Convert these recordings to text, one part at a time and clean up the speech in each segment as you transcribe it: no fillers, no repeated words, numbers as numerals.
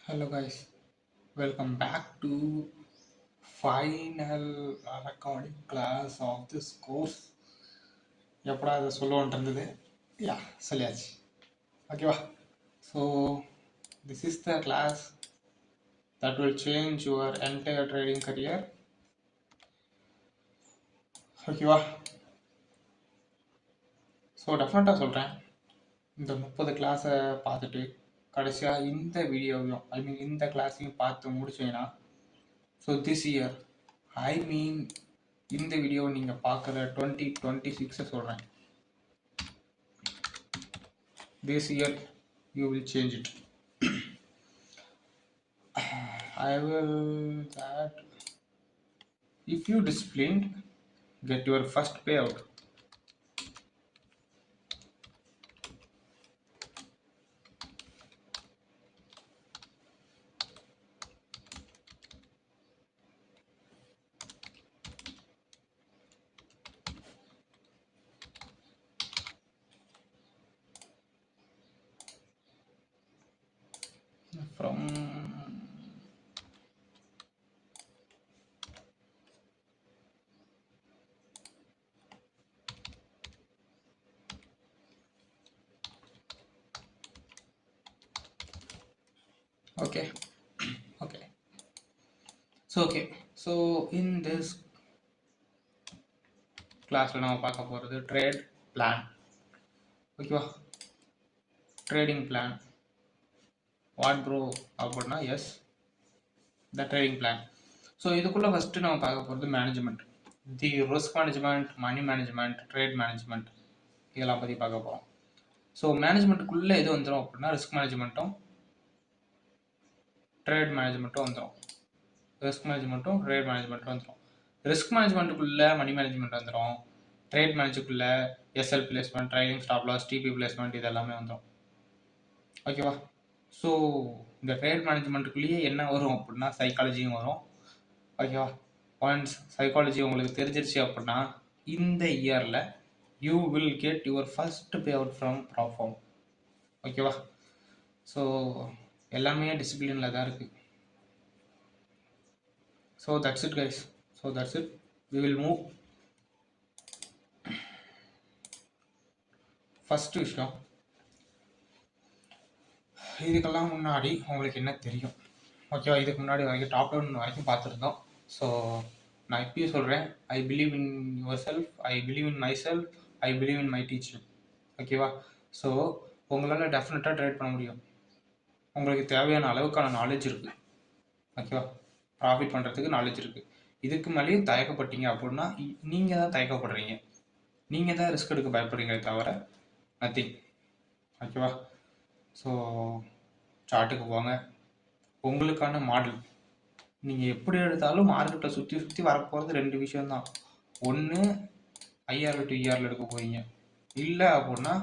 Hello guys, welcome back to final recording class of this course. எப்படா அதை சொல்லுவோன்ட்டு இருந்தது யா சொல்லியாச்சு ஓகேவா. So this is the class that will change your entire trading career. ஓகேவா. So டெஃபினட்டாக சொல்கிறேன், இந்த 30 கிளாஸை பார்த்துட்டு கடைசியாக இந்த வீடியோவையும் இந்த கிளாஸையும் பார்த்து முடிச்சீங்கன்னா, ஸோ திஸ் இயர் இந்த வீடியோவை நீங்கள் பார்க்குற 2026 சொல்கிறேன், this year you will change it. I will that if you disciplined, get your first payout. From okay. So in this class நம்ம பார்க்க போகிறது ட்ரேட் பிளான். ஓகேவா. ட்ரேடிங் பிளான் வாட் ப்ரோ அப்படின்னா is the trading plan. So இதுக்குள்ளே first நம்ம பார்க்க போகிறது management, the risk management, money management, trade management, இதெல்லாம் பற்றி பார்க்க போகிறோம். ஸோ மேனேஜ்மெண்ட்டுக்குள்ளே எது வந்துடும் அப்படின்னா ரிஸ்க் மேனேஜ்மெண்ட்டும் ட்ரேட் மேனேஜ்மெண்ட்டும் வந்துடும். ரிஸ்க் மேனேஜ்மெண்ட்டும் ட்ரேட் மேனேஜ்மெண்ட்டும் வந்துடும். ரிஸ்க் மேனேஜ்மெண்ட்டுக்குள்ளே மணி மேனேஜ்மெண்ட் வந்துடும். ட்ரேட் மேனேஜுக்குள்ளே SL placement, trailing stop loss, TP placement, இது எல்லாமே வந்துடும். ஓகேவா. ஸோ இந்த ட்ரேட் மேனேஜ்மெண்ட்டுக்குள்ளேயே என்ன வரும் அப்படின்னா சைக்காலஜியும் வரும். ஓகேவா. ஒன்ஸ் சைக்காலஜி உங்களுக்கு தெரிஞ்சிருச்சு அப்படின்னா இந்த இயரில் you will get your first payout from prop firm. ஓகேவா. ஸோ எல்லாமே டிசிப்ளினில் தான் இருக்குது. So that's it guys. So that's it. We will move. First விஷயம், இதுக்கெல்லாம் முன்னாடி உங்களுக்கு என்ன தெரியும்? ஓகேவா. இதுக்கு முன்னாடி வரைக்கும் டாப் டவுன் வரைக்கும் பார்த்துருந்தோம். ஸோ நான் இப்பயும் சொல்கிறேன், I believe in your self, I believe in my self, I believe in my teacher. ஓகேவா. ஸோ உங்களால் டெஃபினட்டாக ட்ரேட் பண்ண முடியும். உங்களுக்கு தேவையான அளவுக்கான நாலேஜ் இருக்குது. ஓகேவா. ப்ராஃபிட் பண்ணுறதுக்கு நாலேஜ் இருக்குது. இதுக்கு மேலேயும் தயக்கப்பட்டீங்க அப்படின்னா நீங்கள் தான் தயக்கப்படுறீங்க, நீங்கள் தான் ரிஸ்க் எடுக்க பயப்படுறீங்களே தவிர நத்திங். ஓகேவா. ஸோ சார்ட்டுக்கு போங்க. உங்களுக்கான மாடல் நீங்கள் எப்படி எடுத்தாலும் மார்க்கெட்டை சுற்றி சுற்றி வரப்போகிறது 2 விஷயம்தான். ஒன்று ஐஆர்எல் டு இஆர்எல் எடுக்க போகிறீங்க, இல்லை அப்படின்னா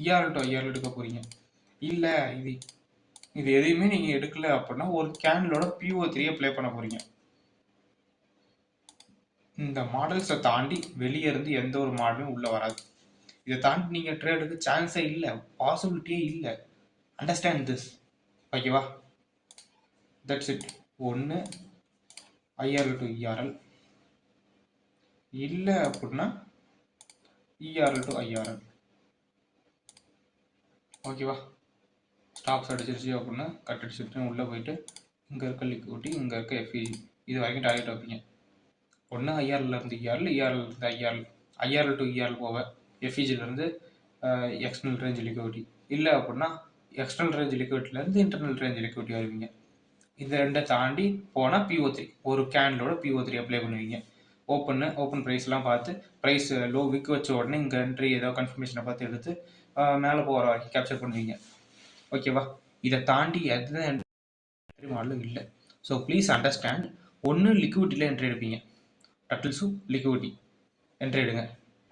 இஆர்எல் டு ஐஆர்எல் எடுக்க போகிறீங்க. இல்லை இது எதையுமே நீங்கள் எடுக்கல அப்படின்னா ஒரு கேண்டிலோட PO3 ப்ளே பண்ண போகிறீங்க. இந்த மாடல்ஸை தாண்டி வெளியே இருந்து எந்த ஒரு மாடலும் உள்ளே வராது. இதை தாண்டி நீங்கள் ட்ரேடுக்கு சான்ஸே இல்லை, பாசிபிலிட்டியே இல்லை. Understand this. ஓகேவா. That's it. ஒன்று ஐஆர்எல் டு இஆர்எல், இல்லை அப்படின்னா இஆர்எல் டு ஐஆர்எல். ஓகேவா. ஸ்டாப்ஸ் அடிச்சிருச்சு அப்படின்னா கட் அடிச்சுட்டு உள்ளே போயிட்டு இங்கே இருக்க லிக்விட்டி, இங்கே இருக்க எஃப்இஜி, இது வரைக்கும் டார்கெட் வைப்பீங்க. ஒன்று ஐஆர்எல்லேருந்து இஆர்எல், இஆர்எல்லேருந்து ஐஆர்எல், ஐஆர்எல் டு இஆர்எல் போக எஃப்இஜிலேருந்து எக்ஸ்டர்னல் ரேஞ்ச் லிக்விட்டி, இல்லை அப்படின்னா எக்ஸ்டர்னல் ரேஞ்ச் லிக்விட்டிலேருந்து இன்டர்னல் ரேஞ்ச் லிக்விட்டி வருவீங்க. இந்த ரெண்டை தாண்டி போனால் PO3, ஒரு கேண்டலோட PO3 அப்ளை பண்ணுவீங்க. ஓப்பன் ப்ரைஸ்லாம் பார்த்து ப்ரைஸ் லோ விக் வச்ச உடனே இங்கே என்ட்ரி ஏதோ கன்ஃபர்மேஷனை பார்த்து எடுத்து மேலே போகிற வரைக்கும் கேப்சர் பண்ணுவீங்க. ஓகேவா. இதை தாண்டி எந்த என்ட்ரி மாடலும் இல்லை. So please understand. ஒன்று லிக்விட்டியில் என்ட்ரி எடுப்பீங்க, டட்டில்ஸு லிக்விட்டி என்ட்ரி எடுங்க.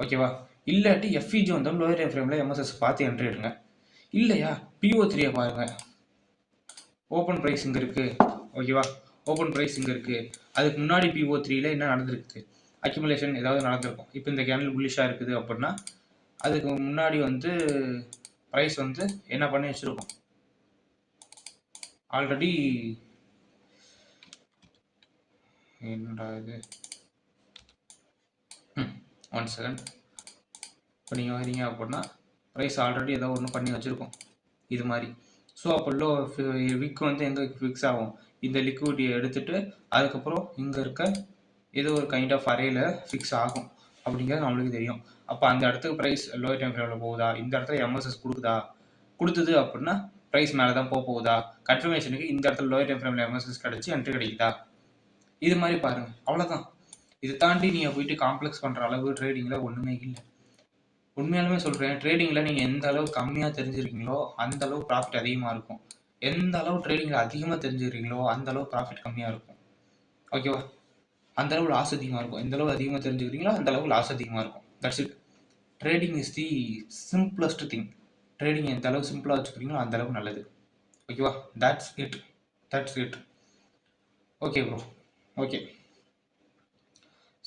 ஓகேவா. இல்லாட்டி எஃப்இஜி வந்தாலும் லோயர் டைம் ஃப்ரேமில் MSS பார்த்து என்ட்ரி எடுங்க. இல்லையா PO3 பாருங்கள். ஓப்பன் ப்ரைஸ் இங்கே இருக்குது. ஓகேவா. ஓப்பன் ப்ரைஸ் இங்கே இருக்குது. அதுக்கு முன்னாடி PO3 என்ன நடந்திருக்குது, அக்யூமுலேஷன் ஏதாவது நடந்திருக்கும். இப்போ இந்த கேண்டில் புல்லிஷாக இருக்குது அப்படின்னா அதுக்கு முன்னாடி ப்ரைஸ் என்ன பண்ணி வச்சுருக்கோம், ஆல்ரெடி என்னடா இது 1 செகண்ட். இப்போ நீங்கள் வரீங்க அப்படின்னா ப்ரைஸ் ஆல்ரெடி ஏதோ ஒன்று பண்ணி வச்சுருக்கோம் இது மாதிரி. ஸோ அப்போ விக் வந்து எங்கே ஃபிக்ஸ் ஆகும், இந்த லிக்விடியை எடுத்துகிட்டு அதுக்கப்புறம் இங்கே இருக்க ஏதோ ஒரு கைண்ட் ஆஃப் அரேல ஃபிக்ஸ் ஆகும் அப்படிங்கிறது நம்மளுக்கு தெரியும். அப்போ அந்த இடத்துக்கு ப்ரைஸ் லோயர் டைம் ஃப்ரேமில் போகுதா, இந்த இடத்துல எம்எஸ்எஸ் கொடுத்தது அப்படின்னா ப்ரைஸ் மேலே தான் போகுதா, கன்ஃபர்மேஷனுக்கு இந்த இடத்துல லோயர் டைம் ஃப்ரேமில் எம்எஸ்எஸ் கிடச்சி என்ட்ரி கிடைக்குதா, இது மாதிரி பாருங்கள். அவ்வளோதான். இதை தாண்டி நீங்கள் போயிட்டு காம்ப்ளெக்ஸ் பண்ணுற அளவு ட்ரேடிங்கில் ஒன்றுமே இல்லை. உண்மையாலுமே சொல்கிறேன், ட்ரேடிங்கில் நீங்கள் எந்த அளவு கம்மியாக தெரிஞ்சிருக்கீங்களோ அந்த அளவு ப்ராஃபிட் அதிகமாக இருக்கும். எந்த அளவு ட்ரேடிங்கில் அதிகமாக தெரிஞ்சுக்கிறீங்களோ அந்த அளவு ப்ராஃபிட் கம்மியாக இருக்கும். ஓகேவா? அந்த அளவு லாஸ் அதிகமாக இருக்கும். எந்த அளவு அதிகமாக தெரிஞ்சுக்கிறீங்களோ அந்த அளவு லாஸ் அதிகமாக இருக்கும். That's it. Trading is the simplest thing. Trading எந்த அளவு சிம்பிளாக வச்சுக்கிறீங்களோ அந்த அளவு நல்லது. ஓகேவா? That's it. Okay bro. Okay.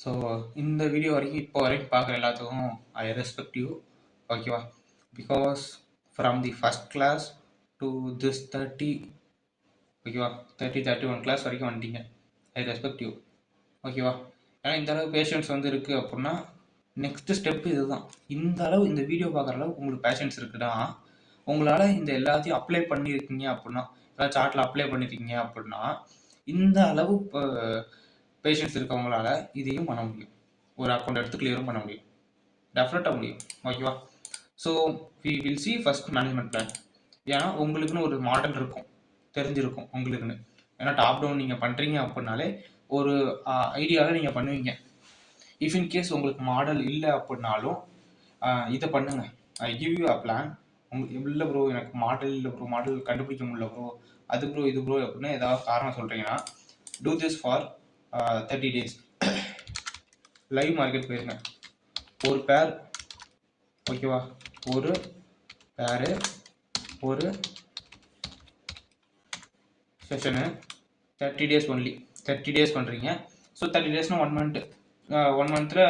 So இந்த வீடியோ வரைக்கும் இப்போ வரைக்கும் பார்க்குற எல்லாத்துக்கும் ஐ ரெஸ்பெக்ட் யூ. ஓகேவா? Because from the first class to this 30 ஓகேவா 31 கிளாஸ் வரைக்கும் வந்துட்டீங்க. I respect you. ஓகேவா? ஏன்னா இந்த அளவு பேஷன்ஸ் வந்து இருக்குது அப்படின்னா நெக்ஸ்ட்டு ஸ்டெப்பு இதுதான். இந்த அளவு இந்த வீடியோ பார்க்குற அளவு உங்களுக்கு பேஷன்ஸ் இருக்குன்னா உங்களால் இந்த எல்லாத்தையும் அப்ளை பண்ணியிருக்கீங்க அப்படின்னா, ஏதாவது சார்ட்டில் அப்ளை பண்ணியிருக்கீங்க அப்படின்னா இந்த அளவு பேஷன்ஸ் இருக்கவங்களால இதையும் பண்ண முடியும். ஒரு அக்கௌண்ட் எடுத்து கிளியரும் பண்ண முடியும். டெஃபினட்டாக முடியும். ஓகேவா? So we will see first management plan. ஏன்னா உங்களுக்குன்னு ஒரு மாடல் இருக்கும், தெரிஞ்சிருக்கும் உங்களுக்குன்னு. ஏன்னா டாப் டவுன் நீங்கள் பண்ணுறீங்க அப்படின்னாலே ஒரு ஐடியாவில் நீங்கள் பண்ணுவீங்க. இஃப் இன் கேஸ் உங்களுக்கு மாடல் இல்லை அப்படின்னாலும் இதை பண்ணுங்கள். I give you a plan. இல்லை ப்ரோ எனக்கு மாடல் இல்லை ப்ரோ, மாடல் கண்டுபிடிக்க முடியல ப்ரோ, அது ப்ரோ இது ப்ரோ அப்படின்னு ஏதாவது காரணம் சொல்கிறீங்கன்னா do this for 30 days. Live market போயிருங்க. ஒரு பேர் ஓகேவா, ஒரு பேரு ஒரு செஷனு 30 days ஒன்லி. 30 days பண்ணுறீங்க. ஸோ 30 daysனா 1 month. 1 monthல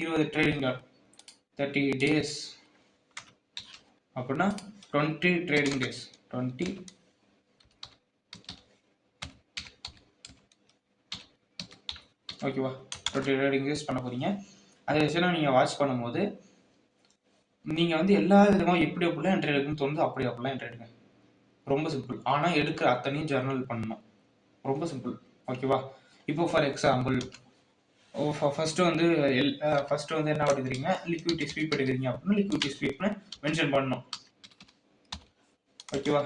20 ட்ரேடிங். 30 days அப்படின்னா 20 ட்ரேடிங் டேஸ். 20 ஓகேவா 20 ட்ரேடிங் டேஸ் பண்ண போகிறீங்க. அந்த செஷனை நீங்கள் வாட்ச் பண்ணும்போது நீங்கள் வந்து எல்லா விதமாக எப்படி எப்படிலாம் என்ட்ரி எடுக்குன்னு தோணுது அப்படி அப்படிலாம் என்ட்ரி எடுங்க. ரொம்ப சிம்பிள். ஆனால் எடுக்கிற அத்தனையும் ஜர்னல் பண்ணணும். ரொம்ப சிம்பிள். ஓகேவா? இப்போ ஃபார் எக்ஸாம்பிள் ஃபஸ்ட்டு வந்து என்ன எடுக்கிறீங்க, லிக்விடிட்டி ஸ்வீப் எடுக்கிறீங்க அப்படின்னா லிக்விடிட்டி ஸ்வீப்னு மென்ஷன் பண்ணணும். ஓகேவா?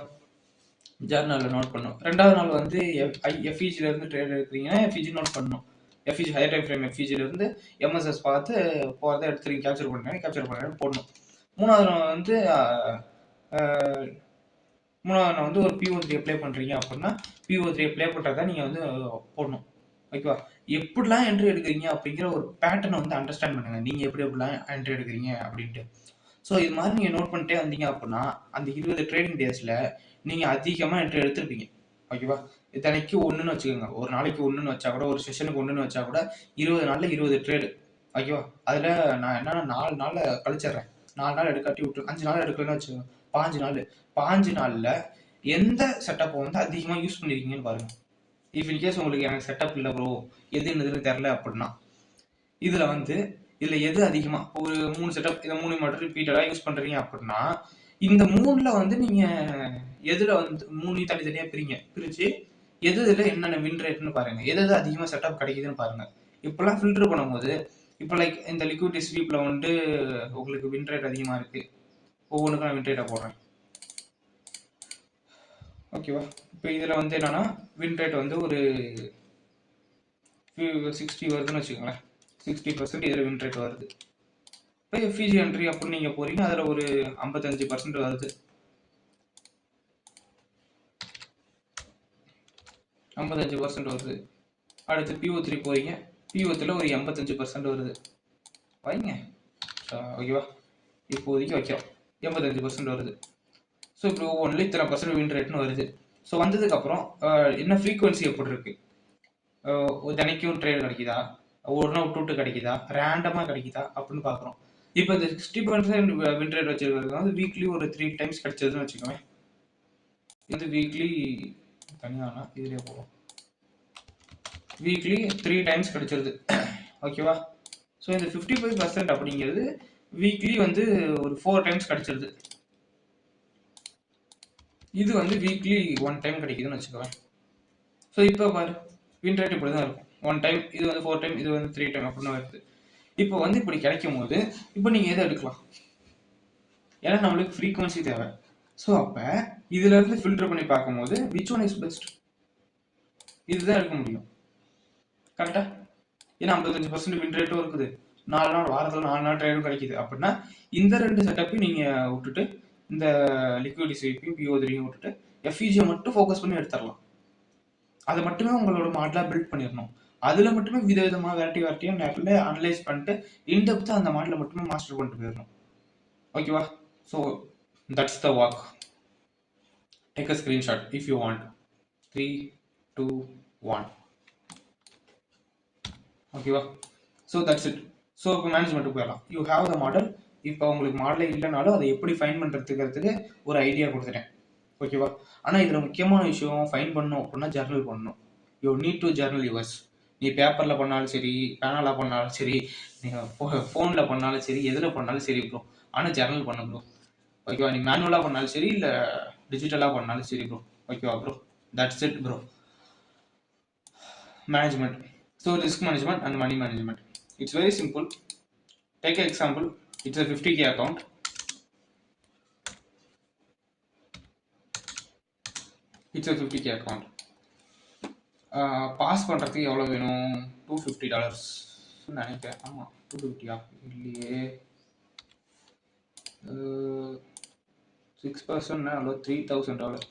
ஜர்னலில் நோட் பண்ணணும். ரெண்டாவது நாள் வந்து எஃப்இஜிலேருந்து ட்ரேட் எடுக்கிறீங்கன்னா எஃப்இஜி நோட் பண்ணணும். எஃப்இஜி ஹையர் டைம் ஃப்ரேம் எஃப்இஜிலேருந்து எம்எஸ்எஸ் பார்த்து போகிறத எடுத்துருங்க, கேப்சர் பண்ணுறேன் போடணும். மூணாவது நாள் வந்து ஒரு PO3 அப்ளை பண்ணுறீங்க அப்படின்னா PO3 அப்ளை பண்ணுறத நீங்கள் வந்து போடணும். ஓகேவா? எப்படிலாம் என்ட்ரி எடுக்கிறீங்க அப்படிங்கிற ஒரு பேட்டர்னை வந்து அண்டர்ஸ்டாண்ட் பண்ணுங்கள். நீங்கள் எப்படிலாம் என்ட்ரி எடுக்கிறீங்க அப்படின்ட்டு. ஸோ இது மாதிரி நீங்கள் நோட் பண்ணிட்டே வந்தீங்க அப்படின்னா அந்த 20 ட்ரேடிங் டேஸில் நீங்கள் அதிகமாக என்ட்ரி எடுத்துருப்பீங்க. ஓகேவா? இத்தனைக்கு ஒன்றுன்னு வச்சுக்கோங்க. ஒரு நாளைக்கு ஒன்றுன்னு வச்சா கூட, ஒரு செஷனுக்கு ஒன்றுன்னு வச்சா கூட 20 நாளில் 20 ட்ரேடு. ஓகேவா? அதில் நான் என்னன்னா 4 நாள் கழிச்சிட்றேன். 4 நாள் எடுக்காட்டி விட்டு 5 நாள் எடுக்கலன்னு வச்சுக்கோங்க. 5 நாளில் எந்த செட்டப்பை வந்து அதிகமாக யூஸ் பண்ணியிருக்கீங்கன்னு பாருங்கள். இஃப் இன்கேஸ் உங்களுக்கு எனக்கு செட்டப் இல்லை ப்ரோ, எது என்னதுன்னு தெரில அப்படின்னா இதில் எது அதிகமாக ஒரு 3 செட்டப், இதை 3 மட்டும் ரிப்பீட்டடாக யூஸ் பண்ணுறீங்க அப்படின்னா இந்த 3ல் வந்து நீங்கள் எதில் வந்து 3 தனித்தனியாக பிரித்து இதில் என்னென்ன வின் ரேட்னு பாருங்கள். எது அதிகமாக செட்டப் கிடைக்குதுன்னு பாருங்கள். இப்போல்லாம் ஃபில்டர் பண்ணும்போது இப்போ லைக் இந்த லிக்விடிட்டி ஸ்வீப்பில் வந்து உங்களுக்கு வின் ரேட் அதிகமாக இருக்குது. ஒவ்வொன்றுக்கும் நான் வின் ரேட்டை போடுறேன். ஓகேவா? இப்போ இதில் வந்து என்னென்னா வின் ரேட் வந்து ஒரு 60 வருதுன்னு வச்சுக்கோங்களேன். 60% இதில் வின் ரேட் வருது. இப்போ எஃப்இஜி என்ட்ரி அப்படின்னு நீங்கள் போகிறீங்க, அதில் ஒரு 55% வருது. 55% வருது. அடுத்து PO3 போகிறீங்க, PO3 ஒரு 85% வருது. வைங்க. ஓகேவா? இப்போதைக்கு வைக்கிறோம். 85% வருது. ஸோ இப்போ ஒவ்வொன்றில் இத்தனை % வின் ரேட்னு வருது. ஸோ வந்ததுக்கப்புறம் என்ன ஃப்ரீக்குவன்சி எப்படி இருக்குது, தினைக்கும் ட்ரேட் கிடைக்குதா, ஒரு நாள் விட்டு கிடைக்குதா, ரேண்டமாக கிடைக்குதா அப்படின்னு பார்க்குறோம். இப்போ இந்த 60% வின் ரேட் வச்சுருக்கிறது வந்து வீக்லி ஒரு 3 times கிடைச்சதுன்னு வச்சுக்கோங்க. இது வீக்லி தனியானா இதுலேயே போகும். வீக்லி 3 டைம்ஸ் கிடைச்சிருது. ஓகேவா? ஸோ இந்த 55% அப்படிங்கிறது வீக்லி வந்து ஒரு 4 டைம்ஸ் கிடைச்சிருது. இது வந்து வீக்லி 1 டைம் கிடைக்குதுன்னு வச்சுக்கோவேன். ஸோ இப்போ பாரு, வின் ரேட் இப்படி தான் இருக்கும். 1 டைம், இது வந்து 4 டைம், இது வந்து 3 டைம் அப்படின்னு வருது. இப்போ வந்து இப்படி கிடைக்கும் போது இப்போ நீங்கள் எதை எடுக்கலாம்? ஏன்னா நம்மளுக்கு ஃப்ரீக்வன்சி தேவை. ஸோ அப்போ இதுல இருந்து ஃபில்டர் பண்ணி பார்க்கும்போது விச் ஒன் இஸ் பெஸ்ட், இதுதான் எடுக்க முடியும். கரெக்டா? ஏன்னா 55% வின் ரேட்டும் இருக்குது, 4 நாள் வாரத்தில் 4 நாள் ட்ரேடும் கிடைக்குது. அப்படின்னா இந்த 2 செட்டப்பையும் நீங்கள் விட்டுட்டு இந்த லிக்விட் ஸ்வீப்பையும் PO3யும் விட்டுட்டு FEG மட்டும் ஃபோக்கஸ் பண்ணி எடுத்துடலாம். அதை மட்டுமே உங்களோட மாடலாக பில்ட் பண்ணிடணும். அதில் மட்டுமே விதவிதமாக வெரைட்டியாக நிறைய அனலைஸ் பண்ணிட்டு இன்டெப்த்தாக அந்த மாடலை மட்டுமே மாஸ்டர் பண்ணிட்டு போயிடணும். ஓகேவா? So that's the walk. Take a screenshot if you want. 3, 2, 1. ஓகேவா? So that's it. ஸோ இப்போ மேனேஜ்மெண்ட்டுக்கு போயிடலாம். You have the model. இப்போ உங்களுக்கு மாடலே இல்லைனாலும் அதை எப்படி ஃபைன் பண்ணுறதுக்கு ஒரு ஐடியா கொடுத்துட்டேன். ஓகேவா? ஆனால் இதில் முக்கியமான விஷயம், ஃபைன் பண்ணணும் அப்படின்னா ஜர்னல் பண்ணணும். You need to journal yours. நீ பேப்பரில் பண்ணாலும் சரி, பேனலாக பண்ணாலும் சரி, நீங்கள் ஃபோனில் பண்ணாலும் சரி, எதில் பண்ணாலும் சரி ப்ரோ, ஆனால் ஜர்னல் பண்ண ப்ரோ. ஓகேவா? நீ மேனுவலாக பண்ணாலும் சரி, இல்லை டிஜிட்டலாக பண்ணாலும் சரி ப்ரோ. ஓகேவா bro? That's it bro. Management. So risk management and money management. It's very simple. Take an example. It's a 50K account. It's a 50K account. Pass பண்ணுறதுக்கு எவ்வளோ வேணும்? $250 நினைக்கிறேன். ஆமாம், 250 இல்லையே, 6% அவ்வளோ, $3,000.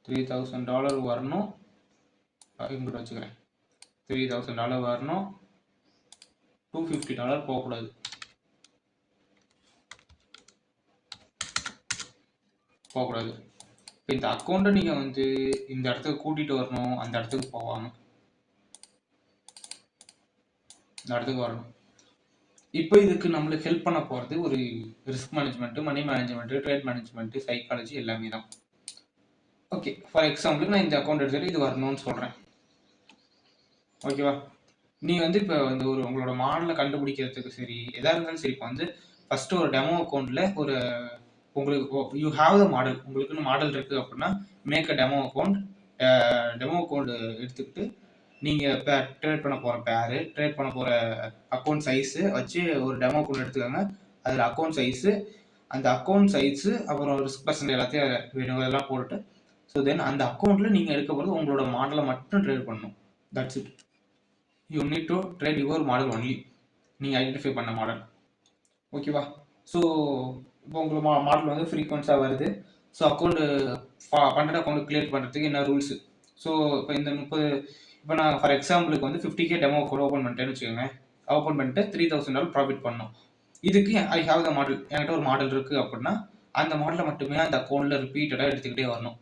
$3,000 வரணும். இங்கிட்ட வச்சுக்கிறேன். $3,000 வரணும். $250 போகக்கூடாது. இப்போ இந்த அக்கௌண்ட்டை நீங்கள் வந்து இந்த இடத்துக்கு கூட்டிகிட்டு வரணும், அந்த இடத்துக்கு போவாங்க, இந்த இடத்துக்கு வரணும். இப்போ இதுக்கு நம்மளுக்கு ஹெல்ப் பண்ண போகிறது ஒரு ரிஸ்க் மேனேஜ்மெண்ட்டு, மணி மேனேஜ்மெண்ட்டு, ட்ரேட் மேனேஜ்மெண்ட்டு, சைக்காலஜி எல்லாமே தான். ஓகே, ஃபார் எக்ஸாம்பிளுக்கு நான் இந்த அக்கௌண்ட் எடுத்துகிட்டு இது வரணும்னு சொல்கிறேன். ஓகேவா? நீ வந்து இப்போ வந்து உங்களோட மாடலை கண்டுபிடிக்கிறதுக்கு சரி, எதாக இருந்தாலும் சரி, இப்போ வந்து ஃபஸ்ட்டு ஒரு டெமோ அக்கௌண்ட்டில் ஒரு உங்களுக்கு யூ ஹாவ் த மாடல், உங்களுக்குன்னு மாடல் இருக்குது அப்படின்னா make a demo account. Demo account எடுத்துக்கிட்டு நீங்கள் இப்போ ட்ரேட் பண்ண போகிற பேரு, ட்ரேட் பண்ண போகிற அக்கௌண்ட் சைஸு வச்சு ஒரு டெமோ அக்கௌண்ட் எடுத்துக்கோங்க. அதில் அக்கௌண்ட் சைஸு, அந்த அக்கௌண்ட் சைஸு, அப்புறம் ரிஸ்க் பர்சன்ட் எல்லாத்தையும் வேணும் இதெல்லாம் போட்டுட்டு, ஸோ தென் அந்த அக்கௌண்ட்டில் நீங்கள் எடுக்க போகிறது உங்களோட மாடலை மட்டும் ட்ரேட் பண்ணணும். That's it. You need to trade your model only, நீங்கள் ஐடென்டிஃபை பண்ண மாடல். ஓகேவா? ஸோ இப்போ உங்களுக்கு மாடல் வந்து ஃப்ரீக்வன்ஸாக வருது. ஸோ அக்கௌண்ட்டு பண்ணுற அக்கௌண்ட் கிரியேட் பண்ணுறதுக்கு என்ன ரூல்ஸு? ஸோ இப்போ இந்த 30, இப்போ நான் ஃபார் எக்ஸாம்பிளுக்கு வந்து 50K டெமோ அக்கௌண்ட் ஓப்பன் பண்ணிட்டேன்னு வச்சுக்கோங்க. ஓப்பன் பண்ணிட்டு $3,000 ப்ராஃபிட் பண்ணணும். இதுக்கு ஐ ஹாவ் த மாடல், என்கிட்ட ஒரு மாடல் இருக்குது அப்படின்னா அந்த மாடலை மட்டுமே அந்த அக்கௌண்ட்டில் ரிப்பீட்டடாக எடுத்துக்கிட்டே வரணும்.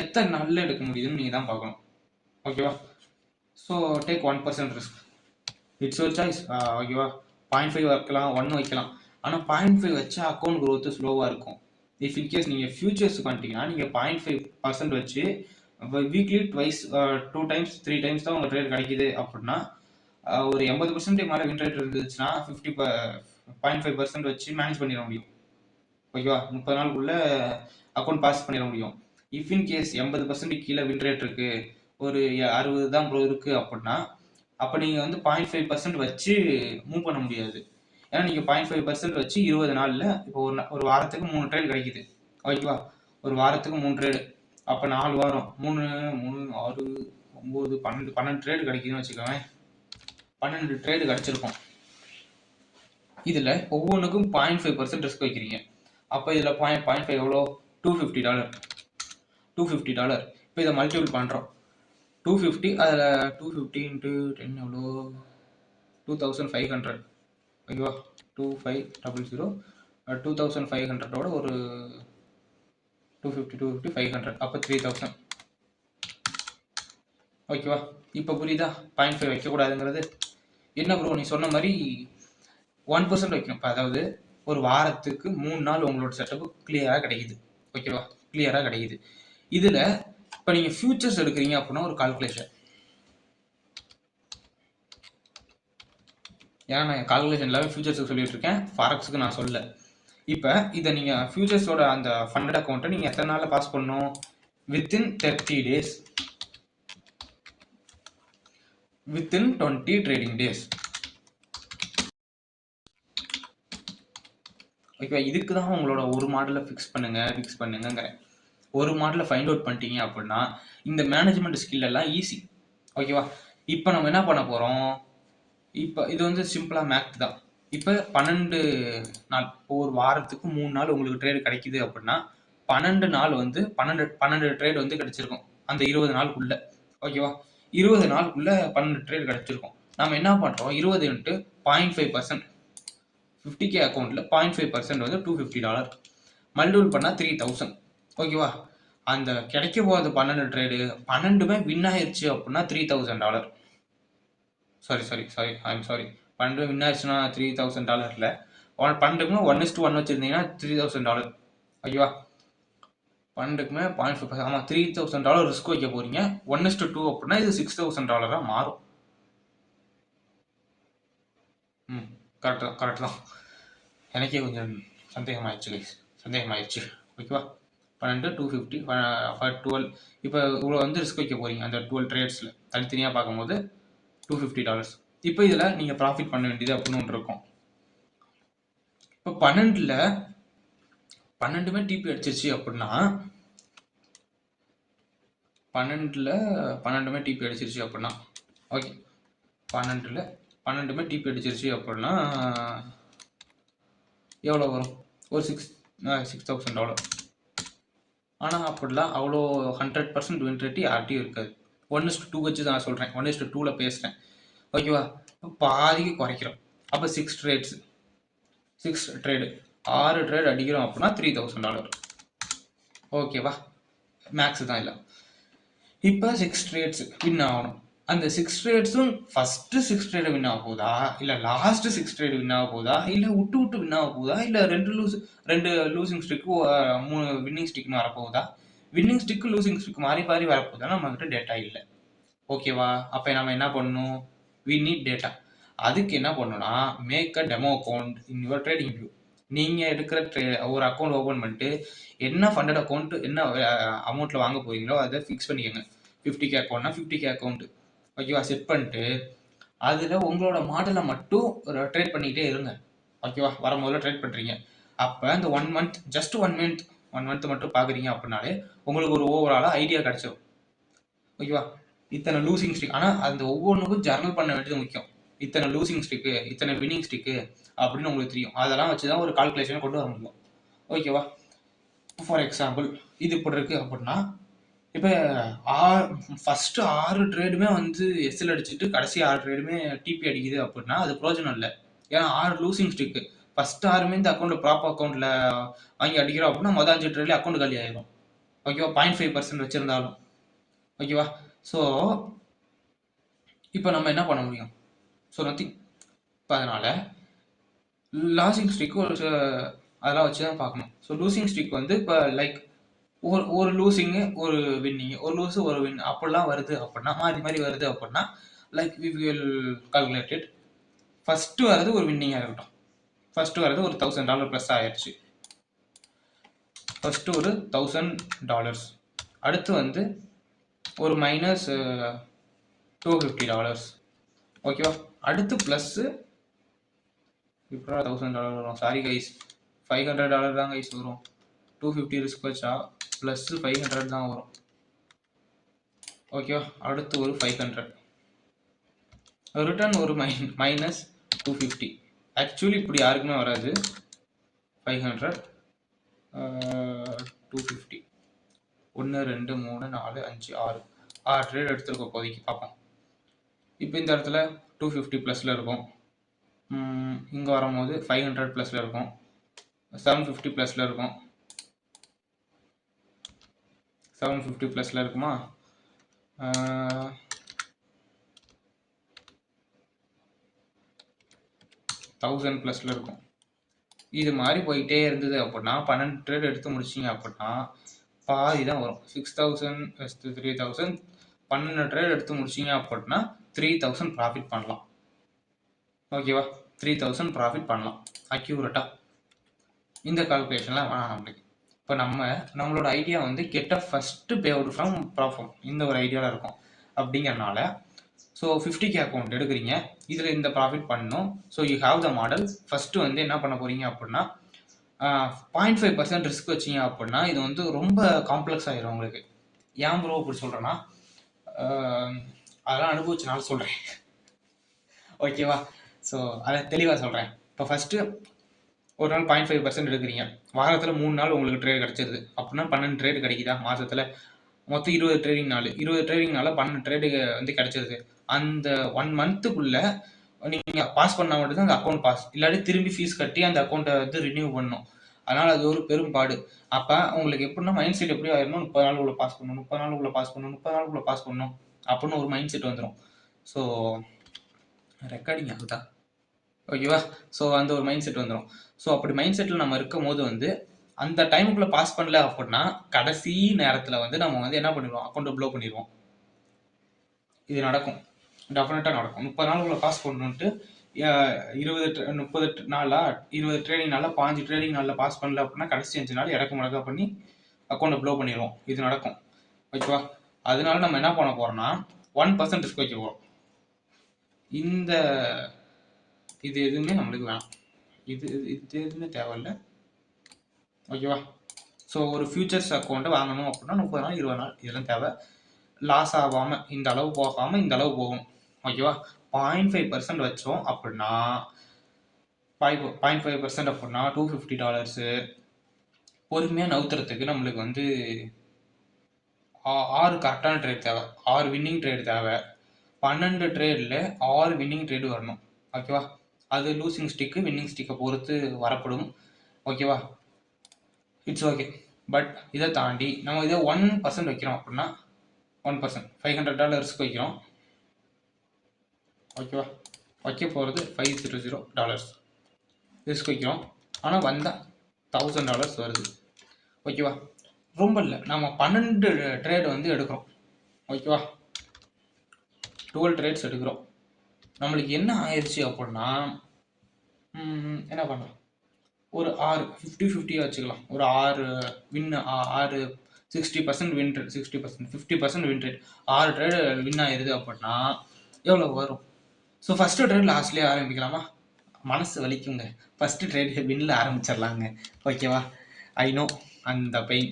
எத்தனை நாளில் எடுக்க முடியுதுன்னு நீங்கள் தான் பார்க்கணும். ஓகேவா? So take 1% risk. It's your choice. ஓகேவா? 0.5 வைக்கலாம், 1 வைக்கலாம். ஆனால் 0.5 வச்சா அக்கௌண்ட் க்ரோத்து ஸ்லோவாக இருக்கும். இஃப் இன்கேஸ் நீங்கள் ஃபியூச்சர்ஸுக்கு வந்துட்டீங்கன்னா நீங்கள் 0.5% வச்சு வீக்லி ட்வைஸ் 2 டைம்ஸ் 3 டைம்ஸ் தான் உங்கள் ட்ரேட் கிடைக்குது அப்படின்னா ஒரு 80% மேலே வின் ரேட் இருந்துச்சுன்னா 0.5% வச்சு மேனேஜ் பண்ணிட முடியும். ஓகேவா? 30 நாளுக்குள்ளே அக்கௌண்ட் பாஸ் பண்ணிட முடியும். இஃப் இன்கேஸ் 80% கீழே வின் ரேட் இருக்குது, ஒரு 60 தான் ப்ரோ இருக்குது அப்படின்னா அப்போ நீங்கள் வந்து 0.5% வச்சு மூவ் பண்ண முடியாது. ஏன்னா நீங்கள் 0.5% வச்சு 20 நாளில் இப்போ ஒரு வாரத்துக்கு 3 ட்ரேட் கிடைக்குது. ஓகேவா? ஒரு வாரத்துக்கு 3 ட்ரேடு, அப்போ 4 வாரம் 3, 6, 9, 12 ட்ரேடு கிடைக்குதுன்னு வச்சுக்கோங்க. 12 ட்ரேடு கிடச்சிருக்கும். இதில் ஒவ்வொன்றுக்கும் 0.5% ரிஸ்க் வைக்கிறீங்க. அப்போ இதில் 0.5 எவ்வளோ? $250. இப்போ இதை மல்டிபிள் பண்ணுறோம். 250, அதில் 250 × 10 எவ்வளோ? 2500. ஓகேவா? 2500 2500ஓட ஒரு 250 500, அப்போ 3000. ஓகேவா? இப்போ புரியுதா 0.5 வைக்கக்கூடாதுங்கிறது? என்ன ப்ரோ நீ சொன்ன மாதிரி 1% வைக்கணும். இப்போ அதாவது ஒரு வாரத்துக்கு 3 நாள் உங்களோட செட்டப் கிளியரா கிடைக்குது. ஓகேவா? கிளியரா கிடைக்குது. இதுல இப்ப நீங்க ஃபியூச்சர்ஸ் எடுக்கிறீங்க அப்படின்னா ஒரு கால்குலேஷன். ஏன்னா நான் கால்குலேஷன் எல்லாமே ஃபியூச்சர்ஸுக்கு சொல்லிட்டு இருக்கேன், ஃபாரெக்ஸுக்கு நான் சொல்லல. இப்போ இதை நீங்கள் ஃபியூச்சர்ஸோட அந்த ஃபண்டட் அக்கௌண்ட்டை நீங்கள் எத்தனை நாளில் பாஸ் பண்ணணும்? Within 30 days, within 20 trading days. ஓகேவா? இதுக்கு தான் உங்களோட ஒரு மாடலை ஃபிக்ஸ் பண்ணுங்கிறேன். ஒரு மாடலை ஃபைண்ட் அவுட் பண்ணிட்டீங்க அப்படின்னா இந்த மேனேஜ்மெண்ட் ஸ்கில் எல்லாம் ஈஸி. ஓகேவா? இப்போ நம்ம என்ன பண்ண போகிறோம்? இப்போ இது வந்து சிம்பிளாக மேக்ஸ் தான். இப்போ 12 நாள், ஒரு வாரத்துக்கு 3 நாள் உங்களுக்கு ட்ரேடு கிடைக்குது அப்படின்னா 12 நாள் வந்து 12 ட்ரேட் வந்து கிடைச்சிருக்கும் அந்த 20 நாளுக்குள்ள. ஓகேவா? 20 நாளுக்குள்ள 12 ட்ரேட் கிடைச்சிருக்கும். நம்ம என்ன பண்ணுறோம்? 20 இன்ட்டு 0.5%, 50K அக்கௌண்ட்டில் 0.5% வந்து $250 மல்டிபிள் பண்ணால் 3000. ஓகேவா? அந்த கிடைக்க போகிறது 12 ட்ரேடு 12மே வின் ஆயிடுச்சு அப்படின்னா $3000. சாரி ஐம் சாரி 12 வின் ஆயிடுச்சுன்னா $3000 இல்லை, 12க்குமே 1:1 வச்சுருந்தீங்கன்னா $3000. ஓகேவா? 12க்குமே 0.5%, ஆமாம் $3000 ரிஸ்க் வைக்க போகிறீங்க. 1:2 அப்படின்னா இது $6000 மாறும். கரெக்ட் தான். எனக்கே கொஞ்சம் சந்தேகமாயிடுச்சு. ஓகேவா? 12 250 12 இப்போ இவ்வளோ வந்து ரிஸ்க் வைக்க போகிறீங்க அந்த 12 ட்ரேட்ஸில் தனித்தனியாக பார்க்கும்போது $250. இப்போ இதில் நீங்கள் ப்ராஃபிட் பண்ண வேண்டியது அப்படின்னு ஒன்று இருக்கும். இப்போ 12மே டிபி அடிச்சிருச்சு அப்படின்னா 12மே டிபி அடிச்சிருச்சு அப்படின்னா ஓகே 12மே டிபி அடிச்சிருச்சு அப்படின்னா எவ்வளோ வரும்? ஒரு $6000. ஆனால் அப்படிலாம் அவ்வளோ 100% வின் ரேட்டு யார்ட்டையும் இருக்காது. 1:2 வச்சு தான் நான் சொல்கிறேன், 1:2ல் பேசுகிறேன். ஓகேவா? பாதிக்கு குறைக்கிறோம். அப்போ 6 ட்ரேடு 6 ட்ரேட் அடிக்கிறோம் அப்படின்னா $3000. ஓகேவா? மேக்ஸ் தான் இல்லை. இப்போ 6 ட்ரேட்ஸ் வின் ஆகணும். அந்த 6 ட்ரேட்ஸும் ஃபஸ்ட்டு 6 ட்ரேடு வின் ஆக போதா, இல்லை லாஸ்ட்டு 6 ட்ரேடு வின் ஆக போதா, இல்லை விட்டு வின் ஆக போதா, இல்லை 2 லூசிங் ஸ்டிக்கு 3 வின்னிங் ஸ்டிக்னு வரப்போகுதா, வின்னிங் ஸ்டிக்கு லூசிங் ஸ்டிக் மாறி வரப்போதா, நம்மகிட்ட டேட்டா இல்லை. ஓகேவா? அப்போ நம்ம என்ன பண்ணணும்? We need data. அதுக்கு என்ன பண்ணணும்னா make a demo account in your TradingView. நீங்கள் எடுக்கிற ஒரு அக்கௌண்ட் ஓப்பன் பண்ணிட்டு என்ன ஃபண்டட் அக்கௌண்ட் என்ன அமௌண்ட்டில் வாங்க போகிறீங்களோ அதை ஃபிக்ஸ் பண்ணிக்கோங்க. 50K அக்கௌண்ட்னா 50K account. ஓகேவா? செட் பண்ணிட்டு அதில் உங்களோட மாடலை மட்டும் ட்ரேட் பண்ணிக்கிட்டே இருங்க. ஓகேவா? வரும்போதில் ட்ரேட் பண்ணுறீங்க. அப்போ அந்த 1 மந்த் ஜஸ்ட் 1 மந்த் மட்டும் பார்க்குறீங்க அப்படின்னாலே உங்களுக்கு ஒரு ஓவராலாக ஐடியா கிடச்சிடும். ஓகேவா? இத்தனை லூசிங் ஸ்டிக், ஆனால் அந்த ஒவ்வொன்றுக்கும் ஜர்னல் பண்ண வேண்டியது முக்கியம். இத்தனை லூசிங் ஸ்டிக்கு, இத்தனை வின்னிங் ஸ்டிக்கு அப்படின்னு உங்களுக்கு தெரியும். அதெல்லாம் வச்சு தான் ஒரு கால்குலேஷன் கொண்டு வர முடியும். ஓகேவா? ஃபார் எக்ஸாம்பிள் இது இப்படி இருக்குது அப்படின்னா இப்போ ஃபஸ்ட்டு 6 ட்ரேடுமே வந்து எஸ்எல் அடிச்சுட்டு கடைசி 6 ட்ரேடுமே டிபி அடிக்குது அப்படின்னா அது பிரோஜனம் இல்லை. ஏன்னா 6 லூசிங் ஸ்டிக்கு ஃபஸ்ட்டு 6மே இந்த அக்கௌண்ட்டில் ப்ராப்பர் அக்கௌண்ட்டில் வாங்கி அடிக்கிறோம் அப்படின்னா மொதல் 5 ட்ரேட்லேயே அக்கௌண்ட் காலி ஆகிடும். ஓகேவா? 0.5% வச்சுருந்தாலும். ஓகேவா? ஸோ இப்போ நம்ம என்ன பண்ண முடியும்? So nothing. இப்போ அதனால் லாசிங் ஸ்ட்ரிக்கு அதெல்லாம் வச்சு தான் பார்க்கணும். ஸோ லூசிங் ஸ்ட்ரிக் வந்து இப்போ லைக் ஒரு லூசிங்கு ஒரு வின்னிங்கு, ஒரு லூஸு ஒரு வின் அப்படிலாம் வருது அப்படின்னா மாறி வருது அப்படின்னா like we will calculated. First வர்றது ஒரு வின்னிங்காக இருக்கட்டும். ஃபஸ்ட்டு வர்றது ஒரு $1000 ப்ளஸ் ஆயிடுச்சு. ஃபஸ்ட்டு ஒரு $1000. அடுத்து வந்து ஒரு மைனஸ் $250. ஓகேவா? அடுத்து ப்ளஸ்ஸு இப்போ $1000 வரும். சாரி கைஸ், $500 தான் கைஸ் வரும். 250 ரிஸ்க் வச்சா ப்ளஸ்ஸு 500 தான் வரும். ஓகேவா? அடுத்து ஒரு 500 ரிட்டர்ன் ஒரு மைனஸ் 250. ஆக்சுவலி இப்படி யாருக்குமே வராது. 500 250 1 2 3 4 5 6 ட்ரேட் எடுத்துருக்கோம் இப்போதைக்கு பார்ப்போம். இப்போ இந்த இடத்துல 250 ப்ளஸில் இருக்கும். இங்கே வரும்போது 500 ப்ளஸில் இருக்கும், 750 ப்ளஸில் இருக்கும், 750 ப்ளஸில் இருக்குமா, 1000 ப்ளஸில் இருக்கும். இது மாதிரி போயிட்டே இருந்தது அப்படின்னா 12 ட்ரேட் எடுத்து முடிச்சிங்க அப்படின்னா பாதி தான் வரும். 6000 3000 12 ட்ரேட் எடுத்து முடிச்சிங்க அப்படின்னா 3000 ப்ராஃபிட் பண்ணலாம். ஓகேவா? 3000 ப்ராஃபிட் பண்ணலாம் அக்யூரேட்டாக. இந்த கால்குலேஷன்லாம் வேணாம் நம்மளுக்கு. இப்போ நம்மளோட ஐடியா வந்து get a first pay out from profit, இந்த ஒரு ஐடியாவில் இருக்கும். அப்படிங்கிறனால ஸோ 50K அக்கௌண்ட் எடுக்கிறீங்க, இதில் இந்த ப்ராஃபிட் பண்ணணும். So you have the model. First வந்து என்ன பண்ண போகிறீங்க அப்படின்னா 0.5% ரிஸ்க் வச்சிங்க அப்படின்னா இது வந்து ரொம்ப காம்ப்ளெக்ஸ் ஆகிடும் உங்களுக்கு. ஏன் ப்ரோ அப்படி சொல்கிறேன்னா அதெல்லாம் அனுபவிச்சனால சொல்கிறேன். ஓகேவா? ஸோ அதை தெளிவாக சொல்கிறேன். இப்போ ஃபஸ்ட்டு ஒரு நாள் 0.5% எடுக்கிறீங்க, வாரத்தில் 3 நாள் உங்களுக்கு ட்ரேட் கிடச்சிருது அப்படின்னா 12 ட்ரேடு கிடைக்குதா மாதத்தில்? மொத்தம் 20 ட்ரேடிங் நாள், 20 ட்ரேடிங் நாளில் 12 ட்ரேடு வந்து கிடச்சிருது. அந்த 1 மந்த்துக்குள்ளே நீங்கள் பாஸ் பண்ணால் மட்டும்தான் அந்த அக்கௌண்ட் பாஸ், இல்லாட்டி திரும்பி ஃபீஸ் கட்டி அந்த அக்கௌண்ட்டை வந்து ரினியூ பண்ணணும். அதனால் அது ஒரு பெரும்பாடு. அப்போ உங்களுக்கு எப்படின்னா மைண்ட் செட் எப்படி ஆயிடணும், 30 நாளுக்குள்ளே பாஸ் பண்ணணும், 30 நாளுக்குள்ளே பாஸ் பண்ணணும், 30 நாளுக்குள்ளே பாஸ் பண்ணணும் அப்படின்னு ஒரு மைண்ட் செட் வந்துடும். ஸோ ரெக்கார்டிங் ஆகுதா? ஓகேவா? ஸோ அந்த ஒரு மைண்ட் செட் வந்துடும். ஸோ அப்படி மைண்ட் செட்டில் நம்ம இருக்கும் போது வந்து அந்த டைமுக்குள்ளே பாஸ் பண்ணல அப்படின்னா கடைசி நேரத்தில் வந்து நம்ம வந்து என்ன பண்ணிடுவோம், அக்கௌண்ட்டை ப்ளோ பண்ணிடுவோம். இது நடக்கும், டெஃபினட்டாக நடக்கும். 30 நாளுக்குள்ளே பாஸ் பண்ணணுன்ட்டு 30 நாளாக 20 ட்ரேடிங் நாளில் 15 ட்ரேடிங் நாளில் பாஸ் பண்ணல அப்படின்னா கடைசி 5 நாள் இடக்கு முடக்கா பண்ணி அக்கௌண்ட்டை ப்ளோ பண்ணிடுவோம். இது நடக்கும். ஓகேவா? அதனால நம்ம என்ன பண்ண போகிறோம்னா 1% ரிஸ்க் வைக்க போகிறோம். இது எதுவுமே நம்மளுக்கு வேணாம், இது எதுவுமே தேவையில்லை. ஓகேவா? ஸோ ஒரு ஃபியூச்சர்ஸ் அக்கௌண்ட்டை வாங்கணும் அப்படின்னா 30 நாள் 20 நாள் இதெல்லாம் தேவை. லாஸ் ஆகாமல் இந்த அளவு போகாமல் இந்த அளவு போகும். ஓகேவா? 0.5% வச்சோம் அப்படின்னா 0.5% அப்படின்னா $250. பொறுமையாக நவுத்துறதுக்கு நம்மளுக்கு வந்து 6 கரெக்டான ட்ரேட் தேவை, 6 வின்னிங் ட்ரேட் தேவை. 12 ட்ரேடில் 6 வின்னிங் ட்ரேடு வரணும். ஓகேவா? அது லூசிங் ஸ்டிக்கு வின்னிங் ஸ்டிக்கை பொறுத்து வரப்படும். ஓகேவா? It's okay. பட் இதை தாண்டி நம்ம இதை 1% வைக்கிறோம் அப்படின்னா 1% $500 வைக்கிறோம். ஓகேவா? வைக்க போகிறது $500 ரிஸ்க் வைக்கிறோம். ஆனால் வந்தால் $1000 வருது. ஓகேவா? ரொம்ப இல்லை, நம்ம 12 ட்ரேடு வந்து எடுக்கிறோம். ஓகேவா? 12 ட்ரேட்ஸ் எடுக்கிறோம். நம்மளுக்கு என்ன ஆயிடுச்சு அப்படின்னா என்ன பண்ணலாம், ஒரு 6 50-50 வச்சுக்கலாம். ஒரு 6 win 6 60% win rate, 60% 50% win rate, 6 trade win ஆயிடுது அப்படின்னா எவ்வளோ வரும்? ஸோ ஃபஸ்ட்டு ட்ரேட் லாஸ்ட்லேயே ஆரம்பிக்கலாமா? மனசு வலிக்குங்க. First trade வின்னில் ஆரம்பிச்சிடலாங்க. ஓகேவா? ஐ நோ அந்த பெயின்.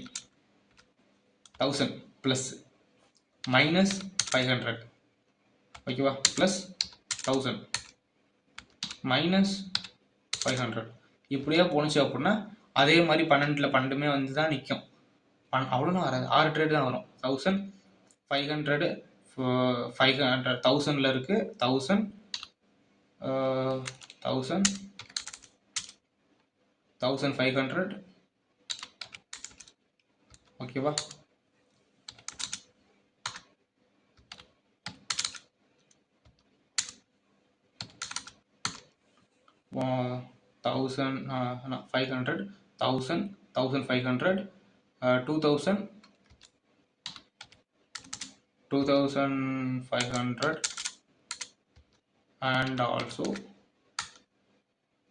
1000 plus minus 500. ஓகேவா? ப்ளஸ் 1000 மைனஸ் 500 இப்படியே போணுச்சு அப்படின்னா அதே மாதிரி 12மே வந்து தான் நிற்கும். அவ்வளோதான் வராது, 6 ட்ரேடு தான் வரும். 1000 500 500 1000ல் இருக்குது 1000 1500. ஓகேவா? uh, 500 1000 1500 2000 2500 and also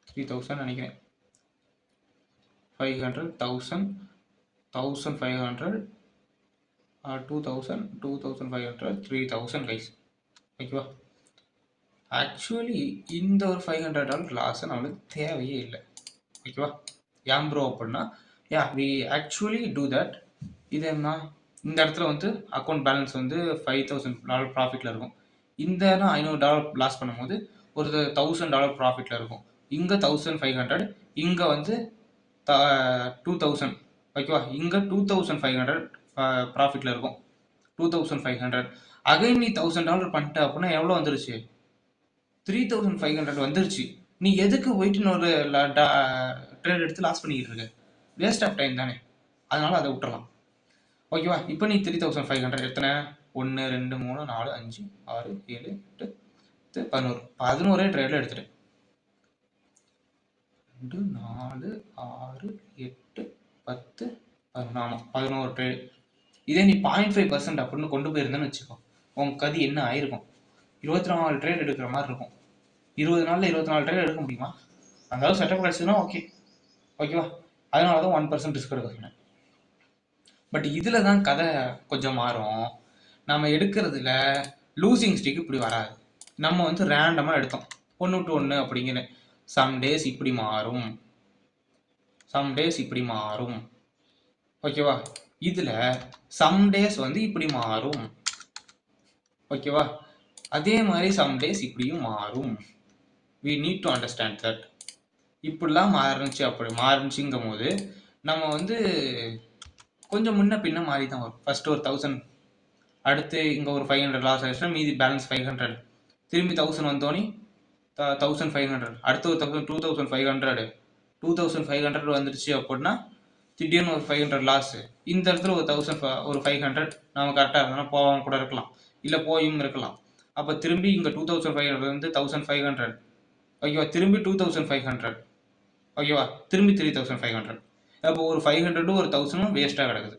3000 நினைக்கிறேன். 500 1000 1500 2000 2500 3000 கைஸ். ஓகேவா? ஆக்சுவலி இந்த ஒரு $500 லாஸை நம்மளுக்கு தேவையே இல்லை. ஓகேவா? ஏன் ப்ரோ அப்படின்னா வி ஆக்சுவலி டூ தட். இது என்ன, இந்த இடத்துல வந்து அக்கௌண்ட் பேலன்ஸ் வந்து $5000 ப்ராஃபிட்டில் இருக்கும். இந்த $500 லாஸ் பண்ணும்போது ஒரு $1000 ப்ராஃபிட்டில் இருக்கும். இங்கே 1500, இங்கே வந்து 2000. ஓகேவா? இங்கே 2500 ப்ராஃபிட்டில் இருக்கும். 2500 அகைன் நீ $1000 பண்ணிட்ட அப்படின்னா எவ்வளோ வந்துருச்சு? 3500 வந்துருச்சு. நீ எதுக்கு போயிட்டு இன்னொரு ட்ரேட் எடுத்து லாஸ் பண்ணிக்கிட்டு இருக்க? வேஸ்ட் ஆஃப் டைம் தானே. அதனால அதை விட்டுறலாம். ஓகேவா? இப்போ நீ 3500 எத்தனை 1 2 3 4 5 6 7 8 10 11 ட்ரேடில் எடுத்துட்டேன். 2 4 6 8 10 11 11 ட்ரேடு. இதே நீ 0.5% அப்படின்னு கொண்டு போயிருந்தேன்னு வச்சுக்கோ, உன் கதி என்ன ஆயிருக்கும்? 24 ட்ரேட் எடுக்கிற மாதிரி இருக்கும். 20 நாளில் 24 ட்ரேட் எடுக்க முடியுமா? அந்த செட்டப் கிடச்சதுன்னா ஓகே, ஓகேவா? அதனால தான் 1% ரிஸ்க் எடுக்க சொன்னேன். பட் இதில் தான் கதை கொஞ்சம் மாறும். நம்ம எடுக்கிறதுல லூசிங் ஸ்டிக் இப்படி வராது. நம்ம வந்து ரேண்டமாக எடுத்தோம் 1 to 1 அப்படிங்கிற. சம் டேஸ் இப்படி மாறும், சம் டேஸ் இப்படி மாறும், ஓகேவா? இதில் சம் டேஸ் வந்து இப்படி மாறும், ஓகேவா? அதே மாதிரி சம் டேஸ் இப்படியும் மாறும். we need to understand that. இப்படிலாம் மாறுனுச்சு. அப்படி மாறுனுச்சுங்கும் போது நம்ம வந்து கொஞ்சம் முன்ன பின்ன மாறி தான் வரும். ஃபஸ்ட்டு ஒரு 1000, அடுத்து இங்கே ஒரு 500 லாஸ் ஆகிடுச்சுன்னா மீதி பேலன்ஸ் 500, திரும்பி 1000 வந்தோடனே 1500, அடுத்து ஒரு 2500, 2500 வந்துடுச்சு அப்படின்னா திடீர்னு ஒரு 500 லாஸு. இந்த இடத்துல ஒரு 500 நம்ம கரெக்டாக இருந்தோம்னா போகாமல் கூட இருக்கலாம், இல்லை போயும் இருக்கலாம். அப்போ திரும்பி இங்கே 2500 வந்து 1500, ஓகேவா? திரும்பி 2500, ஓகேவா? திரும்பி 3500. அப்போ ஒரு 500 ஒரு 1000 வேஸ்ட்டாக கிடக்குது.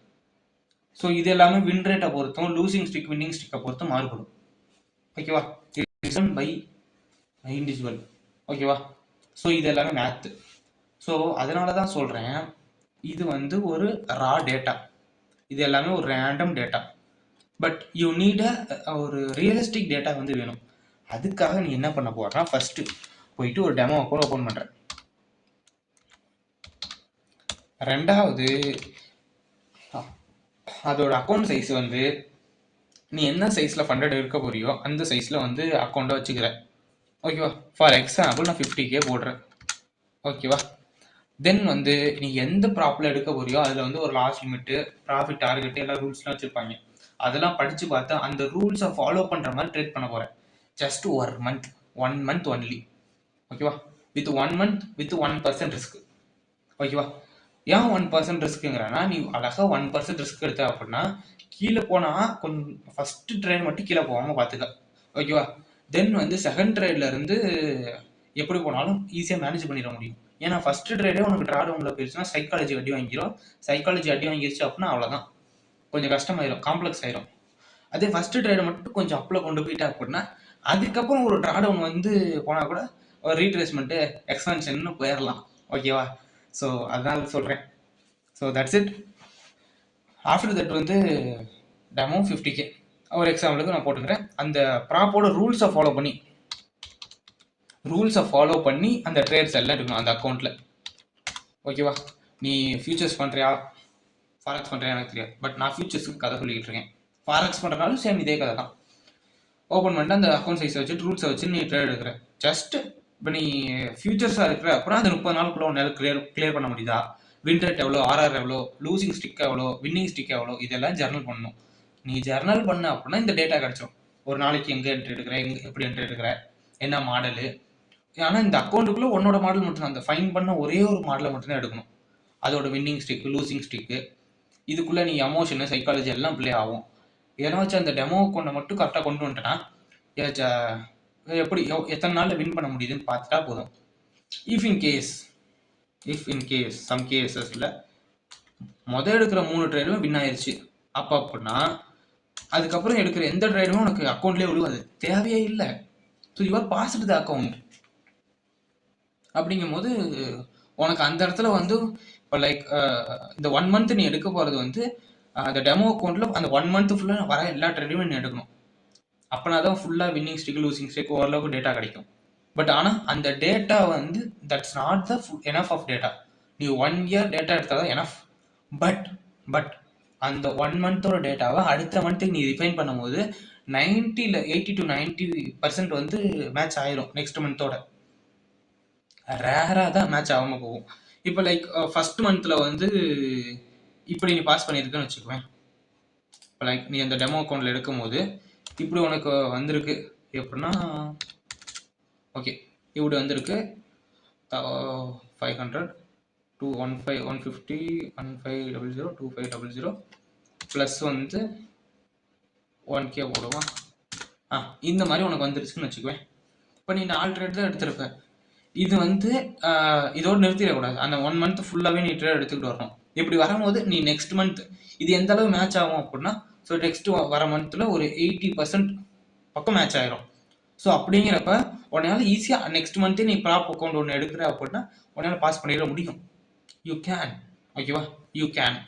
ஸோ இது எல்லாமே வின் ரேட்டை பொறுத்தும் லூசிங் ஸ்டிக் வின்னிங் ஸ்டிக்கை பொறுத்தும் மாறுபடும், ஓகேவா? பை இண்டிவிஜுவல், ஓகேவா? ஸோ இது எல்லாமே மேத்து. ஸோ அதனால தான் சொல்கிறேன், இது வந்து ஒரு ரா டேட்டா, இது எல்லாமே ஒரு random data. But you need ஒரு ரியலிஸ்டிக் டேட்டா வந்து வேணும். அதுக்காக நீ என்ன பண்ண போறனா, ஃபஸ்ட்டு போயிட்டு ஒரு டெமோ அக்கௌண்ட் ஓப்பன் பண்ணுறேன். ரெண்டாவது, அதோட அக்கௌண்ட் சைஸ் வந்து நீ என்ன சைஸில் ஃபண்டட் எடுக்க போறியோ அந்த சைஸில் வந்து அக்கௌண்ட்டை வச்சுக்கிற, ஓகேவா? ஃபார் எக்ஸாம்பிள் நான் 50K போடுறேன், ஓகேவா? தென் வந்து நீ எந்த ப்ராப்பில் எடுக்க போறியோ அதில் வந்து ஒரு லாஸ் லிமிட்டு, ப்ராஃபிட் டார்கெட்டு, எல்லா ரூல்ஸ்லாம் வச்சுருப்பாங்க. அதெல்லாம் படித்து பார்த்தா அந்த ரூல்ஸை ஃபாலோ பண்ணுற மாதிரி ட்ரேட் பண்ண போகிறேன். ஜஸ்ட் ஒரு மந்த், 1 month ஒன்லி, ஓகேவா? வித் 1 month வித் 1% ரிஸ்க், ஓகேவா? ஏன் 1% ரிஸ்க்குங்கிறனா, நீ அழகாக 1% ரிஸ்க் எடுத்த அப்படின்னா கீழே போனால் கொஞ்சம் ஃபஸ்ட்டு ட்ரேட் மட்டும் கீழே போகாமல் பார்த்துக்க, ஓகேவா? தென் வந்து செகண்ட் ட்ரேட்லேருந்து எப்படி போனாலும் ஈஸியாக மேனேஜ் பண்ணிட முடியும். ஏன்னா ஃபஸ்ட்டு ட்ரேடே உனக்கு ட்ராடவுனில் போயிடுச்சுன்னா சைக்காலஜி அடி வாங்கிடும். சைக்காலஜி அடி வாங்கிடுச்சு அப்படின்னா அவ்வளோதான், கொஞ்சம் கஷ்டமாயிடும், காம்ப்ளெக்ஸ் ஆயிரும். அதே ஃபஸ்ட்டு ட்ரேடை மட்டும் கொஞ்சம் அப்பில் கொண்டு போயிட்டா அப்படின்னா அதுக்கப்புறம் ஒரு ட்ராடவுன் வந்து போனால் கூட ஒரு ரீட்ரேஸ்மெண்ட்டு எக்ஸ்பென்ஷன்னு போயிடலாம், ஓகேவா? ஸோ அதனால சொல்கிறேன். So that's it. After that வந்து டெமோ 50K ஒரு எக்ஸாம்பிளுக்கு நான் போட்டுக்கிறேன். அந்த ப்ராப்போட ரூல்ஸை ஃபாலோ பண்ணி அந்த ட்ரேட்ஸ் எல்லாம் இருக்கணும் அந்த அக்கௌண்ட்டில், ஓகேவா? நீ ஃபியூச்சர்ஸ் பண்ணுறியா, ஃபாரெக்ஸ் பண்ணுறியா எனக்கு தெரியாது. பட் நான் ஃபியூச்சர்ஸுக்கு கதை சொல்லிக்கிட்டு இருக்கேன். ஃபாரெக்ஸ் பண்ணுறனாலும் சேம் இதே கதை தான். ஓப்பன் பண்ணிட்டு அந்த அக்கௌண்ட் சைஸை வச்சு ரூல்ஸை வச்சு நீ ட்ரேட் எடுக்கிற. ஜஸ்ட் இப்போ நீ ஃபியூச்சர்ஸாக இருக்கிற அப்புறம் அந்த 30 நாளுக்குள்ள உன்னால் கிளியர் பண்ண முடியுதா, வின் ரேட் எவ்வளோ, ஆர்ஆர் எவ்வளோ, லூசிங் ஸ்டிக் எவ்வளோ, வின்னிங் ஸ்டிக் எவ்வளோ, இதெல்லாம் ஜர்னல் பண்ணணும். நீ ஜர்னல் பண்ண அப்படின்னா இந்த டேட்டா கிடச்சிடும். ஒரு நாளைக்கு எங்கே என்ட்ரி எடுக்கிற, எப்படி என்ட்ரி எடுக்கிற, என்ன மாடலு. ஆனால் இந்த அக்கௌண்ட்டுக்குள்ளே உன்னோட மாடல் மட்டும்தான், அந்த ஃபைன் பண்ண ஒரே ஒரு மாடலை மட்டும்தான் எடுக்கணும். அதோட வின்னிங் ஸ்டிக்கு, லூசிங் ஸ்டிக்கு, இதுக்குள்ளே நீ எமோஷனு, சைக்காலஜி எல்லாம் ப்ளே ஆகும். இதெல்லாம் வச்சு அந்த டெமோ அக்கௌண்ட்டை மட்டும் கரெக்டாக கொண்டு வந்துட்டேன்னா எப்படி எத்தனை நாளில் வின் பண்ண முடியுதுன்னு பார்த்துட்டா போதும். இஃப் இன் கேஸ் சம் கேஸஸில் எடுக்கிற 3 ட்ரேடுமே வின் ஆயிடுச்சு அப்போ அப்படின்னா அதுக்கப்புறம் எடுக்கிற எந்த ட்ரேடுமே உனக்கு அக்கௌண்ட்லேயே விழுவாது, தேவையே இல்லை. So your passed the account. அப்படிங்கும் போது உனக்கு அந்த இடத்துல வந்து இப்போ லைக் இந்த 1 month நீ எடுக்க போகிறது வந்து அந்த டெமோ அக்கௌண்ட்டில் அந்த 1 month ஃபுல்லாக வர எல்லா ட்ரேடுமே நீ எடுக்கணும். அப்படின்னா தான் ஃபுல்லாக வின்னிங் ஸ்டிக், லூசிங் ஸ்டிக் ஓரளவுக்கு டேட்டா கிடைக்கும். பட் ஆனால் அந்த டேட்டா வந்து that's not the enough of data. நீ 1 year டேட்டா எடுத்தால் தான் எனஃப். பட் அந்த 1 monthோட டேட்டாவை அடுத்த மந்த்துக்கு நீ ரிஃபைன் பண்ணும்போது 80 to 90% வந்து மேட்ச் ஆயிரும் நெக்ஸ்ட் மந்தோட. ரேராக தான் மேட்ச் ஆகாமல் போகும். இப்போ லைக் ஃபஸ்ட் மந்தில் வந்து இப்படி நீ பாஸ் பண்ணியிருக்கேன்னு வச்சுக்குவேன். இப்போ லைக் நீ அந்த டெமோ அக்கௌண்ட்டில் எடுக்கும் போது இப்படி உனக்கு வந்திருக்கு எப்படின்னா, ஓகே இப்படி வந்திருக்கு 500 215 150 1500 2500 ப்ளஸ் வந்து 1K போடுவான். இந்த மாதிரி உனக்கு வந்துருச்சுன்னு வச்சுக்குவேன். இப்போ நீ 4 ட்ரேட் தான் எடுத்திருப்ப. இது வந்து இதோடு நிறுத்திடக்கூடாது. அந்த 1 மந்த் ஃபுல்லாகவே நீ ட்ரேட் எடுத்துக்கிட்டு வரணும். இப்படி வரும்போது நீ நெக்ஸ்ட் மந்த் இது எந்த அளவு மேட்ச் ஆகும் அப்படின்னா, ஸோ நெக்ஸ்ட் வர மந்த்தில் ஒரு 80% பக்கம் மேட்ச் ஆயிரும். ஸோ அப்படிங்கிறப்ப உன்னால் ஈஸியாக நெக்ஸ்ட் மந்த்தே நீ ப்ராப் அக்கௌண்ட் ஒன்று எடுக்கிற அப்படின்னா உன்னால் பாஸ் பண்ணிட முடியும். You can. ஓகேவா? You can.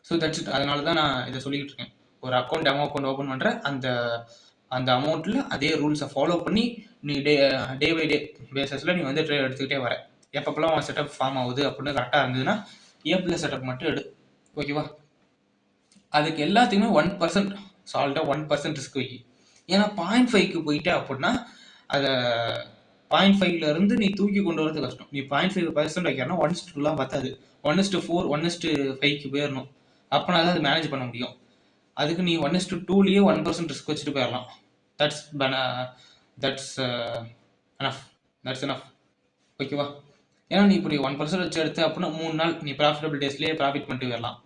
So that's it. அதனால தான் நான் இதை சொல்லிக்கிட்டு இருக்கேன். ஒரு டெமோ அக்கௌண்ட் ஓப்பன் பண்ணுற அந்த அந்த அமௌண்ட்டில் அதே ரூல்ஸை ஃபாலோ பண்ணி நீ டே பை டே பேசஸில் நீ வந்து ட்ரேட் எடுத்துக்கிட்டே வர. எப்பப்பெல்லாம் உன் செட்டப் ஃபார்ம் ஆகுது அப்படின்னு கரெக்டாக இருந்ததுன்னா ஏப்ளஸ் செட்டப் மட்டும் எடு. ஓகேவா? அதுக்கு எல்லாத்துக்குமே 1% சால்ட்டாக 1% ரிஸ்க் வை. ஏன்னா 0.5க்கு போயிட்டே அப்படின்னா அதை 0.5லேருந்து நீ தூக்கி கொண்டு வரது கஷ்டம். நீ 0.5% வைக்கிறனா 1:2லாம் பத்தாது. 1:4 1:5க்கு போயிடணும். அப்போனா தான் அது மேனேஜ் பண்ண முடியும். அதுக்கு நீ 1:2லேயே 1% ரிஸ்க் வச்சுட்டு போயிடலாம். That's enough. ஓகேவா? ஏன்னா நீ இப்படி 1% வச்சு எடுத்து அப்படின்னா 3 நாள் நீ ப்ராஃபிட்டபிள் டேஸ்லேயே ப்ராஃபிட் பண்ணிட்டு வரலாம்.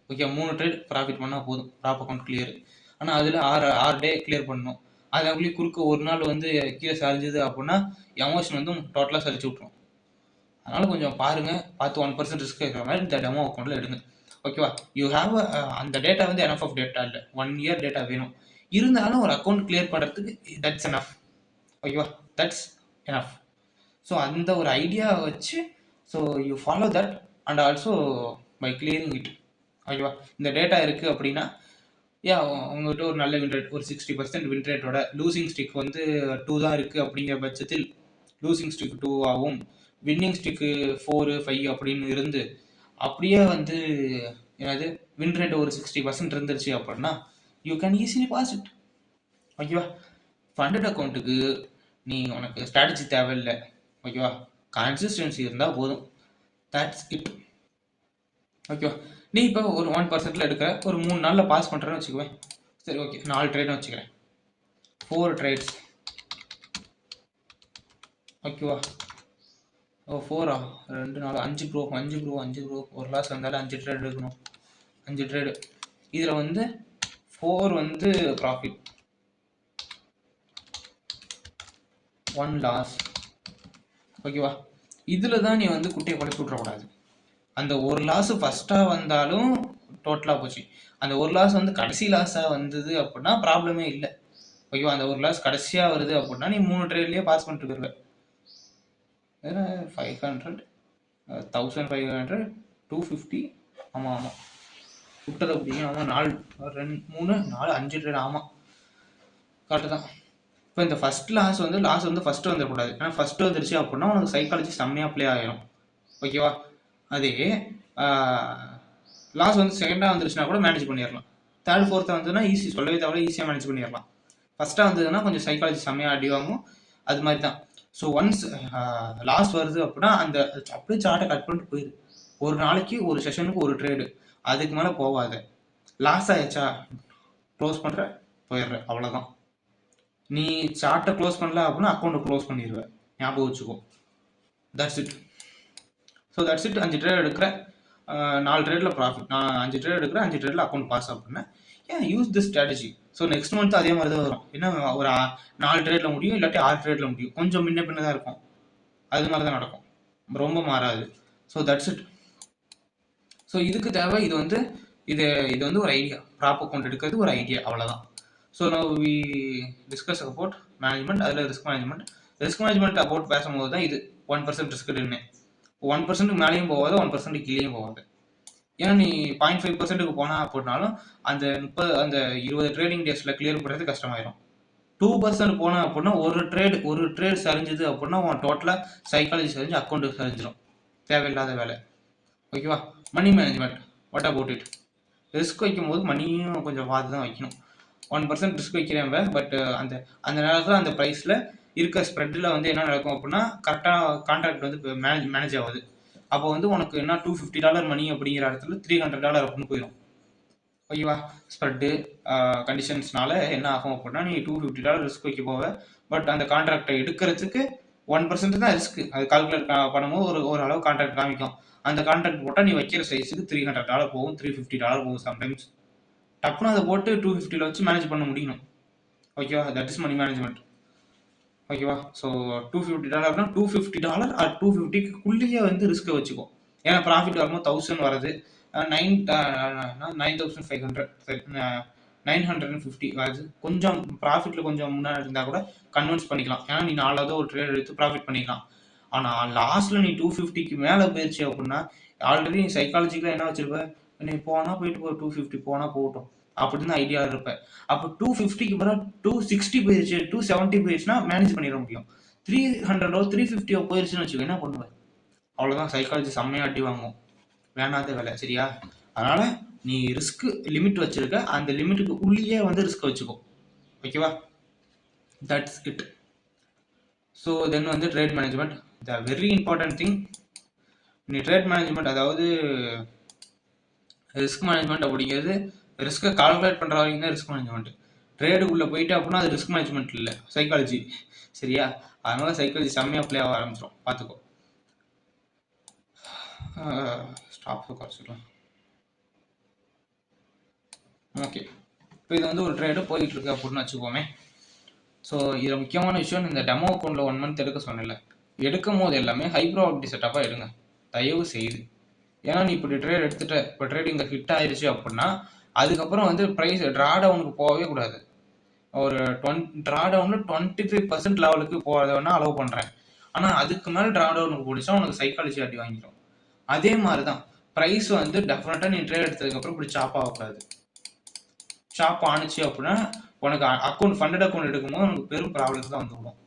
ஓகே, 3 ட்ரேட் ப்ராஃபிட் பண்ணால் போதும், ப்ராப் அக்கௌண்ட் கிளியர். ஆனால் அதில் 6 டே கிளியர் பண்ணணும். அது அவங்களே குறுக்க ஒரு நாள் வந்து கீழே சரிஞ்சுது அப்படின்னா எமோஷன் வந்து டோட்டலாக சரிச்சு விட்ரும். அதனால் கொஞ்சம் பாருங்கள், பார்த்து 1% ரிஸ்க் இருக்கிற மாதிரி இந்த டெமோ அக்கௌண்ட்டில் எடுங்க. ஓகேவா? யூ ஹாவ் அந்த டேட்டா வந்து எனஃப் ஆஃப் டேட்டா இல்லை, 1 இயர் டேட்டா வேணும். இருந்தாலும் ஒரு அக்கௌண்ட் கிளியர் பண்ணுறதுக்கு தட்ஸ் எனஃப். ஓகேவா? That's enough. ஸோ அந்த ஒரு ஐடியா வச்சு so you follow that and also by clearing it. ஓகேவா? இந்த டேட்டா இருக்குது அப்படின்னா உங்கள்கிட்ட ஒரு நல்ல வின் ரேட், ஒரு 60% வின் ரேட்டோட லூசிங் ஸ்டிக் வந்து 2 தான் இருக்குது அப்படிங்கிற பட்சத்தில் லூசிங் ஸ்டிக் 2 ஆகும், வின்னிங் ஸ்டிக்கு 4 5 அப்படின்னு இருந்து அப்படியே வந்து என்னது வின் ரேட் ஒரு 60% இருந்துருச்சு அப்படின்னா you can easily pass it. ஓகேவா? ஃபண்டட் அக்கௌண்ட்டுக்கு நீ உனக்கு ஸ்ட்ராட்டஜி தேவையில்லை. ஓகேவா? கன்சிஸ்டன்சி இருந்தால் போதும். That's it. ஓகேவா? நீ இப்போ ஒரு 1%ல் எடுக்கிற, ஒரு 3 நாளில் பாஸ் பண்ணுறேன்னு வச்சுக்குவேன். சரி, ஓகே, 4 ட்ரேட்னு வச்சுக்கிறேன். 4 ட்ரேட்ஸ். ஓகேவா? 4 2 4 5 ப்ரோ ஒரு லாஸ் வந்தாலும் 5 ட்ரேட் எடுக்கணும். 5 ட்ரேடு. இதில் வந்து 4 வந்து ப்ராஃபிட், 1 லாஸ். ஓகேவா? இதில் தான் நீ வந்து குட்டையை குறைச்சி விட்றக்கூடாது. அந்த ஒரு லாஸு ஃபஸ்ட்டாக வந்தாலும் டோட்டலாக போச்சு. அந்த ஒரு லாஸ் வந்து கடைசி லாஸாக வந்தது அப்படின்னா ப்ராப்ளமே இல்லை. ஓகேவா? அந்த ஒரு லாஸ் கடைசியாக வருது அப்படின்னா நீ 3 ட்ரேட்லேயே பாஸ் பண்ணிட்டு போயிருவ. வேறு 500 1500 250. ஆமாம் விட்டது அப்படிங்க. ஆமாம், 4 2 3 4 5 ட்ரேட். ஆமாம், கரெக்டு தான். இப்போ இந்த ஃபஸ்ட் லாஸ் வந்து ஃபஸ்ட்டு வந்துடக்கூடாது. ஏன்னா ஃபஸ்ட்டு வந்துருச்சு அப்படின்னா உனக்கு சைக்காலஜி செம்மையாக ப்ளே ஆகிடும். ஓகேவா? அதே லாஸ் வந்து செகண்டாக வந்துருச்சுன்னா கூட மேனேஜ் பண்ணிடலாம். தேர்ட் ஃபோர்த்தாக வந்ததுன்னா ஈஸி, சொல்லவே தவிர ஈஸியாக மேனேஜ் பண்ணிடலாம். ஃபஸ்ட்டாக வந்ததுன்னா கொஞ்சம் சைக்காலஜி செம்மையாக அடி வாங்கும். அது மாதிரி தான். ஸோ ஒன்ஸ் லாஸ் வருது அப்படின்னா அந்த அப்படியே சார்ட்டை கட் பண்ணிட்டு போயிடு. ஒரு நாளைக்கு ஒரு செஷனுக்கு ஒரு ட்ரேடு, அதுக்கு மேலே போகாத. லாஸ் ஆயிடுச்சா க்ளோஸ் பண்ணுற, போயிடுற, அவ்வளோதான். நீ சார்ட்டை க்ளோஸ் பண்ணல அப்படின்னா அக்கௌண்ட்டை க்ளோஸ் பண்ணிடுவேன், ஞாபகம் வச்சுக்கோ. That's it. So that's it. 5 trade எடுக்கிறேன், 4 ட்ரேடில் ப்ராஃபிட். நான் 5 ட்ரேட் எடுக்கிறேன், 5 ட்ரேடில் அக்கௌண்ட் பாஸ் அப்படின்னேன். Use this strategy. So next month அதே மாதிரி தான் வரும். என்ன ஒரு 4 ட்ரேடில் முடியும், இல்லாட்டி 6 ட்ரேடில் முடியும். கொஞ்சம் முன்ன பின்ன தான் இருக்கும், அது மாதிரி தான் நடக்கும், ரொம்ப மாறாது. So that's it. ஸோ இதுக்கு தேவை இது வந்து ஒரு ஐடியா. ப்ராப் அக்கௌண்ட் எடுக்கிறது ஒரு ஐடியா, அவ்வளோதான். So now we discuss about management. அதில் ரிஸ்க் மேனேஜ்மெண்ட் அபவுட் பேசும்போது தான் இது 1% ரிஸ்க் எடுன்னு. 1% மேலேயும் போகாது, 1% கீழேயும் போகாது. ஏன்னா நீ 0.5%க்கு போனால் அப்படின்னாலும் அந்த 20 ட்ரேடிங் டேஸில் கிளியர் பண்ணுறது கஷ்டமாயிடும். 2% போனால் அப்படின்னா ஒரு ட்ரேட் சரிஞ்சுது அப்படின்னா உன் டோட்டலாக சைக்காலஜி சரிஞ்சு அக்கௌண்ட்டு சரிஞ்சிடும், தேவையில்லாத வேலை. ஓகேவா? Money management, what about it? Risk வைக்கும் போது மணியும் கொஞ்சம் பார்த்து தான் வைக்கணும். 1% ரிஸ்க் வைக்கிறேன், பட் அந்த நேரத்தில் அந்த ப்ரைஸில் இருக்க ஸ்ப்ரெட்டில் வந்து என்ன நடக்கும் அப்படின்னா கரெக்டாக கான்ட்ராக்ட் வந்து மேனேஜ் ஆகுது. அப்போ வந்து உனக்கு என்ன $250 மணி அப்படிங்கிற இடத்துல $300 அப்படின்னு போயிடும். ஓகேவா? ஸ்ப்ரெட்டு கண்டிஷன்ஸ்னால என்ன ஆகும் அப்படின்னா நீ $250 ரிஸ்க் வைக்க போவ. பட் அந்த கான்ட்ராக்டை எடுக்கிறதுக்கு 1% தான் ரிஸ்க். அது கால்குலேட் பண்ணும்போது ஒரு அளவு கான்ட்ராக்ட் காமிக்கும். அந்த கான்ட்ராக்ட் போட்டால் நீ வைக்கிற சைஸுக்கு $300 போகும், $350 போகும் சம்டைம்ஸ். டப்புன்னு அதை போட்டு 250ல் வச்சு மேனேஜ் பண்ண முடியணும். ஓகேவா? That is money management. ஓகேவா? ஸோ $250 $250 ஆர் 250க்குள்ளேயே வந்து ரிஸ்க்கை வச்சுக்கோ. ஏன்னா ப்ராஃபிட் வரும்போது 1000 வருது, 9500 சரி 950 வருது. கொஞ்சம் ப்ராஃபிட்டில் கொஞ்சம் முன்னாடி இருந்தால் கூட கன்வென்ஸ் பண்ணிக்கலாம். ஏன்னா நீ 4வது ஒரு ட்ரேட் எடுத்து ப்ராஃபிட் பண்ணிக்கலாம். ஆனால் லாஸ்ட்டில் நீ 250க்கு மேலே போயிடுச்சு அப்படின்னா ஆல்ரெடி நீ சைக்காலஜிக்கலாக என்ன வச்சிருப்ப, நீ போனால் போயிட்டு போ, 250 போனால் போகட்டும் அப்படின்னு ஐடியா இருப்பேன். அப்போ 250க்கு பிறகு 260 போயிடுச்சு, 270 போயிடுச்சுன்னா மேனேஜ் பண்ணிட முடியும். 300 350 போயிடுச்சுன்னு வச்சுக்கோ, என்ன பண்ணுவேன்? அவ்வளோதான், சைக்காலஜி செம்மையாக அடி வாங்கும். வேணாத வேலை, சரியா? அதனால நீ ரிஸ்க் லிமிட் வச்சிருக்க, அந்த லிமிட்டுக்கு உள்ளேயே வந்து ரிஸ்க் வச்சுக்கோ. ஓகேவா? That's it. ஸோ தென் வந்து trade management, the very important thing. நீ ட்ரேட் மேனேஜ்மெண்ட், அதாவது ரிஸ்க் மேனேஜ்மெண்ட் அப்படிங்கிறது ரிஸ்க்கை கால்குலேட் பண்ணுற வரைக்கும் தான் ரிஸ்க் மேனேஜ்மெண்ட். ட்ரேடுக்குள்ளே போயிட்டு அப்படின்னா அது ரிஸ்க் மேனேஜ்மெண்ட் இல்லை, சைக்காலஜி. சரியா? அதனால சைக்காலஜி செம்மையாக ப்ளே ஆக ஆரம்பிச்சிடும், பார்த்துக்கோ. ஸ்டாப் குறைச்சிக்கலாம். ஓகே, இப்போ இது வந்து ஒரு ட்ரேடு போயிட்டு இருக்கு அப்படின்னு வச்சுக்கோமே. ஸோ இதில் முக்கியமான விஷயம், இந்த டெமோ அக்கௌண்ட்டில் 1 மந்த் எடுக்க சொன்னல, எடுக்கும் போது எல்லாமே ஹை ப்ராபபிலிட்டி செட்டப்பாக எடுங்க, தயவு செய்து. ஏன்னா நீ இப்படி ட்ரேட் எடுத்துட்ட, இப்போ ட்ரேட் இங்கே ஹிட் ஆயிடுச்சு அப்படின்னா அதுக்கப்புறம் வந்து ப்ரைஸ் ட்ரா டவுனுக்கு போகவே கூடாது. ஒரு ட்ரா டவுனில் 25% லெவலுக்கு போகிறத வேணா அலோவ் பண்ணுறேன். ஆனால் அதுக்கு மேலே ட்ரா டவுனுக்கு போடிச்சா உனக்கு சைக்காலஜி அடி வாங்கிடும். அதே மாதிரி தான் ப்ரைஸ் வந்து டெஃபினட்டாக நீ ட்ரேட் எடுத்ததுக்கப்புறம் இப்படி சாப் ஆகக்கூடாது. சாப் ஆணுச்சு அப்படின்னா உனக்கு அக்கௌண்ட் ஃபண்டட் அக்கௌண்ட் எடுக்கும்போது உனக்கு பெரும் ப்ராப்ளம்ஸ் தான் வந்துவிடும்.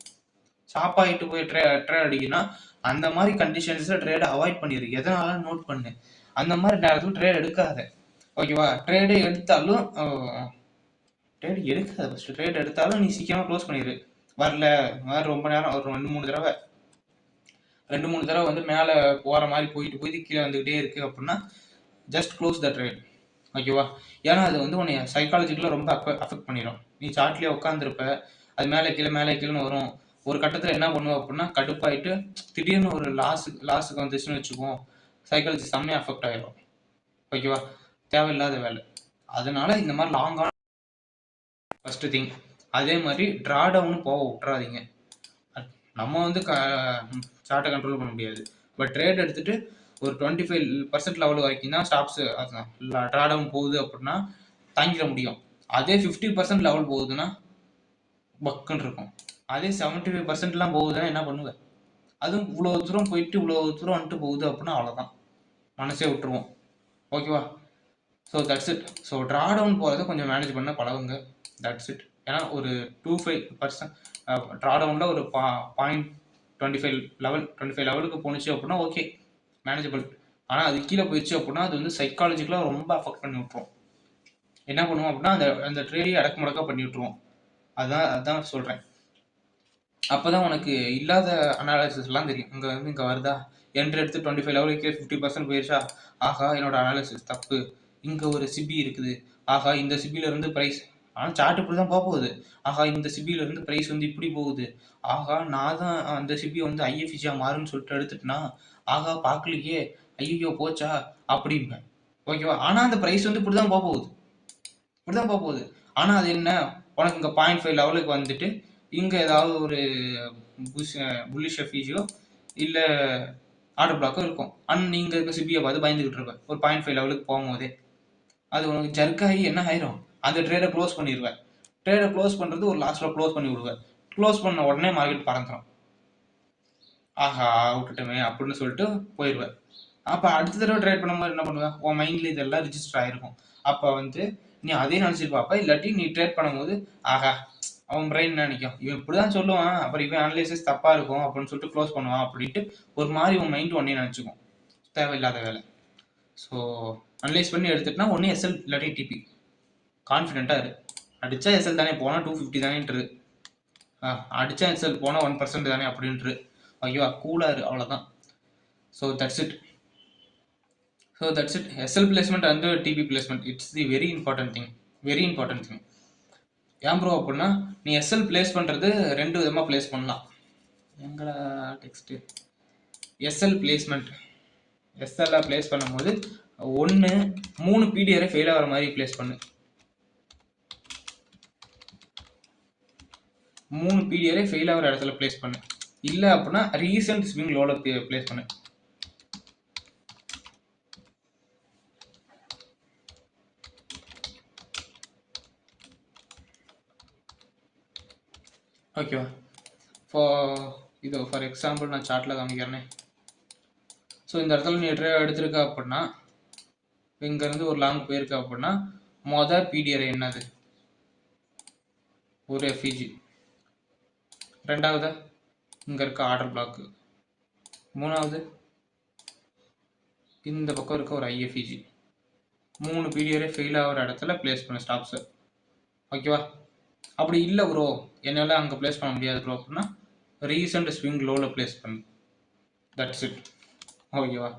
சாப் ஆகிட்டு போய் ட்ரேட் அடிக்குன்னா அந்த மாதிரி கண்டிஷன்ஸில் ட்ரேடை அவாய்ட் பண்ணிடு. எதனால நோட் பண்ணு, அந்த மாதிரி நேரத்தில் ட்ரேட் எடுக்காத. ஓகேவா? ட்ரேடு எடுத்தாலும் ட்ரேட் எடுக்காத. ஃபஸ்ட்டு ட்ரேட் எடுத்தாலும் நீ சீக்கிரமாக க்ளோஸ் பண்ணிடு. வரல மாதிரி ரொம்ப நேரம் ஒரு 2-3 தடவை வந்து மேலே போகிற மாதிரி போயிட்டு கீழே வந்துக்கிட்டே இருக்குது அப்படின்னா ஜஸ்ட் க்ளோஸ் த ட்ரேட். ஓகேவா? ஏன்னா அது வந்து உன்னை சைக்காலஜிக்கலாக ரொம்ப அஃபெக்ட் பண்ணிடும். நீ சார்ட்லேயே உட்காந்துருப்ப, அது மேலே கீழேன்னு வரும். ஒரு கட்டத்தில் என்ன பண்ணுவோம் அப்படின்னா கடுப்பாயிட்டு திடீர்னு ஒரு லாஸுக்கு வந்துச்சுன்னு வச்சுக்குவோம், சைக்காலஜி செம்மையாக அஃபெக்ட் ஆகிடும். ஓகேவா? தேவையில்லாத வேலை. அதனால இந்த மாதிரி லாங்கான ஃபஸ்ட்டு திங். அதே மாதிரி ட்ரா டவுன் போக விட்றாதீங்க. நம்ம வந்து சார்ட்டை கண்ட்ரோல் பண்ண முடியாது, பட் ட்ரேட் எடுத்துகிட்டு ஒரு 25% லெவல் வரைக்கும் தான் ஸ்டாப்ஸு ட்ரா டவுன் போகுது அப்படின்னா தாங்கிட முடியும். அதே 50% லெவல் போகுதுன்னா பக்குன்னு இருக்கும். அதே 75%லாம் போகுதுன்னா என்ன பண்ணுவேன்? அதுவும் இவ்வளோ தூரம் போயிட்டு இவ்வளோ தூரம் வந்துட்டு போகுது அப்படின்னா அவ்வளோதான், மனசே விட்டுருவோம். ஓகேவா? So that's it. So drawdown போகிறத கொஞ்சம் மேனேஜ் பண்ண பழகுங்க. That's it. ஏன்னா ஒரு 25% ட்ரா டவுனில் ஒரு 25 லெவலுக்கு போணுச்சு அப்படின்னா ஓகே, மேனேஜபிள். ஆனால் அது கீழே போயிடுச்சு அப்படின்னா அது வந்து சைக்காலஜிக்கலாக ரொம்ப அஃபெக்ட் பண்ணி விட்ருவோம். என்ன பண்ணுவோம் அப்படின்னா அந்த ட்ரேடையே அடக்கு முடக்கா பண்ணி விட்ருவோம். அதான் சொல்கிறேன். அப்போ தான் உனக்கு இல்லாத அனாலிசிஸ்லாம் தெரியும். இங்கே வருதா, என்ட்ரி எடுத்து 25 லெவலுக்கு 50% போயிடுச்சா, ஆகா என்னோட அனாலிசிஸ் தப்பு, இங்கே ஒரு சிபி இருக்குது, ஆகா இந்த சிபியிலேருந்து ப்ரைஸ், ஆனால் சார்ட் இப்படி தான் போகுது, ஆகா இந்த சிபியிலேருந்து ப்ரைஸ் வந்து இப்படி போகுது, ஆகா நான் தான் அந்த சிபி வந்து ஐஎஃப்சியாக மாறுன்னு சொல்லிட்டு எடுத்துட்டுனா, ஆகா பார்க்கலையே, ஐயோ போச்சா அப்படிம்பேன். ஓகேவா? ஆனால் அந்த ப்ரைஸ் வந்து இப்படி தான் போகுது. ஆனால் அது என்ன, உனக்கு இங்கே 0.5 லெவலுக்கு வந்துட்டு இங்கே ஏதாவது ஒரு புல்லிஷ் எஃபீஜியோ இல்லை ஆர்டர் பிளாக்கோ இருக்கும். ஆனால் நீங்கள் இருக்க சிபியை பார்த்து பயந்துக்கிட்டு இருப்பேன் ஒரு 0.5 லெவலுக்கு போகும்போதே. அது உனக்கு ஜர்க்காகி என்ன ஆயிரும், அந்த ட்ரேடை க்ளோஸ் பண்ணிடுவேன். ட்ரேடை க்ளோஸ் பண்ணுறது ஒரு லாஸ்ட்டில் க்ளோஸ் பண்ணி விடுவேன். க்ளோஸ் பண்ண உடனே மார்க்கெட் பறந்துடும். ஆஹா விட்டுட்டுமே அப்படின்னு சொல்லிட்டு போயிடுவேன். அப்போ அடுத்த தடவை ட்ரேட் பண்ணும்போது என்ன பண்ணுவேன், உன் மைண்டில் இதெல்லாம் ரிஜிஸ்டர் ஆகிருக்கும். அப்போ வந்து நீ அதே நினச்சிட்டு பார்ப்ப. இல்லாட்டி நீ ட்ரேட் பண்ணும்போது ஆஹா அவன் பிரெயின் என்ன நினைக்கும், இவன் இப்படி தான் சொல்லுவான், அப்புறம் இவன் அனலைசிஸ் தப்பாக இருக்கும் அப்படின்னு சொல்லிட்டு க்ளோஸ் பண்ணுவான் அப்படின்ட்டு ஒரு மாதிரி உன் மைண்ட் ஒன்றே நினச்சிக்கும். தேவையில்லாத வேலை. ஸோ அனலைஸ் பண்ணி எடுத்துட்டுனா ஒன்று எஸ்எல் இல்லாட்டி டிபி. கான்ஃபிடென்ட்டாக இரு. அடித்தா எஸ்எல் தானே, போனால் 250 தானேன்ட்டு, அடித்தா எஸ்எல் போனால் 1% தானே அப்படின்ட்டு, ஐயோ கூலாக இரு, அவ்வளோதான். So that's it. SL placement and TP placement, it's the very important thing. ஏன் ப்ரோ அப்படின்னா, நீ எஸ்எல் பிளேஸ் பண்ணுறது 2 விதமாக பிளேஸ் பண்ணலாம். எங்களா டெக்ஸ்ட்டு எஸ்எல் பிளேஸ்மெண்ட், எஸ்எல்ல பிளேஸ் பண்ணும்போது 3 பிடிஆரை ஃபெயில் ஆகிற மாதிரி பிளேஸ் பண்ணு. 3 பீரியடே ஃபெயில் ஆகிற இடத்துல பிளேஸ் பண்ணு. இல்லை அப்படின்னா ரீசெண்ட் ஸ்விங் லோவில் பிளேஸ் பண்ணு. ஓகேவா? ஃபார் எக்ஸாம்பிள் நான் சார்ட்டில் காமிக்கிறேனே. ஸோ இந்த இடத்துல நீ எடுத்திருக்க அப்படின்னா, இங்கேருந்து ஒரு லாங் போயிருக்க அப்படின்னா, மொதல் பீடியர் என்னது? ஒரு எஃப்இஜி. ரெண்டாவது இங்கே இருக்க ஆர்டர் பிளாக்கு. மூணாவது இந்த பக்கம் இருக்க ஒரு ஐஎஃப்இஜி. 3 பீடியரே ஃபெயில் ஆகிற இடத்துல பிளேஸ் பண்ண ஸ்டாப்ஸை. ஓகேவா? அப்படி இல்லை ப்ரோ, என்னால் அங்கே பிளேஸ் பண்ண முடியாது ப்ரோ அப்படின்னா ரீசெண்ட் ஸ்விங் லோவில் பிளேஸ் பண்ணு. That's it. ஓகேவா?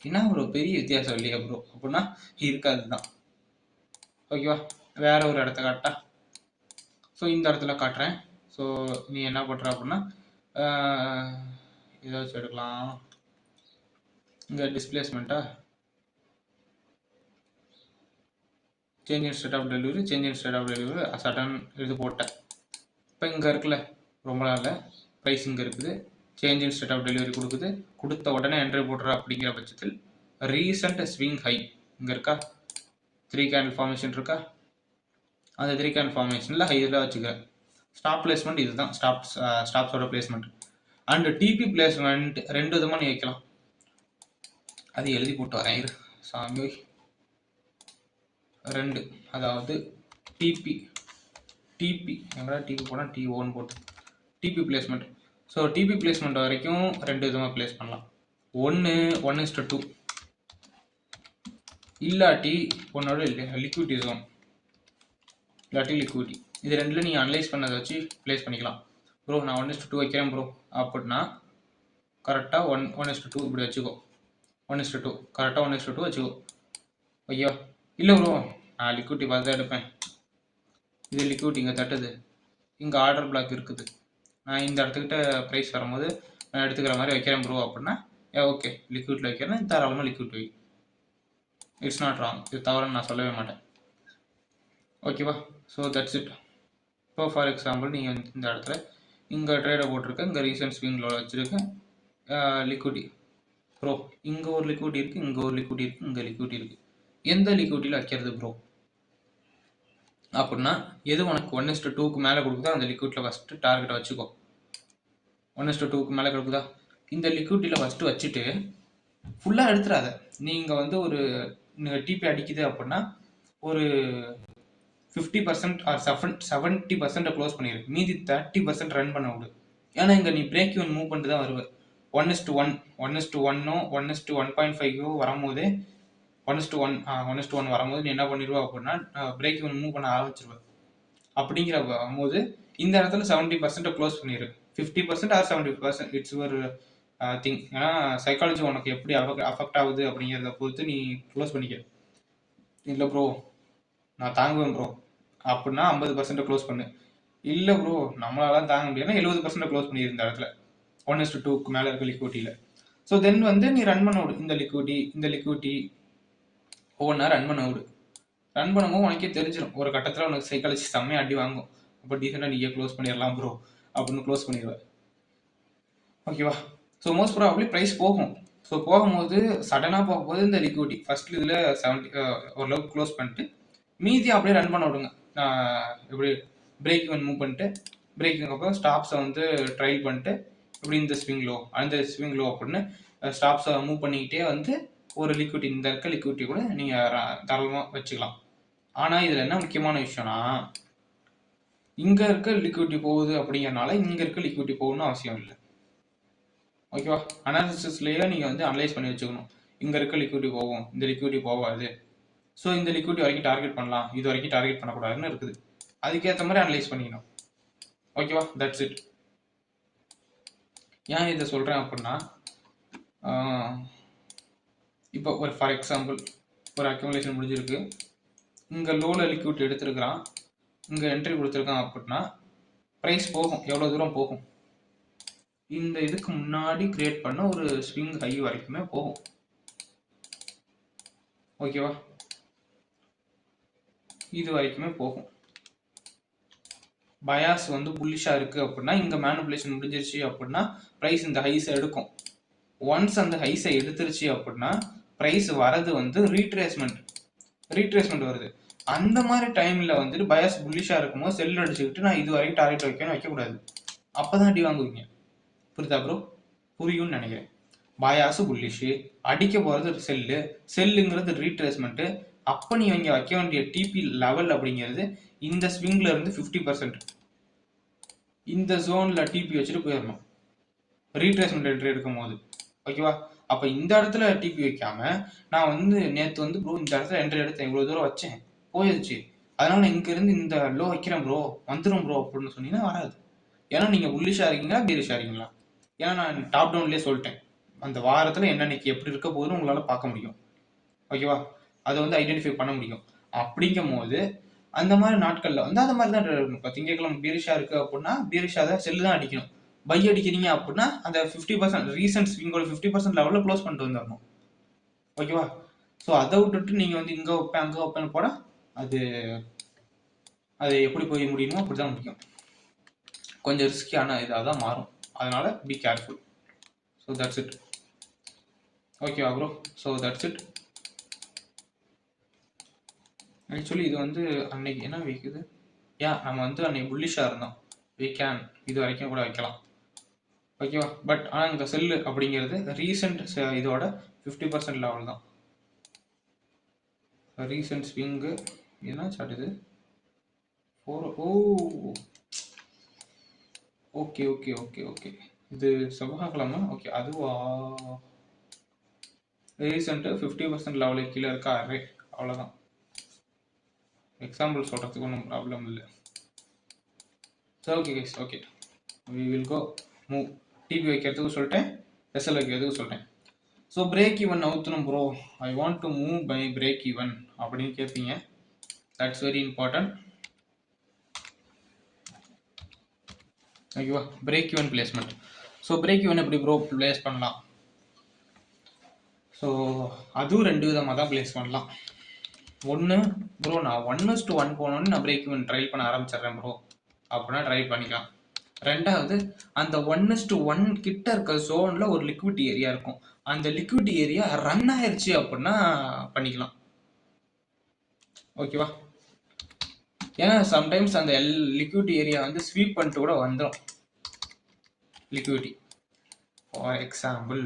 என்ன ப்ரோ பெரிய வித்தியாசம் இல்லையா ப்ரோ அப்படின்னா இருக்காது தான். ஓகேவா? வேற ஒரு இடத்த காட்டா. ஸோ இந்த இடத்துல காட்டுறேன். ஸோ நீ என்ன பண்ணுற அப்படின்னா ஏதாச்சும் எடுக்கலாம். இங்கே டிஸ்பிளேஸ்மெண்ட்டா, change in state of delivery, change in state of delivery sudden இது போட்டேன். இப்போ இங்கே இருக்குல்ல, ரொம்ப நாளில் ப்ரைஸ் இங்கே இருக்குது, change in state of delivery கொடுக்குது, கொடுத்த உடனே என்ட்ரி போடுற அப்படிங்கிற பட்சத்தில் ரீசெண்ட் ஸ்விங் ஹை இங்கே இருக்கா, 3 கேண்டில் ஃபார்மேஷன் இருக்கா, அந்த 3 கேண்டில் ஃபார்மேஷனில் ஹையில் வச்சுக்கிறேன். ஸ்டாப் பிளேஸ்மெண்ட் இதுதான் ஸ்டாப்ஸோட பிளேஸ்மெண்ட். அண்ட் டிபி பிளேஸ்மெண்ட் 2 விதமாக நீ வைக்கலாம். அது எழுதி போட்டு வரேன் சாமி. 2, அதாவது டிபி எங்கடா டிபி போனால் T1 போட்டு TP placement. So TP placement வரைக்கும் 2 விதமாக பிளேஸ் பண்ணலாம். 1:2 இல்லாட்டி உன்னோட லிக்விட்டி ஜோன் இல்லாட்டி லிக்விட்டி. இது ரெண்டில் நீங்கள் அனலைஸ் பண்ணதை வச்சு பிளேஸ் பண்ணிக்கலாம். ப்ரோ நான் 1:2 வைக்கிறேன் ப்ரோ அப்படின்னா கரெக்டாக 1:2 இப்படி வச்சுக்கோ. 1:2 கரெக்டாக 1:2 வச்சுக்கோ. ஐயா இல்லை ப்ரோ நான் லிக்விட்டி பார்த்து தான் எடுப்பேன், இது லிக்விட்டி இங்கே தட்டுது, இங்கே ஆர்டர் பிளாக் இருக்குது, நான் இந்த இடத்துக்கிட்ட ப்ரைஸ் வரும்போது நான் எடுத்துக்கிற மாதிரி வைக்கிறேன் ப்ரோ அப்படின்னா ஓகே லிக்விட்டில் வைக்கிறேன், தாராளமாக லிக்விட் வை. இட்ஸ் நாட் ராங், இது தவறுன்னு நான் சொல்லவே மாட்டேன். ஓகேவா? So that's it. இப்போ ஃபார் எக்ஸாம்பிள் நீங்கள் இந்த இடத்துல இங்கே ட்ரேடை போட்டிருக்கேன், இங்கே ரீசன்ட் ஸ்விங்கில் வச்சுருக்கேன் லிக்விட்டி. ப்ரோ இங்கே ஒரு லிக்விட்டி இருக்குது, இங்கே ஒரு லிக்விட்டி இருக்குது, இங்கே லிக்விட்டி இருக்குது, எந்த லிக்விட்டியில் வைக்கிறது ப்ரோ அப்படின்னா எது உனக்கு 1:2க்கு மேலே கொடுக்குதோ அந்த லிக்விட்டில் ஃபஸ்ட்டு டார்கெட்டை வச்சுக்கோ. 1:2க்கு மேலே கொடுக்குதா இந்த லிக்விட்டியில் ஃபஸ்ட்டு வச்சுட்டு ஃபுல்லாக எடுத்துடாத. நீங்கள் வந்து ஒரு டிபி அடிக்குது அப்படின்னா ஒரு 50% ஆர் 70% க்ளோஸ் பண்ணிடு, மீதி 30% ரன் பண்ண விடு. ஏன்னா இங்கே நீ பிரேக் ஈவன் மூவ் பண்ணிட்டு தான் வருவேன். 1:1 1:1.5 வரும்போதே 1:1 வரும்போது நீ என்ன பண்ணிடுவா அப்படின்னா பிரேக் ஈவன் மூவ் பண்ண ஆரம்பிச்சிருவேன். அப்படிங்கிற போது இந்த இடத்துல 70% க்ளோஸ் பண்ணிடு. 50% ஆர் 70% இட்ஸ் ஒரு திங். ஏன்னா சைக்காலஜி உனக்கு எப்படி அஃபெக்ட் ஆகுது அப்படிங்கிறத பொறுத்து நீ க்ளோஸ் பண்ணிக்க. இல்லை ப்ரோ நான் தாங்குவேன் ப்ரோ அப்படின்னா 50% க்ளோஸ் பண்ணு. இல்லை ப்ரோ நம்மளால தாங்க முடியாதுன்னா 70% க்ளோஸ் பண்ணிடு இந்த இடத்துல 1:2க்கு மேலே இருக்க லிக்விட்டியில். ஸோ தென் வந்து நீ ரன் பண்ண விடு, இந்த லிக்விட்டி ஒவ்வொன்றா ரன் பண்ண விடு. ரன் பண்ணும்போது உனக்கே தெரிஞ்சிடும், ஒரு கட்டத்தில் உனக்கு சைக்காலஜி செம்மையாக அடி வாங்கும். அப்போ டீசெண்டாக நீயே க்ளோஸ் பண்ணிடலாம் ப்ரோ அப்படின்னு க்ளோஸ் பண்ணிடுவேன். ஓகேவா? ஸோ மோஸ்ட் ப்ராபப்ளி ப்ரைஸ் போகும். ஸோ போகும்போது சடனாக போகும்போது இந்த லிக்விட்டி ஃபஸ்ட்டு இதில் 70 ஓரளவுக்கு க்ளோஸ் பண்ணிட்டு மீதி அப்படியே ரன் பண்ண விடுங்க. இப்படி பிரேக் ஈவன் மூவ் பண்ணிட்டு பிரேக்கிங் அப்புறம் ஸ்டாப்ஸை வந்து ட்ரைல் பண்ணிட்டு இப்படி இந்த ஸ்விங் லோ அந்த ஸ்விங் லோ அப்படின்னு ஸ்டாப்ஸை மூவ் பண்ணிக்கிட்டே வந்து ஒரு லிக்விட்டி இந்த இருக்க லிக்விட்டி கூட நீங்கள் தாராளமாக வச்சுக்கலாம். ஆனால் இதில் என்ன முக்கியமான விஷயம்னா இங்கே இருக்க லிக்விட்டி போகுது அப்படிங்கிறனால இங்கே இருக்க லிக்விட்டி போகணும்னு அவசியம் இல்லை. ஓகேவா? அனாலிசிஸ்லேயே நீங்கள் வந்து அனலைஸ் பண்ணி வச்சுக்கணும், இங்கே இருக்க லிக்விட்டி போகும், இந்த லிக்விட்டி போகாது, ஸோ இந்த லிக்விட்டி வரைக்கும் டார்கெட் பண்ணலாம், இது வரைக்கும் டார்கெட் பண்ணக்கூடாதுன்னு இருக்குது. அதுக்கேற்ற மாதிரி அனலைஸ் பண்ணிக்கணும். ஓகேவா? That's it. ஏன் இதை சொல்கிறேன் அப்படின்னா இப்போ ஒரு ஃபார் எக்ஸாம்பிள் ஒரு அக்யூமுலேஷன் முடிஞ்சிருக்கு, இங்கே லோவில் லிக்விட்டி எடுத்துருக்கிறான், இங்கே என்ட்ரி கொடுத்துருக்கான் அப்படின்னா ப்ரைஸ் போகும். எவ்வளோ தூரம் போகும்? இந்த இதுக்கு முன்னாடி கிரியேட் பண்ண ஒரு ஸ்விங் ஹை வரைக்குமே போகும். ஓகேவா? இது வரைக்குமே போகும். பயாஸ் வந்து புல்லிஷாக இருக்குது அப்படின்னா இங்கே மேனிப்புலேஷன் முடிஞ்சிருச்சு அப்படின்னா ப்ரைஸ் இந்த ஹைஸை எடுக்கும். ஒன்ஸ் அந்த ஹைஸை எடுத்துருச்சு அப்படின்னா ப்ரைஸ் வரது வந்து ரீட்ரேஸ்மெண்ட் வருது. அந்த மாதிரி டைமில் வந்துட்டு பயாஸ் புல்லிஷாக இருக்கும்போது செல் அடிச்சுக்கிட்டு நான் இது வரைக்கும் டார்கெட் வைக்கக்கூடாது. அப்போ தான் அடி வாங்குவீங்க. புரியுதா ப்ரோ? புரியும்னு நினைக்கிறேன். பயாஸு புல்லிஷு, அடிக்க போகிறது செல்லுங்கிறது ரீட்ரேஸ்மெண்ட்டு. அப்போ நீ இங்கே வைக்க வேண்டிய டிபி லெவல் அப்படிங்கிறது இந்த ஸ்விங்கில் இருந்து 50% இந்த ஜோனில் டிபி வச்சுட்டு போயிடணும் ரீட்ரேஸ்மெண்ட் என்ட்ரி எடுக்கும் போது. ஓகேவா? அப்போ இந்த இடத்துல டிபி வைக்காம நான் வந்து நேற்று வந்து ப்ரோ இந்த இடத்துல என்ட்ரி எடுத்தேன், இவ்வளோ தூரம் வச்சேன், போயிடுச்சு, அதனால நான் இங்கேருந்து இந்த லோ வைக்கிறேன் ப்ரோ, வந்துடும் ப்ரோ அப்படின்னு சொன்னீங்கன்னா வராது. ஏன்னா நீங்கள் புல்லிஷாக இருக்கீங்களா பீரிஷாக இருக்கீங்களா? ஏன்னா நான் டாப் டவுன்லேயே சொல்லிட்டேன், அந்த வாரத்தில் என்னன்னைக்கு எப்படி இருக்க போகுதுன்னு உங்களால் பார்க்க முடியும். ஓகேவா? அதை வந்து ஐடென்டிஃபை பண்ண முடியும். அப்படிங்கும் போது அந்த மாதிரி நாட்களில் வந்து அந்த மாதிரி தான் இருக்கணும். இப்போ திங்கக்கிழமை பீரிஷாக இருக்குது அப்படின்னா பீரிஷாக தான் செல்லு தான் அடிக்கணும். பை அடிக்கிறீங்க அப்படின்னா அந்த 50% ரீசன்ட் ஸ்விங்கோட 50% லெவலில் க்ளோஸ் பண்ணிட்டு வந்துடணும். ஓகேவா? ஸோ அதை விட்டுட்டு நீங்கள் வந்து இங்கே வைப்பேன் அங்கே வைப்பேன்னு போனால் அது எப்படி போய் முடியுமோ அப்படி தான் முடியும். கொஞ்சம் ரிஸ்கியான இதாக தான் மாறும். அதனால be careful. So that's it. ஓகேவா bro? So that's it. Actually இது வந்து அன்னைக்கு என்ன வைக்குது, நம்ம வந்து அன்னைக்கு புல்லிஷாக இருந்தோம், இது வரைக்கும் கூட வைக்கலாம். ஓகேவா? பட் ஆனால் இந்த செல்லு அப்படிங்கிறது ரீசெண்ட் இதோட 50% லெவல் தான். ரீசெண்ட் ஸ்விங்கு என்ன சார்ட் இது? ஓகே ஓகே ஓகே ஓகே இது செவ்வாய்க்கிழமை. ஓகே, அதுவா ரீசெண்ட்டு 50% லெவலுக்கு கீழே இருக்கா அரே, அவ்வளோதான். எக்ஸாம்பிள் சொல்கிறதுக்கு ஒன்றும் ப்ராப்ளம் இல்லை. So okay guys, okay we will go move. TP வைக்கிறதுக்கு சொல்லிட்டேன், எஸ்எல் வைக்கிறதுக்கு சொல்லிட்டேன். ஸோ பிரேக் ஈவன் அவுத்தணும் bro, I want to move by break even அப்படின்னு கேட்பீங்க. That's very important. ஓகேவா? Break even placement. So break even எப்படி ப்ரோ பிளேஸ் பண்ணலாம்? ஸோ அதுவும் 2 விதமாக தான் பிளேஸ் பண்ணலாம். ஒன்று ப்ரோ நான் 1:1 போனோன்னு நான் பிரேக் ஈவன் ட்ரை பண்ண ஆரம்பிச்சிடுறேன் ப்ரோ அப்படின்னா ட்ரை பண்ணிக்கலாம். ரெண்டாவது, அந்த 1:1 கிட்ட இருக்க ஜோனில் ஒரு லிக்விட் ஏரியா இருக்கும், அந்த லிக்விட் ஏரியா ரன் ஆயிடுச்சு அப்படின்னா பண்ணிக்கலாம். ஓகேவா? ஏன்னா சம்டைம்ஸ் அந்த லிக்விட் ஏரியா வந்து ஸ்வீப் பண்ணிட்டு கூட வந்துடும். லிக்விட்டி ஃபார் எக்ஸாம்பிள்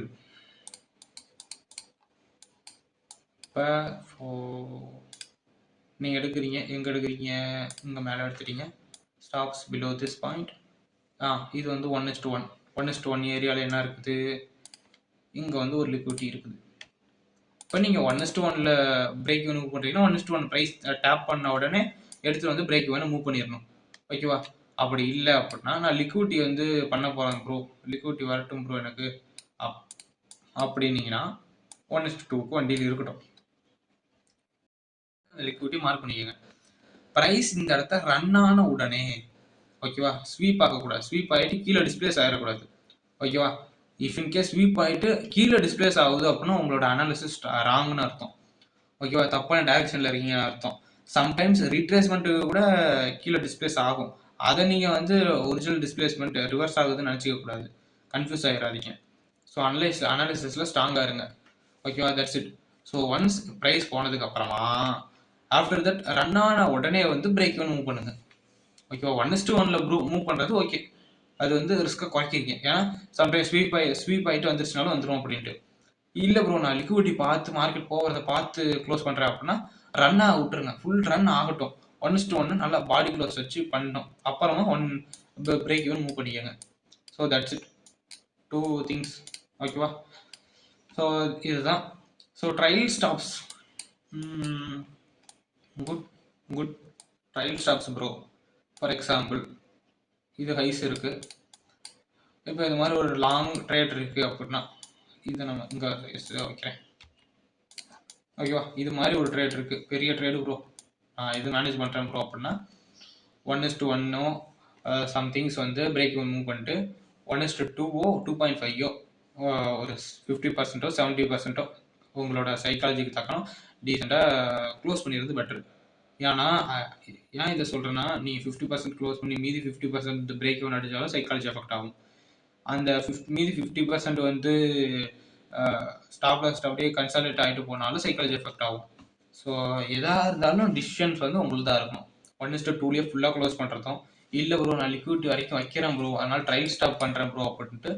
இப்போ நீங்கள் எடுக்கிறீங்க, எங்கே எடுக்கிறீங்க, இங்கே மேலே எடுத்துட்டீங்க, ஸ்டாக்ஸ் பிலோ திஸ் பாயிண்ட். இது வந்து 1:1 ஏரியாவில் என்ன இருக்குது, இங்கே வந்து ஒரு லிக்விட்டி இருக்குது. இப்போ நீங்கள் 1:1 பிரேக் ஈவன் மூவ் பண்ணுறீங்கன்னா 1:1 ப்ரைஸ் டேப் பண்ண உடனே எடுத்துகிட்டு வந்து பிரேக் ஈவனை மூவ் பண்ணிடணும். ஓகேவா? அப்படி இல்லை அப்படின்னா நான் லிக்விட்டி வந்து பண்ண போகிறேன் ப்ரோ, லிக்விட்டி வரட்டும் ப்ரோ எனக்கு அப்படின்னீங்கன்னா 1:2க்கு வண்டியில் இருக்கட்டும், லிக்விட்டி மார்க் பண்ணிக்கோங்க. ப்ரைஸ் இந்த இடத்த ரன் ஆன உடனே, ஓகேவா, ஸ்வீப் ஆகக்கூடாது, ஸ்வீப் ஆகிட்டு கீழே டிஸ்பிளேஸ் ஆகிடக்கூடாது. ஓகேவா? இஃப் இன்கேஸ் ஸ்வீப் ஆகிட்டு கீழே டிஸ்பிளேஸ் ஆகுது அப்படின்னா உங்களோட அனாலிசிஸ் ராங்னு அர்த்தம். ஓகேவா? தப்பான டைரக்ஷனில் இருக்கீங்கன்னு அர்த்தம். சம்டைம்ஸ் ரீட்ரேஸ்மெண்ட்டு கூட கீழே டிஸ்பிளேஸ் ஆகும், அதை நீங்கள் வந்து ஒரிஜினல் டிஸ்பிளேஸ்மெண்ட் ரிவர்ஸ் ஆகுதுன்னு நினச்சிக்கக்கூடாது, கன்ஃபியூஸ் ஆகிடாதீங்க. ஸோ அனாலிசிஸில் ஸ்ட்ராங்காக இருங்க. ஓகேவா? That's it. So once price போனதுக்கு அப்புறமா ஆஃப்டர் தட் ரன் ஆன உடனே வந்து பிரேக் ஈவன் மூவ் பண்ணுங்க. ஓகேவா? 1:1 மூவ் பண்ணுறது ஓகே, அது வந்து ரிஸ்க்கை குறைக்கிறீங்க. ஏன்னா சம்டைம்ஸ் ஸ்வீப் ஆகிட்டு வந்துருச்சுனாலும் வந்துடும் அப்படின்ட்டு. இல்லை ப்ரோ நான் லிக்விட்டி பார்த்து மார்க்கெட் போகிறத பார்த்து க்ளோஸ் பண்ணுறேன் அப்படின்னா ரன்னாக விட்டுருங்க, ஃபுல் ரன் ஆகட்டும். 1:1 நல்லா பாடி க்ளோஸ் வச்சு பண்ணணும், அப்புறமா பிரேக் ஈவன் மூவ் பண்ணிக்கோங்க. So that's it, 2 things. ஓகேவா? ஸோ இதுதான். So trail stops, good trail stops bro. For example இது ஹைஸ் இருக்குது, இப்போ இது மாதிரி ஒரு லாங் ட்ரேட் இருக்குது அப்படின்னா இதை நம்ம இங்கே வைக்கிறேன். ஓகேவா? இது மாதிரி ஒரு ட்ரேட் இருக்குது, பெரிய ட்ரேடு ப்ரோ, நான் இது மேனேஜ் பண்ணுறேன் ப்ரோ அப்படின்னா 1:1 சம்திங்ஸ் வந்து பிரேக் மூவ் பண்ணிட்டு 1:2 2.5 ஒரு 50% 70% உங்களோட சைக்காலஜிக்கு தக்கணும் டீசெண்டாக க்ளோஸ் பண்ணிடுறது பெட்டர். ஏன்னா ஏன் இதை சொல்கிறேன்னா, நீ 50% க்ளோஸ் பண்ணி மீதி 50% பிரேக் ஈவன் அடித்தாலும் சைக்காலஜி எஃபெக்ட் ஆகும். அந்த மீதி 50% வந்து ஸ்டாப் லாஸ் அப்படியே கன்சாலிடேட் ஆகிட்டு போனாலும் சைக்காலஜி எஃபெக்ட் ஆகும். ஸோ எதாக இருந்தாலும் டிசிஷன்ஸ் வந்து உங்களுக்கு தான் இருக்கணும். 1:2 ஃபுல்லாக க்ளோஸ் பண்ணுறதும், இல்லை ப்ரோ நான் லிக்விட் வரைக்கும் வைக்கிறேன் ப்ரோ, அதனால் ட்ரையல் ஸ்டாப் பண்ணுறேன் ப்ரோ அப்படின்ட்டு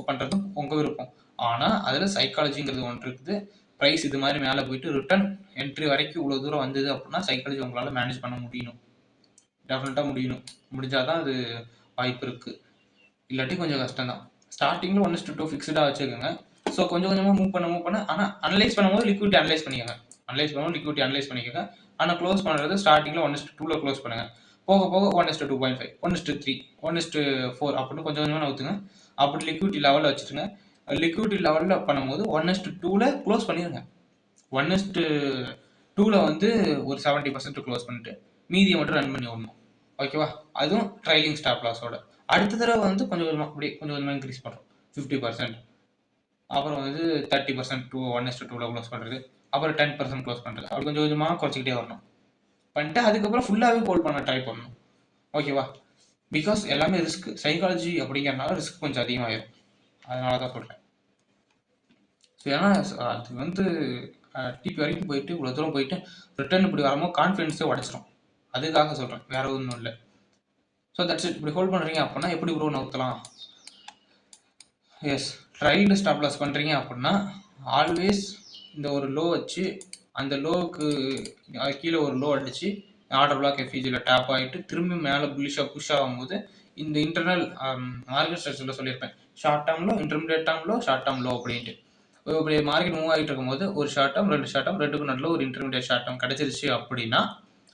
பண்ணுறதும் உங்கள் விருப்பம். ஆனால் அதில் சைக்காலஜிங்கிறது ஒன்று இருக்குது. ப்ரைஸ் இது மாதிரி மேலே போயிட்டு ரிட்டர்ன் என்ட்ரி வரைக்கும் இவ்வளோ தூரம் வந்தது அப்படின்னா சைக்காலஜி உங்களால் மேனேஜ் பண்ண முடியணும். டெஃபினட்டாக முடியணும். முடிஞ்சால் தான் அது வாய்ப்பு இருக்குது. இல்லாட்டி கொஞ்சம் கஷ்டம் தான். ஸ்டார்டிங்கில் 1:2 ஃபிக்ஸ்டாக வச்சுக்கோங்க. ஸோ கொஞ்சம் கொஞ்சமாக மூவ் பண்ண ஆனால் அனலைஸ் பண்ணும்போது லிக்விட்டி அனலைஸ் பண்ணிக்கோங்க. லிக்விட்டி அனலைஸ் பண்ணிக்கோங்க. ஆனால் க்ளோஸ் பண்ணுறது ஸ்டார்டிங்கில் 1:2 க்ளோஸ் பண்ணுங்கள். போக போக 1:2.5, 1:3, 1:4 அப்படின்னு கொஞ்சம் கொஞ்சமாக நவுத்துங்க. அப்படி லிக்விட்டி லெவலில் வச்சுருங்க. லிக்விட்டி லெவலில் பண்ணும்போது 1:2 க்ளோஸ் பண்ணிடுங்க. 1:2 வந்து ஒரு 70% க்ளோஸ் பண்ணிட்டு மீதியை மட்டும் ரன் பண்ணி விடணும். ஓகேவா? அதுவும் ட்ரைலிங் ஸ்டாப் லாஸோட. அடுத்த தடவை வந்து கொஞ்சம் கொஞ்சமாக அப்படியே கொஞ்சம் கொஞ்சமாக இன்க்ரீஸ் பண்ணுறோம். 50%, அப்புறம் வந்து 30% 1:2 க்ளோஸ் பண்ணுறது, அப்புறம் 10% க்ளோஸ் பண்ணுறது, அப்படி கொஞ்சம் கொஞ்சமாக குறைச்சிக்கிட்டே வரணும். பண்ணிட்டு அதுக்கப்புறம் ஃபுல்லாகவே ஹோல்ட் பண்ண ட்ரை பண்ணணும். ஓகேவா? பிகாஸ் எல்லாமே ரிஸ்க். சைக்காலஜி அப்படிங்கிறனால ரிஸ்க் கொஞ்சம் அதிகமாகிடும். அதனால தான் சொல்கிறேன். ஸோ ஏன்னா அது வந்து டிபி வரைக்கும் போயிட்டு இவ்வளோ தூரம் போயிட்டு ரிட்டர்ன் இப்படி வரும்போது கான்ஃபிடென்ஸே உடச்சிரும். அதுக்காக சொல்கிறேன், வேற ஒன்றும் இல்லை. So that's it. இப்படி ஹோல்ட் பண்ணுறீங்க அப்படின்னா எப்படி ப்ரோ நவுத்தலாம்? எஸ், ட்ரைல்டு ஸ்டாப் லாஸ் பண்ணுறீங்க அப்படின்னா ஆல்வேஸ் இந்த ஒரு லோ வச்சு அந்த லோவுக்கு கீழே ஒரு லோ அடித்து ஆர்டர் பிளாக் எஃபிஜியில் டேப் ஆகிட்டு திரும்பி மேலே புல்லிஷாக புஷ் ஆகும்போது இந்த இன்டர்னல் மார்க்கெட் ஸ்ட்ரக்சரில் சொல்லியிருப்பேன், short term low, intermediate term low, short term low அப்படின்ட்டு. இப்படி மார்க்கெட் மூவ் ஆகிட்டு இருக்கும்போது ஒரு ஷார்ட் டேர்ம், 2 ஷார்ட் டேர்ம், 2க்கு நடுவில் ஒரு இன்டர்மீடியட் ஷார்ட் டேர்ம் கிடச்சிருச்சு அப்படின்னா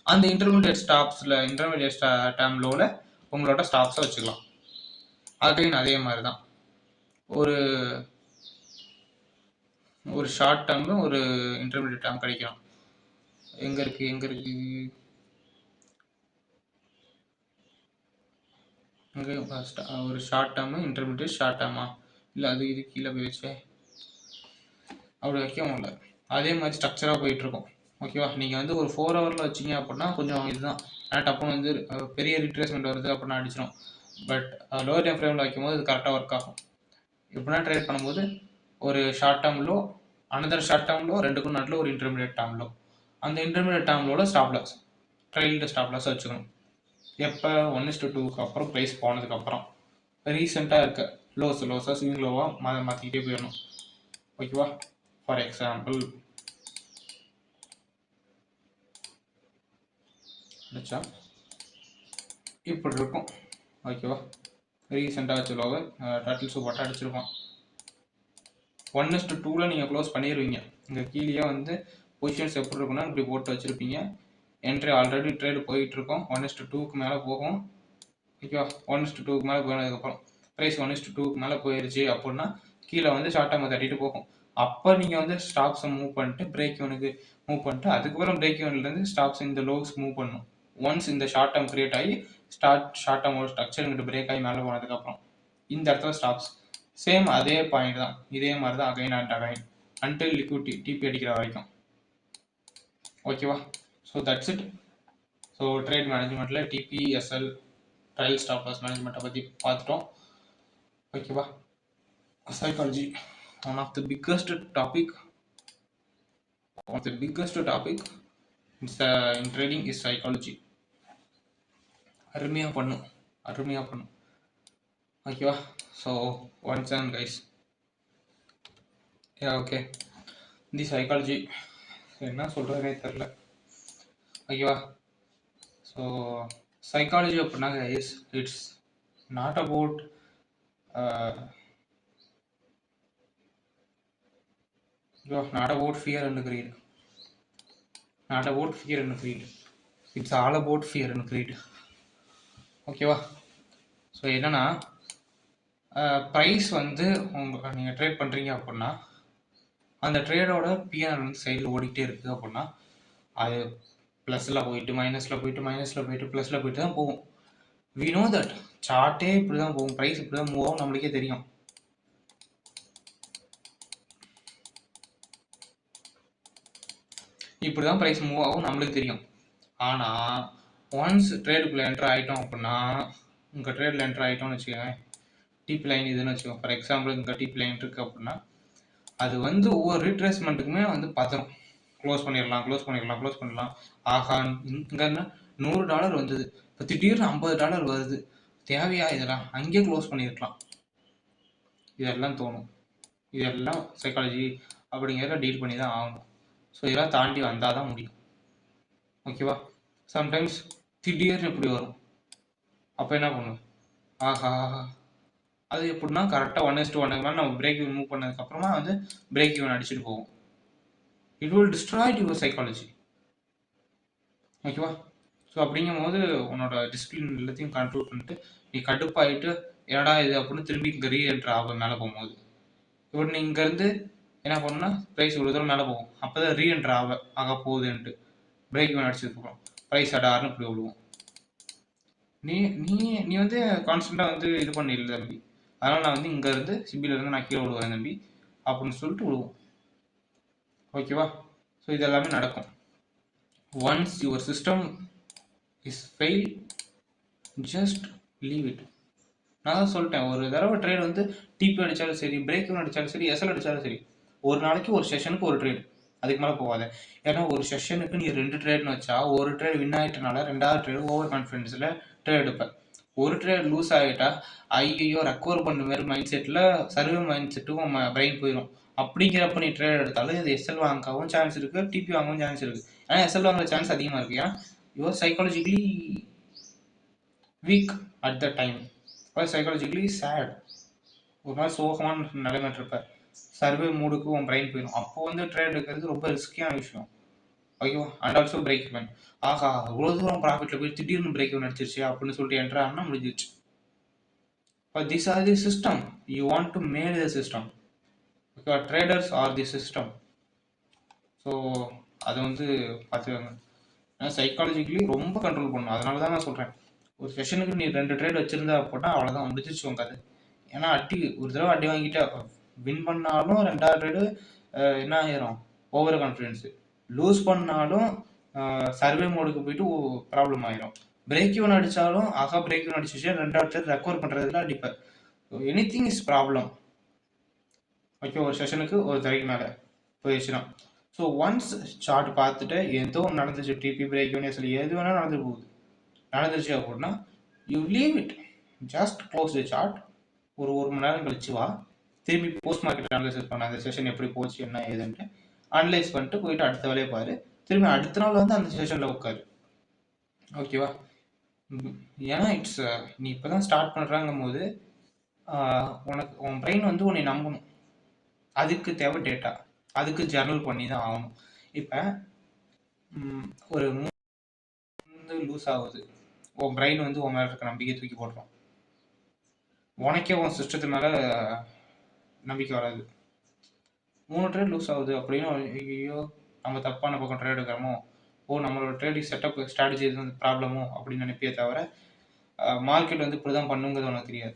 அந்த இன்டர்மீடியட் டேர்ம் லோவில் உங்களோட ஸ்டாப்ஸை வச்சுக்கலாம். அகைன் அதே மாதிரி தான் ஒரு ஷார்ட் டேர்மு ஒரு இன்டர்மீடியட் டேர்ம் கிடைக்கும். எங்கே இருக்குது அங்கே ஒரு ஷார்ட் டேர்மு, இன்டர்மீடியட், ஷார்ட் டேர்மா? இல்லை அது இது கீழே போய் வச்சே அப்படி வைக்கவும் இல்லை. அதே மாதிரி ஸ்ட்ரக்சராக போயிட்டுருக்கும். ஓகேவா? நீங்கள் வந்து ஒரு 4 ஹவரில் வச்சிங்க அப்படின்னா கொஞ்சம் இதுதான் டப்புன்னு வந்து பெரிய ரிட்ரேஸ்மெண்ட் வருது அப்படின்னா அடிச்சிடும். பட் லோவர் டைம் ஃப்ரேமில் வைக்கும்போது அது கரெக்டாக ஒர்க் ஆகும். எப்படின்னா ட்ரேட் பண்ணும்போது ஒரு short term low, another short term low, 2க்கும் நடுவில் ஒரு இன்டர்மீடியட் டேர்ம் லோ, அந்த இன்டர்மீடியட் டேர்ம் லோவில் stop loss, trailed stop loss வச்சுக்கணும். எப்போ 1:2க்கு அப்புறம் ப்ரைஸ் போனதுக்கப்புறம் ரீசெண்டாக இருக்க லோஸாக ஸ்விங் லோவாக மாற்றிக்கிட்டே போயிடணும். ஓகேவா? ஃபார் எக்ஸாம்பிள் அடிச்சா இப்படி இருக்கும். ஓகேவா? ரீசெண்டாக வச்ச லோவை டர்ட்டில் சூப்பராக அடிச்சிருக்கோம். 1:2 நீங்கள் க்ளோஸ் பண்ணிடுவீங்க. இங்கே கீழே வந்து பொசிஷன்ஸ் எப்படி இருக்குன்னா இப்படி போட்டு வச்சுருப்பீங்க. என்ட்ரி ஆல்ரெடி ட்ரேடு போயிட்டுருக்கோம். 1:2க்கு மேலே போகும். ஓகேவா? 1:2க்கு மேலே போனதுக்கப்புறம் ப்ரைஸ் 1:2க்கு மேலே போயிடுச்சு அப்படின்னா கீழே வந்து ஷார்ட் டேர்மை தட்டிட்டு போகும். அப்போ நீங்கள் வந்து ஸ்டாப்ஸை மூவ் பண்ணிட்டு பிரேக் ஈவனுக்கு மூவ் பண்ணிட்டு அதுக்கப்புறம் பிரேக் ஈவன்லேருந்து ஸ்டாப்ஸ் இந்த லோவுக்கு மூவ் பண்ணணும். ஒன்ஸ் இந்த ஷார்ட் டேர்ம் கிரியேட் ஆகி ஷார்ட் டேர்மோட ஸ்ட்ரக்சர் இங்கிட்ட பிரேக் ஆகி மேலே போனதுக்கப்புறம் இந்த இடத்துல ஸ்டாப்ஸ் சேம் அதே பாயிண்ட் தான். இதே மாதிரி தான் again and again until liquidity TP அடிக்கிற வரைக்கும். ஓகேவா? So that's it. So trade மேனேஜ்மெண்ட்டில் TP, SL, trail stop loss மேனேஜ்மெண்ட்டை பற்றி பார்த்துட்டோம். ஓகேவா? Psychology one of the biggest topic in trading is psychology. அருமையாக பண்ணும். ஓகேவா? So once and guys, okay, இந்த சைக்காலஜி என்ன சொல்கிறதுனே தெரில. ஓகேவா? ஸோ சைக்காலஜி அப்படின்னா guys, it's not about not about fear and greed. It's all about fear and greed. ஓகேவா? ஸோ என்னன்னா ப்ரைஸ் வந்து நீங்கள் ட்ரேட் பண்ணுறீங்க அப்படின்னா அந்த ட்ரேடோட பிஎன்எல் வந்து சைடில் ஓடிக்கிட்டே இருக்குது அப்படின்னா அது ப்ளஸில் போயிட்டு மைனஸில் போயிட்டு ப்ளஸில் போயிட்டு தான் போகும். வி நோ தட் சார்ட்டே இப்படி தான் போகும், ப்ரைஸ் இப்படி தான் மூவ் ஆகும், நம்மளுக்கே தெரியும். இப்படி தான் ப்ரைஸ் மூவ் ஆகும், நம்மளுக்கு தெரியும். ஆனால் ஒன்ஸ் ட்ரேடுக்குள்ளே என்ட்ரு ஆகிட்டோம் அப்படின்னா, உங்கள் ட்ரேடில் என்ட்ரு ஆகிட்டோம்னு வச்சுக்கோங்க, டிபி லைன் இதுன்னு வச்சுக்கோங்க. ஃபார் எக்ஸாம்பிள் இங்கே டிபி லைன் இருக்குது அப்படின்னா, அது வந்து ஒவ்வொரு ரீட்ரேஸ்மெண்ட்டுக்குமே வந்து பதறும். க்ளோஸ் பண்ணிடலாம். ஆகா, இங்கே $100 வந்தது, இப்போ திடீர்னு $50 வருது, தேவையா இதெல்லாம், அங்கேயே க்ளோஸ் பண்ணியிருக்கலாம். இதெல்லாம் தோணும். இதெல்லாம் சைக்காலஜி அப்படிங்கிறத டீல் பண்ணி தான் ஆகணும். ஸோ இதெல்லாம் தாண்டி வந்தால் தான் முடியும். ஓகேவா? சம்டைம்ஸ் திடீர்னு இப்படி வரும். அப்போ என்ன பண்ணுவேன்? ஆஹா, அது எப்படின்னா கரெக்டாக 1:1 மேலே நம்ம பிரேக் ஈவன் மூவ் பண்ணதுக்கப்புறமா வந்து பிரேக் ஈவன் அடிச்சுட்டு போவோம். It will destroy your psychology. ஓகேவா? ஸோ அப்படிங்கும் போது உன்னோட டிசிப்ளின் எல்லாத்தையும் கண்ட்ரோல் பண்ணிட்டு நீ கடுப்பாயிட்டு என்னடா இது அப்படின்னு திரும்பி இங்கே ரீஎன்ட்ரு ஆகும் மேலே போகும்போது. இப்போ நீ இங்கேருந்து என்ன பண்ணணும்னா ப்ரைஸ் இவ்வளோ தூரம் மேலே போகும், அப்போ தான் ரீஎன்ட்ரு ஆக போகுதுன்ட்டு பிரேக் ஈவன் அடிச்சதுக்கப்புறம் ப்ரைஸ் அடார்னு இப்படி விழுவோம். நீ நீ நீ வந்து கான்ஸ்டண்ட்டாக வந்து இது பண்ணிடல தம்பி, அதனால் நான் வந்து இங்கேருந்து சிபியிலேருந்து நான் கீழே விழுவேன் தம்பி அப்படின்னு சொல்லிட்டு விழுவோம். ஓகேவா? ஸோ இது எல்லாமே நடக்கும். Once your system is fail, just leave it. நான் தான் சொல்லிட்டேன், ஒரு தடவை ட்ரேட் வந்து டிபி அடித்தாலும் சரி, பிரேக் ஈவன் அடித்தாலும் சரி, எஸ்எல் அடித்தாலும் சரி, ஒரு நாளைக்கு ஒரு செஷனுக்கு ஒரு ட்ரேட், அதுக்கு மேலே போகாத. ஏன்னா ஒரு செஷனுக்கு நீ 2 ட்ரேட்னு வச்சா, ஒரு ட்ரேட் வின் ஆகிட்டனால 2வது ட்ரேட் ஓவர் கான்ஃபிடென்ஸில் ட்ரேட் எடுப்பேன். ஒரு ட்ரேட் லூஸ் ஆகிட்டா ஐயோ ரெக்கவர் பண்ணுற மாதிரி மைண்ட் செட்டில் சர்வே மைண்ட் செட்டுக்கும் பிரெயின் போயிடும். அப்படிங்கிறப்ப நீ ட்ரேட் எடுத்தாலும் இது எஸ்எல் வாங்கவும் சான்ஸ் இருக்குது, டிபி வாங்கவும் சான்ஸ் இருக்குது. ஏன்னா எஸ்எல் வாங்குற சான்ஸ் அதிகமாக இருக்குது. ஏன்னா your psychologically weak at the time, psychologically sad, ஒரு மாதிரி சோகமான நிலைமை இருப்பேன், சர்வே மூடுக்கு உன் பிரெயின் போயிடும். அப்போ வந்து ட்ரேட் எடுக்கிறது ரொம்ப ரிஸ்கியான விஷயம். ஓகேவா? And also break even. ஆஹா, இவ்வளோ தூரம் ப்ராஃபிட்டில் போய் திடீர்னு பிரேக் ஈவன் அடிச்சிருச்சு அப்படின்னு சொல்லிட்டு என்ட்ரு ஆனால் முடிஞ்சிச்சு. But these are the system. You want to make the system. Because traders are the system. So அது வந்து பார்த்துக்கோங்க. ஏன்னா சைக்காலஜிக்கலி ரொம்ப கண்ட்ரோல் பண்ணணும். அதனால தான் நான் சொல்கிறேன், ஒரு செஷனுக்கு நீ 2 ட்ரேட் வச்சுருந்தா போட்டால் அவ்வளோதான் முடிச்சிச்சு உங்க அது. ஏன்னா ஒரு தடவை அடி வாங்கிட்டு வின் பண்ணாலும் 2வது ட்ரேடு என்ன ஆயிரும், ஓவர் கான்ஃபிடென்ஸு. லூஸ் பண்ணாலும் சர்வே மோடுக்கு போயிட்டு ப்ராப்ளம் ஆயிரும். பிரேக் ஈவன் அடித்தாலும் பிரேக் ஈவன் அடிச்சிச்சு, 2வது ட்ரேட் ரெக்கவர் பண்ணுறதுல அடிப்பேன். Any thing is problem. Okay, ஒரு செஷனுக்கு ஒரு தரைக்கு மேலே போயிடுச்சுன்னா. ஸோ ஒன்ஸ் சார்ட் பார்த்துட்டு ஏதோ நடந்துச்சு, டிபி பிரேக் ஈவன் எஸ்எல் எது வேணால் நடந்துச்சு அப்படின்னா you leave it, just close the chart. ஒரு மணி நேரம் கழிச்சு வா, திரும்பி போஸ்ட் மார்க்கெட் அனலைசிஸ் பண்ண, அந்த செஷன் எப்படி போச்சு என்ன ஏதுன்ட்டு அனலைஸ் பண்ணிட்டு போயிட்டு அடுத்த வேலையை பாரு. திரும்பி அடுத்த நாள் வந்து அந்த செஷனில் உட்காரு. ஓகேவா? ஏன்னா இட்ஸ் நீ இப்போ தான் ஸ்டார்ட் பண்ணுறாங்கும் போது உனக்கு உன் பிரெயின் வந்து உன்னை நம்பணும். அதுக்கு தேவை டேட்டா, அதுக்கு ஜர்னல் பண்ணி தான் ஆகணும். இப்போ ஒரு வந்து லூஸ் ஆகுது, உன் பிரெயின் வந்து உன் மேலே இருக்க நம்பிக்கை தூக்கி போடுறோம், உனக்கே உன் சிஸ்டத்து மேலே நம்பிக்கை வராது. 3 ட்ரேட் லூஸ் ஆகுது அப்படின்னு ஐயோ நம்ம தப்பான பக்கம் ட்ரேட் எடுக்கிறோமோ, நம்மளோட ட்ரேடிங் செட்டப் ஸ்ட்ராட்டஜி எதுவும் ப்ராப்ளமோ அப்படின்னு நினைப்பே தவிர மார்க்கெட் வந்து இப்படி தான் பண்ணுங்கிறது உனக்கு தெரியாது.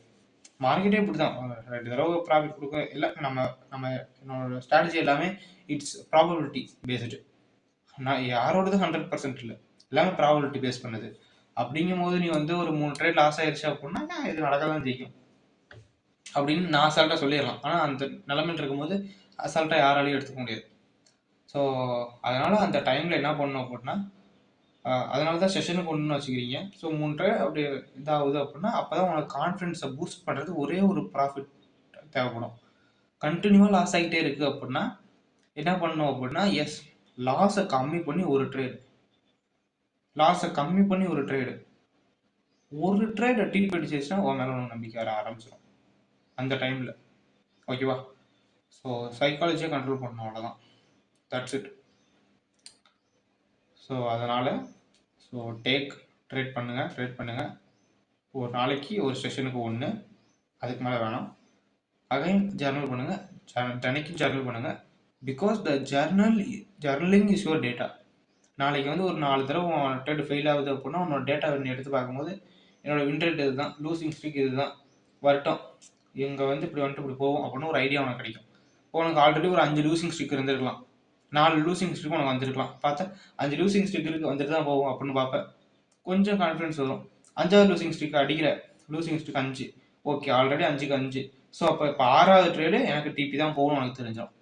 மார்க்கெட்டே இப்படி தான் 2 தடவை ப்ராஃபிட் கொடுக்க இல்லை. என்னோட ஸ்ட்ராட்டஜி எல்லாமே இட்ஸ் ப்ராபபிலிட்டி பேஸ்டு. நான் யாரோடது 100% இல்லை, எல்லாமே ப்ராபபிலிட்டி பேஸ் பண்ணுது. அப்படிங்கும் போது நீ வந்து ஒரு 3 ட்ரேட் லாஸ் ஆயிடுச்சு அப்படின்னா இது நடக்க தான் செய்யும் அப்படின்னு நான் அசால்ட்டாக சொல்லிடலாம். ஆனால் அந்த நிலைமையில் இருக்கும்போது அசால்ட்டாக யாராலையும் எடுத்துக்க முடியாது. ஸோ அதனால் அந்த டைமில் என்ன பண்ணணும் அப்படின்னா, அதனால தான் செஷனுக்கு ஒன்றுன்னு வச்சுக்கிறீங்க. ஸோ 3 ட்ரேட் அப்படி இதாகுது அப்படின்னா அப்போ தான் உனக்கு கான்ஃபிடென்ஸை பூஸ்ட் பண்ணுறது ஒரே ஒரு ப்ராஃபிட் தேவைப்படும். கண்டினியூவாக லாஸ் ஆகிட்டே இருக்குது அப்படின்னா என்ன பண்ணணும் அப்படின்னா, எஸ் லாஸை கம்மி பண்ணி ஒரு ட்ரேடு டீப் அடிச்சிச்சுன்னா உன் மேலே ஒன்று நம்பிக்கை வர ஆரம்பிச்சிடும் அந்த டைமில். ஓகேவா? ஸோ சைக்காலஜியை கண்ட்ரோல் பண்ணணும், அவ்வளோதான். That's it. ஸோ அதனால் ட்ரேட் பண்ணுங்கள். ஒரு நாளைக்கு ஒரு செஷனுக்கு 1, அதுக்கு மேலே வேணாம். அகைன் ஜர்னல் பண்ணுங்கள், தினைக்கும் ஜர்னல் பண்ணுங்கள். Because the journaling is your data. நாளைக்கு வந்து ஒரு 4 தடவை ட்ரேட் ஃபெயில் ஆகுது அப்படின்னா உன்னோட டேட்டா எடுத்து பார்க்கும்போது என்னோடய வின் ரேட் இதுதான், லூசிங் ஸ்ட்ரீக் இதுதான், வரட்டும் இங்கே வந்து இப்படி வந்துட்டு இப்படி போகும் அப்படின்னு ஒரு ஐடியா உனக்கு கிடைக்கும். இப்போ உனக்கு ஆல்ரெடி ஒரு 5 லூசிங் ஸ்ட்ரீக் இருந்திருக்கலாம், 4 லூசிங் ஸ்ட்ரிக் உனக்கு வந்துருக்கலாம். பார்த்தா 5 லூசிங் ஸ்ட்ரிக் இருக்கு வந்துட்டு தான் போகும் அப்படின்னு பார்ப்பேன். கொஞ்சம் கான்ஃபிடன்ஸ் வரும். 5வது லூசிங் ஸ்ட்ரிக் அடிக்கிற லூசிங் ஸ்ட்ரிக் 5. ஓகே ஆல்ரெடி 5க்கு 5. ஸோ அப்போ இப்போ 6வது ட்ரேடு எனக்கு டிபி தான் போகணும் உனக்கு தெரிஞ்சிடும்.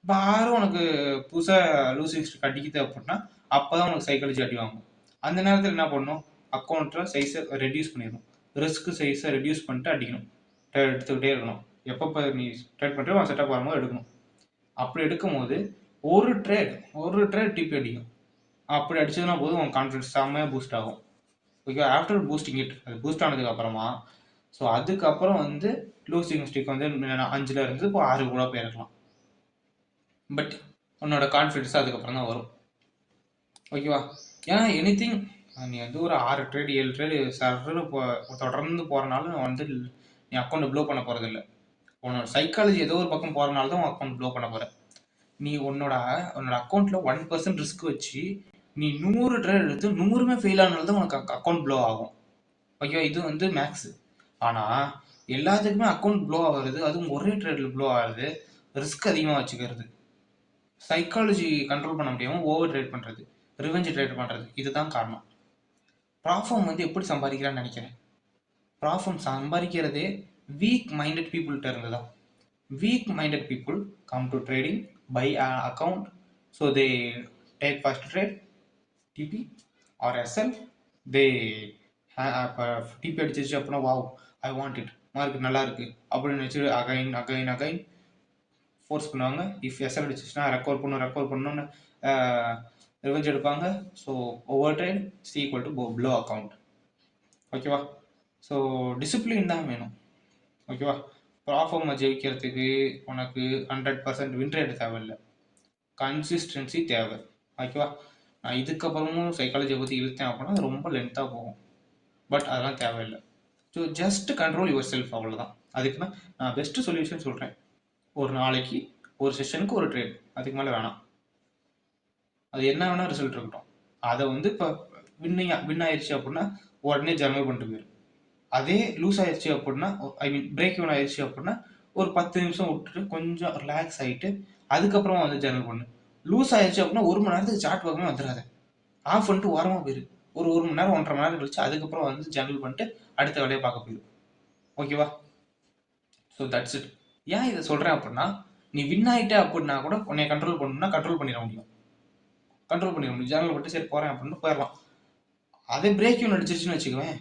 இப்போ 6 உனக்கு புதுசாக லூசிங் ஸ்ட்ரிக் அடிக்குது அப்படின்னா அப்போ தான் உனக்கு சைக்காலஜி அடி வாங்கும். அந்த நேரத்தில் என்ன பண்ணணும், அக்கௌண்ட்டில் சைஸை ரெடியூஸ் பண்ணிடணும். ரிஸ்க் சைஸை ரெடியூஸ் பண்ணிட்டு அடிக்கணும். ட்ரேட் எடுத்துக்கிட்டே இருக்கணும். எப்போ நீ ட்ரேட் பண்ணுறோ செட்டப் வரும்போது எடுக்கணும். அப்படி எடுக்கும்போது ஒரு ட்ரேட் டிபி அடிக்கும். அப்படி அடிச்சதுன்னா போதும் உன் கான்ஃபிடன்ஸ் செம்மையாக பூஸ்ட் ஆகும். ஓகே ஆஃப்டர் பூஸ்டிங் இட், அது பூஸ்ட் ஆனதுக்கு அப்புறமா ஸோ அதுக்கப்புறம் வந்து லூசிங் ஸ்டிக் வந்து 5ல் இருந்து இப்போ 6 கூட போயிருக்கலாம். பட் உன்னோட கான்ஃபிடன்ஸ் அதுக்கப்புறம் தான் வரும். ஓகேவா? ஏன்னா எனிதிங் நீ வந்து ஒரு 6 ட்ரேட் 7 ட்ரேடு சர்ன்னு தொடர்ந்து போகிறனால வந்து நீ அக்கௌண்ட் ப்ளோ பண்ண போகிறதில்ல. உன்னோட சைக்காலஜி ஏதோ ஒரு பக்கம் போகிறனால தான் உன் அக்கௌண்ட் ப்ளோ பண்ண போகிற. நீ உன்னோட அக்கௌண்ட்டில் 1% ரிஸ்க் வச்சு நீ 100 ட்ரேட் எடுத்து 100மே ஃபெயில் ஆனாலும் தான் உனக்கு அக்கௌண்ட் ப்ளோ ஆகும். ஓகேவா? இது வந்து மேக்ஸு. ஆனால் எல்லாத்துக்குமே அக்கௌண்ட் ப்ளோ ஆகுறது, அதுவும் ஒரே ட்ரேடில் ப்ளோ ஆகுறது, ரிஸ்க் அதிகமாக வச்சுக்கிறது, சைக்காலஜி கண்ட்ரோல் பண்ண முடியாமல் ஓவர் ட்ரேட் பண்ணுறது, ரிவெஞ்ச் ட்ரேட் பண்ணுறது, இதுதான் காரணம். ப்ராஃபம் வந்து எப்படி சம்பாதிக்கிறான்னு நினைக்கிறேன்? ப்ராஃபம் சம்பாதிக்கிறதே வீக் மைண்டட் பீப்புள்கிட்ட இருந்து தான். Weak minded people come to trading by account. So they take first trade TP or SL. They இப்போ டிபி அடிச்சிச்சு அப்படின்னா wow I want it, market நல்லா இருக்கு அப்படின்னு வச்சு அகைன் ஃபோர்ஸ் பண்ணுவாங்க. இஃப் எஸ்எல் அடிச்சிச்சுன்னா ரெக்கவர் பண்ணணும்னு ரிவெஞ்ச் எடுப்பாங்க. So over trade is equal to blow account. ஓகேவா? ஸோ டிசிப்ளின் தான் வேணும். ஓகேவா? ப்ராஃபர்மை ஜெயிக்கிறதுக்கு உனக்கு 100% வின் ரேட் தேவையில்லை, கன்சிஸ்டன்சி தேவை. ஓகேவா? நான் இதுக்கப்புறமும் சைக்காலஜியை பற்றி இழுத்தேன் அப்படின்னா அது ரொம்ப லென்த்தாக போகும். பட் அதெல்லாம் தேவையில்லை. So just control your self, அவ்வளோதான். அதுக்கு நான் பெஸ்ட்டு சொல்யூஷன் சொல்கிறேன். ஒரு நாளைக்கு ஒரு செஷனுக்கு ஒரு ட்ரேட், அதுக்கு மேலே வேணாம். அது என்ன வேணால் ரிசல்ட் இருக்கட்டும். அதை வந்து இப்போ வின் ஆயிடுச்சு அப்படின்னா உடனே ஜர்னல் பண்ணிட்டு போயிடும். அதே லூஸ் ஆயிடுச்சு அப்படின்னா, ஐ மீன் பிரேக் இவன் ஆயிடுச்சு அப்படின்னா ஒரு 10 நிமிஷம் விட்டுட்டு கொஞ்சம் ரிலாக்ஸ் ஆகிட்டு அதுக்கப்புறமா வந்து ஜர்னல் பண்ணு. லூஸ் ஆயிடுச்சு அப்படின்னா 1 மணி நேரத்துக்கு சார்ட் பார்க்கணும் வந்துடாத, ஆஃப் பண்ணிட்டு ஓரமாக போயிரு. ஒரு 1 மணி நேரம் 1.5 மணி நேரம் கழிச்சு அதுக்கப்புறம் வந்து ஜர்னல் பண்ணிட்டு அடுத்த வேலையை பார்க்க போயிடும். ஓகேவா? So that's it. ஏன் இதை சொல்கிறேன் அப்படின்னா, நீ வின் ஆகிட்ட அப்படின்னா கூட உன்னை கண்ட்ரோல் பண்ணணும்னா கண்ட்ரோல் பண்ணிட முடியும். ஜர்னல் பண்ணிட்டு சரி போகிறேன் அப்படின்னு போயிடலாம். அதே பிரேக் இவன் அடிச்சிருச்சுன்னு வச்சுக்குவேன்,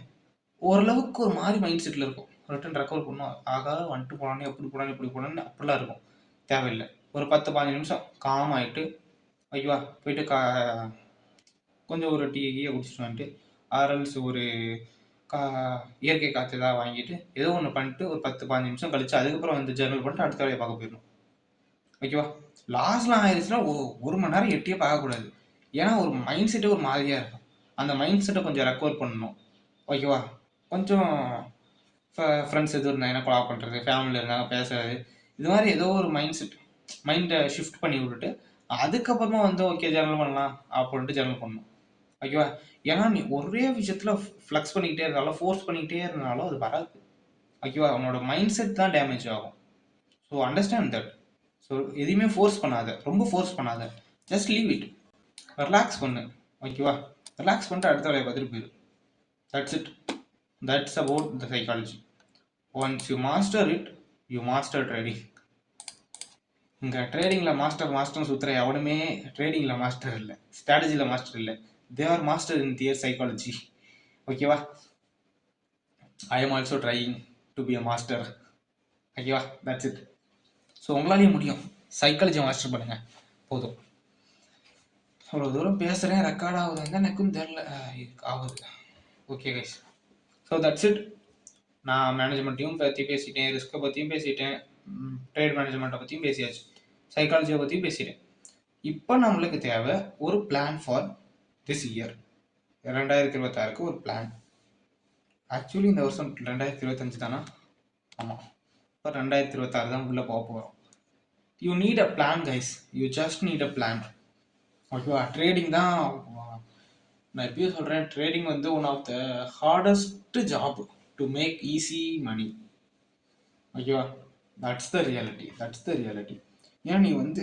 ஓரளவுக்கு ஒரு மாதிரி மைண்ட் செட்டில் இருக்கும். ரிட்டன் ரெக்கவர் பண்ணும், ஆகாத வந்துட்டு போனானே எப்படி போனானே இப்படி போனான்னு அப்படிலாம் இருக்கும். தேவையில்லை. ஒரு 10-15 நிமிஷம் காம் ஆகிட்டு ஓகேவா போயிட்டு கொஞ்சம் ஒரு டீயை குடிச்சிட்டு வந்துட்டு ஆர்எல்ஸ் ஒரு இயற்கை காற்று ஏதாவது வாங்கிட்டு ஏதோ ஒன்று பண்ணிட்டு ஒரு 10-15 நிமிஷம் கழிச்சு அதுக்கப்புறம் வந்து ஜர்னல் பண்ணிட்டு அடுத்த வேலையை பார்க்க போயிடணும். ஓகேவா? லாஸ்ட்லாம் ஆயிடுச்சுன்னா 1 மணி நேரம் எட்டியே பார்க்கக்கூடாது. ஏன்னா ஒரு மைண்ட் செட்டே ஒரு மாதிரியாக இருக்கும். அந்த மைண்ட் செட்டை கொஞ்சம் ரெக்கவர் பண்ணணும். ஓகேவா? கொஞ்சம் ஃப்ரெண்ட்ஸ் எதுவும் இருந்தாங்கன்னா கொலா பண்ணுறது, ஃபேமிலியில் இருந்தாங்க பேசுறது, இது மாதிரி ஏதோ ஒரு மைண்டை ஷிஃப்ட் பண்ணி விட்டுட்டு அதுக்கப்புறமா வந்து ஓகே ஜர்னல் பண்ணலாம் அப்படின்ட்டு ஜர்னல் பண்ணணும். ஓகேவா? ஏன்னா நீ ஒரே விஷயத்தில் ஃப்ளக்ஸ் பண்ணிக்கிட்டே இருந்தாலும் ஃபோர்ஸ் பண்ணிக்கிட்டே இருந்தாலும் அது வராது. ஓகேவா? உன்னோட மைண்ட் செட் தான் டேமேஜ் ஆகும். So understand that. ஸோ எதையுமே ஃபோர்ஸ் பண்ணாத, ரொம்ப ஃபோர்ஸ் பண்ணாத, ஜஸ்ட் லீவ் இட், ரிலாக்ஸ் பண்ணு. ஓகேவா? ரிலாக்ஸ் பண்ணிட்டு அடுத்த வேலையை பார்த்துட்டு போயிடு. That's it. That's about the psychology. Once you master it, you master trading. இங்கே ட்ரேடிங்கில் மாஸ்டர்னு சுற்றுற எவனுமே ட்ரேடிங்கில் மாஸ்டர் இல்லை, ஸ்ட்ராட்டஜியில் மாஸ்டர் இல்லை. They are master in their psychology. ஓகேவா? I am also trying to be a master. ஓகேவா? that's it. ஸோ உங்களாலேயும் முடியும். Psychology master பண்ணுங்க போதும். அவ்வளோ தூரம் பேசுகிறேன், ரெக்கார்ட் ஆகுதுன்னு எனக்கும் தெரில ஆகுது. Okay guys, so that's it. நான் மேனேஜ்மெண்ட்டையும் பற்றி பேசிட்டேன், ரிஸ்க்கை பற்றியும் பேசிட்டேன், ட்ரேட் மேனேஜ்மெண்ட்டை பற்றியும் பேசியாச்சு, சைக்காலஜியை பற்றியும் பேசிட்டேன். இப்போ நம்மளுக்கு தேவை ஒரு பிளான் ஃபார் திஸ் இயர். 2026க்கு ஒரு பிளான். ஆக்சுவலி இந்த வருஷம் 2025 தானே? ஆமாம், இப்போ 2026 தான் உள்ளே போக போகிறோம். You need a plan guys, you just need a plan. ஓகேவா? ட்ரேடிங் தான் நான் எப்பயும் சொல்கிறேன், ட்ரேடிங் வந்து one of the hardest job to make easy money. ஓகேவா? That's the reality. ஏன் நீ வந்து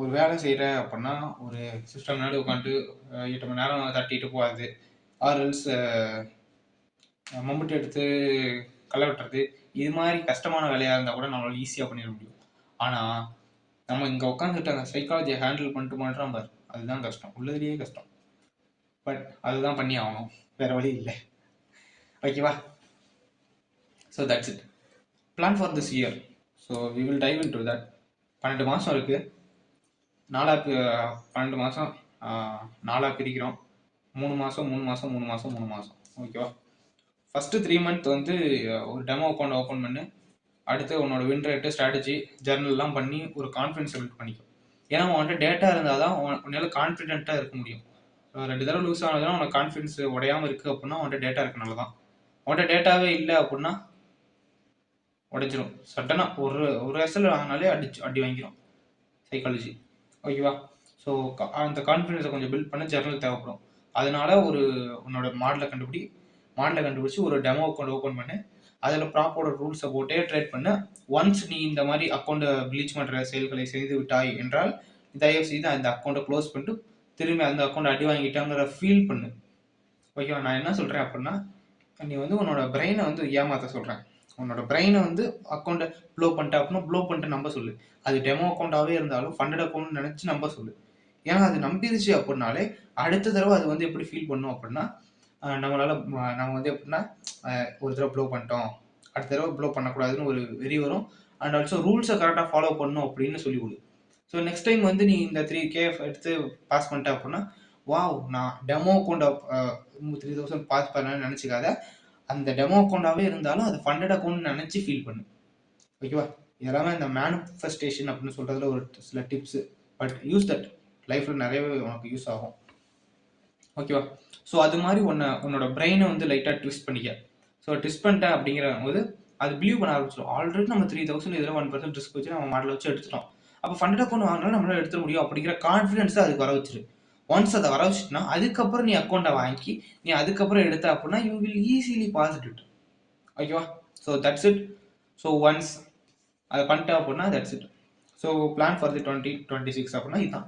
ஒரு வேலை செய்கிற அப்படின்னா ஒரு சிஸ்டம் முன்னாடி உட்காந்துட்டு 8 மணி நேரம் தட்டிட்டு போகாது, ஆர்எல்ஸ் மம்புட்டி எடுத்து களை வெட்டுறது, இது மாதிரி கஷ்டமான வேலையாக இருந்தால் கூட நம்மளால ஈஸியாக பண்ணிட முடியும். ஆனால் நம்ம இங்கே உட்காந்துட்டு அந்த சைக்காலஜியை ஹேண்டில் பண்ணிட்டு பண்ணுறோம் பாரு, அதுதான் கஷ்டம், உள்ளதுலேயே கஷ்டம். பட் அதுதான் பண்ணி ஆகணும், வேற வழி இல்லை. ஓகேவா? So that's it. Plan for this year. So we will dive into that. 12 மாதம் இருக்குது. 12 மாதம் 4 பிரிக்கிறோம். 3 மாதம் 3 மாதம் 3 மாதம் 3 மாதம். ஓகேவா? ஃபஸ்ட்டு 3 மந்த் வந்து ஒரு டெமோ அக்கௌண்ட் ஓப்பன் பண்ணு. அடுத்து உன்னோட வின் ரேட்டு, ஸ்ட்ராட்டஜி, ஜர்னல்லாம் பண்ணி ஒரு கான்ஃபிடன்ஸ் பில்ட் பண்ணிக்கும். ஏன்னா உன்கிட்ட டேட்டா இருந்தால் தான் உன்னால் கான்ஃபிடென்ட்டாக இருக்க முடியும். 2 தடவை லூஸ் ஆனதுன்னா உனக்கு கான்ஃபிடன்ஸ் உடையாமல் இருக்குது அப்படின்னா உன்கிட்ட டேட்டா இருக்கனால தான். உன்கிட்ட டேட்டாவே இல்லை அப்படின்னா உடைச்சிரும். சட்டனாக ஒரு எஸ்எல் வாங்கினாலே அடி வாங்கிடும் சைக்காலஜி. ஓகேவா? ஸோ அந்த கான்ஃபிடன்ஸை கொஞ்சம் பில்ட் பண்ண ஜர்னல் தேவைப்படும். அதனால உன்னோட மாடலை கண்டுபிடிச்சி ஒரு டெமோ அக்கௌண்ட் ஓப்பன் பண்ணு. அதில் ப்ராப்பரோட ரூல்ஸை போட்டே ட்ரேட் பண்ணு. ஒன்ஸ் நீ இந்த மாதிரி அக்கௌண்ட்டை ப்ளீச் பண்ணுற செயல்களை செய்து விட்டாய் என்றால் தயவு செய்து அந்த அக்கௌண்ட்டை க்ளோஸ் பண்ணிட்டு திரும்பி அந்த அக்கௌண்ட்டை அடி வாங்கிட்டாங்கிற ஃபீல் பண்ணு. ஓகேவா? நான் என்ன சொல்கிறேன் அப்படின்னா, நீ வந்து உன்னோட பிரெயினை வந்து ஏமாற்ற சொல்கிறேன். உன்னோட பிரெயினை வந்து அக்கௌண்ட்டை ப்ளோ பண்ணிட்ட அப்படின்னா ப்ளோ பண்ணிட்டு நம்ப சொல்லு. அது டெமோ அக்கௌண்ட்டாகவே இருந்தாலும் ஃபண்டட் அக்கௌண்ட் நினச்சி நம்ப சொல்லு. ஏன்னா அது நம்பிருச்சு அப்படின்னாலே அடுத்த தடவை அது வந்து எப்படி ஃபீல் பண்ணும் அப்படின்னா, நம்ம வந்து எப்படின்னா ஒரு தடவை ப்ளோ பண்ணிட்டோம், அடுத்த தடவை ப்ளோ பண்ணக்கூடாதுன்னு ஒரு வெறி வரும். அண்ட் ஆல்சோ ரூல்ஸை கரெக்டாக ஃபாலோ பண்ணணும் அப்படின்னு சொல்லி கொடு. ஸோ நெக்ஸ்ட் டைம் வந்து நீ இந்த 3K எடுத்து பாஸ் பண்ணிட்ட அப்படின்னா, வாவ், நான் டெமோ அக்கௌண்ட்டை 3000 பாஸ் பண்ணேன்னு நினச்சிக்காத. அந்த டெமோ அக்கௌண்ட்டாகவே இருந்தாலும் அது ஃபண்டட் அக்கௌண்ட் நினச்சி ஃபீல் பண்ணு. ஓகேவா? இதெல்லாமே இந்த மேனிஃபெஸ்டேஷன் அப்படின்னு சொல்கிறதுல ஒரு சில டிப்ஸு. பட் யூஸ் தட், லைஃப்பில் நிறையவே உனக்கு யூஸ் ஆகும். ஓகேவா? ஸோ அது மாதிரி உன்னோட பிரெயினை வந்து லைட்டாக ட்விஸ்ட் பண்ணிக்க. ஸோ ட்விஸ்ட் பண்ணிட்டேன் அப்படிங்கிற போது அது பிலீவ் பண்ண ஆரம்பிச்சிடும். ஆல்ரெடி நம்ம 3000 இதில் 1% ரிஸ்க் வச்சு நம்ம மாடலை வச்சு எடுத்துட்டோம். அப்போ ஃபண்டட் அக்கௌண்ட் வாங்கினாலும் நம்மளால எடுத்துட முடியும் அப்படிங்கிற கான்ஃபிடன்ஸ் அதுக்கு வர வச்சிரு. ஒன்ஸ் அதை வர வச்சுட்டுனா அதுக்கப்புறம் நீ அக்கௌண்ட்டை வாங்கி நீ அதுக்கப்புறம் எடுத்த அப்படின்னா you will easily pass it. ஓகேவா? So that's it. So once அதை பண்ணிட்டேன் அப்படின்னா that's it. So plan for the 2026 அப்படின்னா இதுதான்.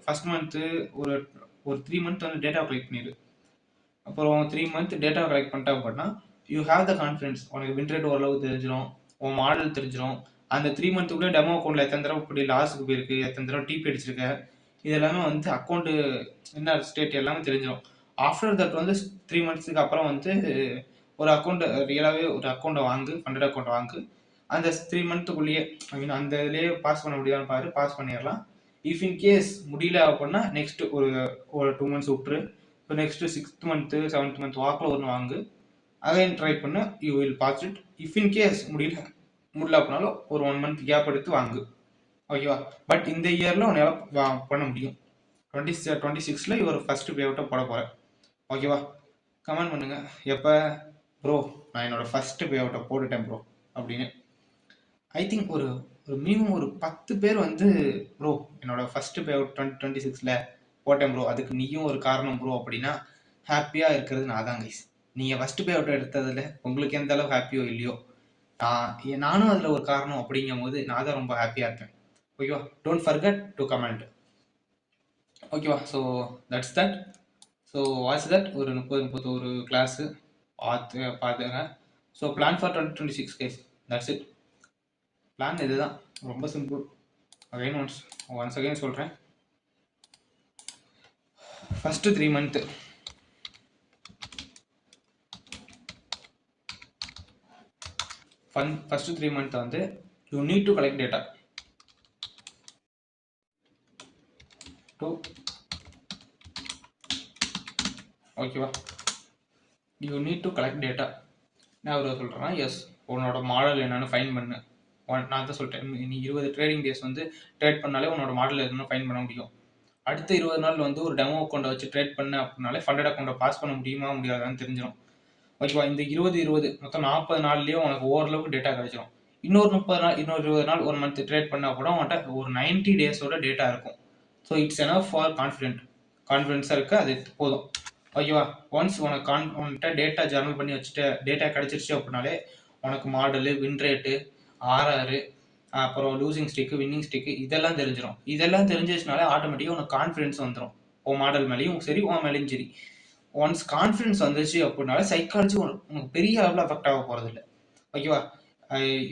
ஃபஸ்ட் மந்த்து ஒரு 3 மந்த் வந்து டேட்டா கலெக்ட் பண்ணிடு. அப்புறம் 3 மந்த் டேட்டா கலெக்ட் பண்ணிட்டா அப்படின்னா யூ ஹேவ் த கான்ஃபிடன்ஸ். உனக்கு வின் ரேட் ஓரளவு தெரிஞ்சிடும், உன் மாடல் தெரிஞ்சிடும். அந்த 3 மந்த்துக்குள்ளே டெமோ அக்கௌண்ட்டில் எத்தனை தடவை இப்படி லாஸுக்கு போயிருக்கு, எத்தனை தடவை டிபி அடிச்சிருக்க, இது எல்லாமே வந்து அக்கௌண்ட்டு என்ன ஸ்டேட் எல்லாமே தெரிஞ்சிடும். ஆஃப்டர் தட் வந்து 3 மந்த்ஸுக்கு அப்புறம் வந்து ஒரு அக்கௌண்ட்டை ரியலாகவே ஒரு அக்கௌண்ட்டை வாங்கு, ஃபண்டட் அக்கௌண்ட்டை வாங்கு. அந்த 3 மந்த்துக்குள்ளேயே அந்த இதுலேயே பாஸ் பண்ண முடியாதுன்னு பாரு, பாஸ் பண்ணிடலாம். இஃப் இன் கேஸ் முடியல அப்படின்னா நெக்ஸ்ட் ஒரு 2 மந்த்ஸ் விட்டுரு. So next 6th month 7th month வாக்கில் ஒன்று வாங்கு, அகைன் ட்ரை பண்ண, you will pass it. If in case முடியல அப்படின்னாலும் ஒரு 1 மந்த் கேப் எடுத்து வாங்கு. ஓகேவா? பட் இந்த இயரில் உன்னால் பண்ண முடியும். 2026 இவர் ஃபஸ்ட்டு பே அவுட்டை போட போகிறேன். ஓகேவா? கமெண்ட் பண்ணுங்கள், எப்போ ப்ரோ நான் என்னோடய ஃபஸ்ட்டு பே அவுட்டை போட்டுட்டேன் ப்ரோ அப்படின்னு. ஐ திங்க் ஒரு மினிமம் ஒரு 10 பேர் வந்து ப்ரோ என்னோடய ஃபஸ்ட்டு பே அவுட் 2026 போட்டேன் ப்ரோ, அதுக்கு நீயும் ஒரு காரணம் ப்ரோ அப்படின்னா ஹாப்பியாக இருக்கிறது நான் தான் கைஸ். நீங்கள் ஃபஸ்ட்டு பே அவுட் எடுத்ததில் உங்களுக்கு எந்த அளவு ஹாப்பியோ இல்லையோ, நானும் அதில் ஒரு காரணம் அப்படிங்கும் போது நான் தான் ரொம்ப ஹாப்பியாக இருப்பேன். ஓகேவா? Don't forget to comment. ஓகேவா? So that's that. So watch that. ஒரு 31 கிளாஸு பார்த்துங்க. So plan for 2026 guys, that's it. Plan இதுதான், ரொம்ப சிம்பிள். அகைன் ஒன்ஸ் அகைன் சொல்கிறேன். ஃபஸ்ட்டு 3 மந்த்து ஃபஸ்ட்டு 3 மந்த் வந்து you need to collect data. ஓகேவா? You need to collect data. நான் அவர் சொல்கிறேன்னா, எஸ், உன்னோட மாடல் என்னென்னு ஃபைன் பண்ணு. நான் தான் சொல்லிட்டேன், நீ 20 ட்ரேடிங் டேஸ் வந்து ட்ரேட் பண்ணாலே உன்னோட மாடல் என்னென்னு ஃபைன் பண்ண முடியும். அடுத்த 20 நாள் வந்து ஒரு டெமோ அக்கௌண்ட்டை வச்சு ட்ரேட் பண்ண அப்படின்னாலே ஃபண்டட் அக்கௌண்ட்டை பாஸ் பண்ண முடியுமா முடியாதான்னு தெரிஞ்சிடும். ஓகேவா? இந்த 20 மொத்தம் 40 நாள்லேயே உனக்கு ஓரளவுக்கு டேட்டா கிடைச்சிடும். இன்னொரு 30 நாள், இன்னொரு 20 நாள், ஒரு மந்த் ட்ரேட் பண்ணால் கூட உன்கிட்ட ஒரு 90 டேஸோட டேட்டா இருக்கும். ஸோ இட்ஸ் எனஃப் ஃபார் கான்ஃபிடென்ஸாக இருக்குது, அது போதும். ஓகேவா? ஒன்ஸ் உன்கிட்ட டேட்டா ஜர்னல் பண்ணி வச்சுட்டு டேட்டா கிடச்சிருச்சு அப்படின்னாலே உனக்கு மாடலு, வின் ரேட்டு, ஆர்ஆர், அப்புறம் லூசிங் ஸ்டிக்கு, வின்னிங் ஸ்டிக்கு இதெல்லாம் தெரிஞ்சிடும். இதெல்லாம் தெரிஞ்சிச்சுனாலே ஆட்டோமேட்டிக்காக உனக்கு கான்ஃபிடன்ஸ் வந்துடும். உன் மாடல் மேலேயும் சரி, உன் மேலேயும் சரி. ஒன்ஸ் கான்ஃபிடன்ஸ் வந்துச்சு அப்படின்னால சைக்காலஜி உனக்கு பெரிய அளவில் அஃபெக்ட் ஆக போகிறது இல்லை. ஓகேவா?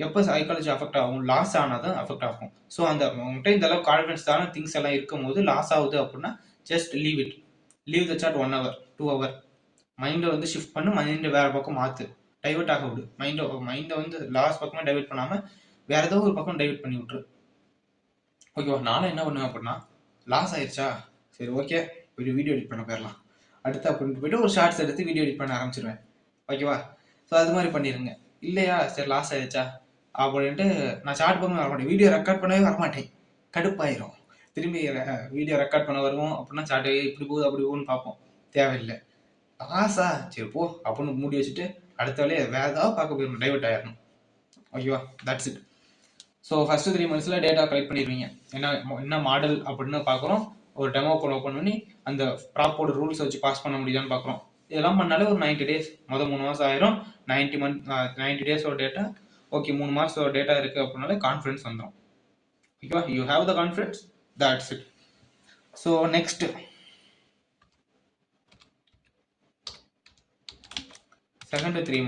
எப்போ சைக்காலஜி அஃபெக்ட் ஆகும்? லாஸ் ஆனால் தான் அஃபெக்ட் ஆகும். ஸோ அந்த உங்கள்கிட்ட இந்த அளவுக்கு கான்ஃபிடன்ஸ் தானே திங்ஸ் எல்லாம் இருக்கும் போது லாஸ் ஆகுது அப்படின்னா just leave the chart 1 hour 2 hour. மைண்டை வந்து ஷிஃப்ட் பண்ணு, மைண்டை வேறு பக்கம் மாற்று, டைவெர்ட் ஆக விடு. மைண்டை வந்து லாஸ் பக்கமாக டைவெர்ட் பண்ணாமல் வேறு ஏதோ ஒரு பக்கம் டைவெர்ட் பண்ணி விட்டுரு. ஓகேவா? நானும் என்ன பண்ணுவேன் அப்படின்னா, லாஸ் ஆயிடுச்சா, சரி ஓகே போய்ட்டு வீடியோ எடிட் பண்ண போயிடலாம், அடுத்து அப்படின்ட்டு போய்ட்டு ஒரு ஷார்ட்ஸ் எடுத்து வீடியோ எடிட் பண்ண ஆரம்பிச்சிருவேன். ஓகேவா? ஸோ அது மாதிரி பண்ணிடுங்க. இல்லையா, சரி லாஸ் ஆயிடுச்சா அப்படின்ட்டு நான் ஷார்ட் பண்ண வரமாட்டேன், வீடியோ ரெக்கார்ட் பண்ணவே வரமாட்டேன், கடுப்பாயிரும். திரும்பி வீடியோ ரெக்கார்ட் பண்ண வருவோம் அப்படின்னா சாட்டே இப்படி போகுது அப்படி போகுதுன்னு பார்ப்போம். தேவையில்லை. லாஸா சரி போ அப்படின்னு மூடி வச்சுட்டு அடுத்த வேலையை வேறு ஏதாவது பார்க்க போயிடணும், டைவெர்ட் ஆயிடணும். ஓகேவா? That's it. So first 3 months data collect பண்ணிடுவீங்க. என்ன மாடல் அப்படின்னு பார்க்குறோம். ஒரு டெமோ கோட் ஓப்பன் பண்ணி அந்த ப்ராப்போட ரூல்ஸ் வச்சு பாஸ் பண்ண முடியுதான்னு பார்க்குறோம். இதெல்லாம் பண்ணாலே ஒரு 90 days, 3 மாதம் ஆயிரும். 90 days டேட்டா ஓகே, 3 மாதம் டேட்டா இருக்குது அப்படின்னாலே கான்ஃபிடன்ஸ் வந்துடும். ஓகேவா? You have the confidence, that's it. So next second 3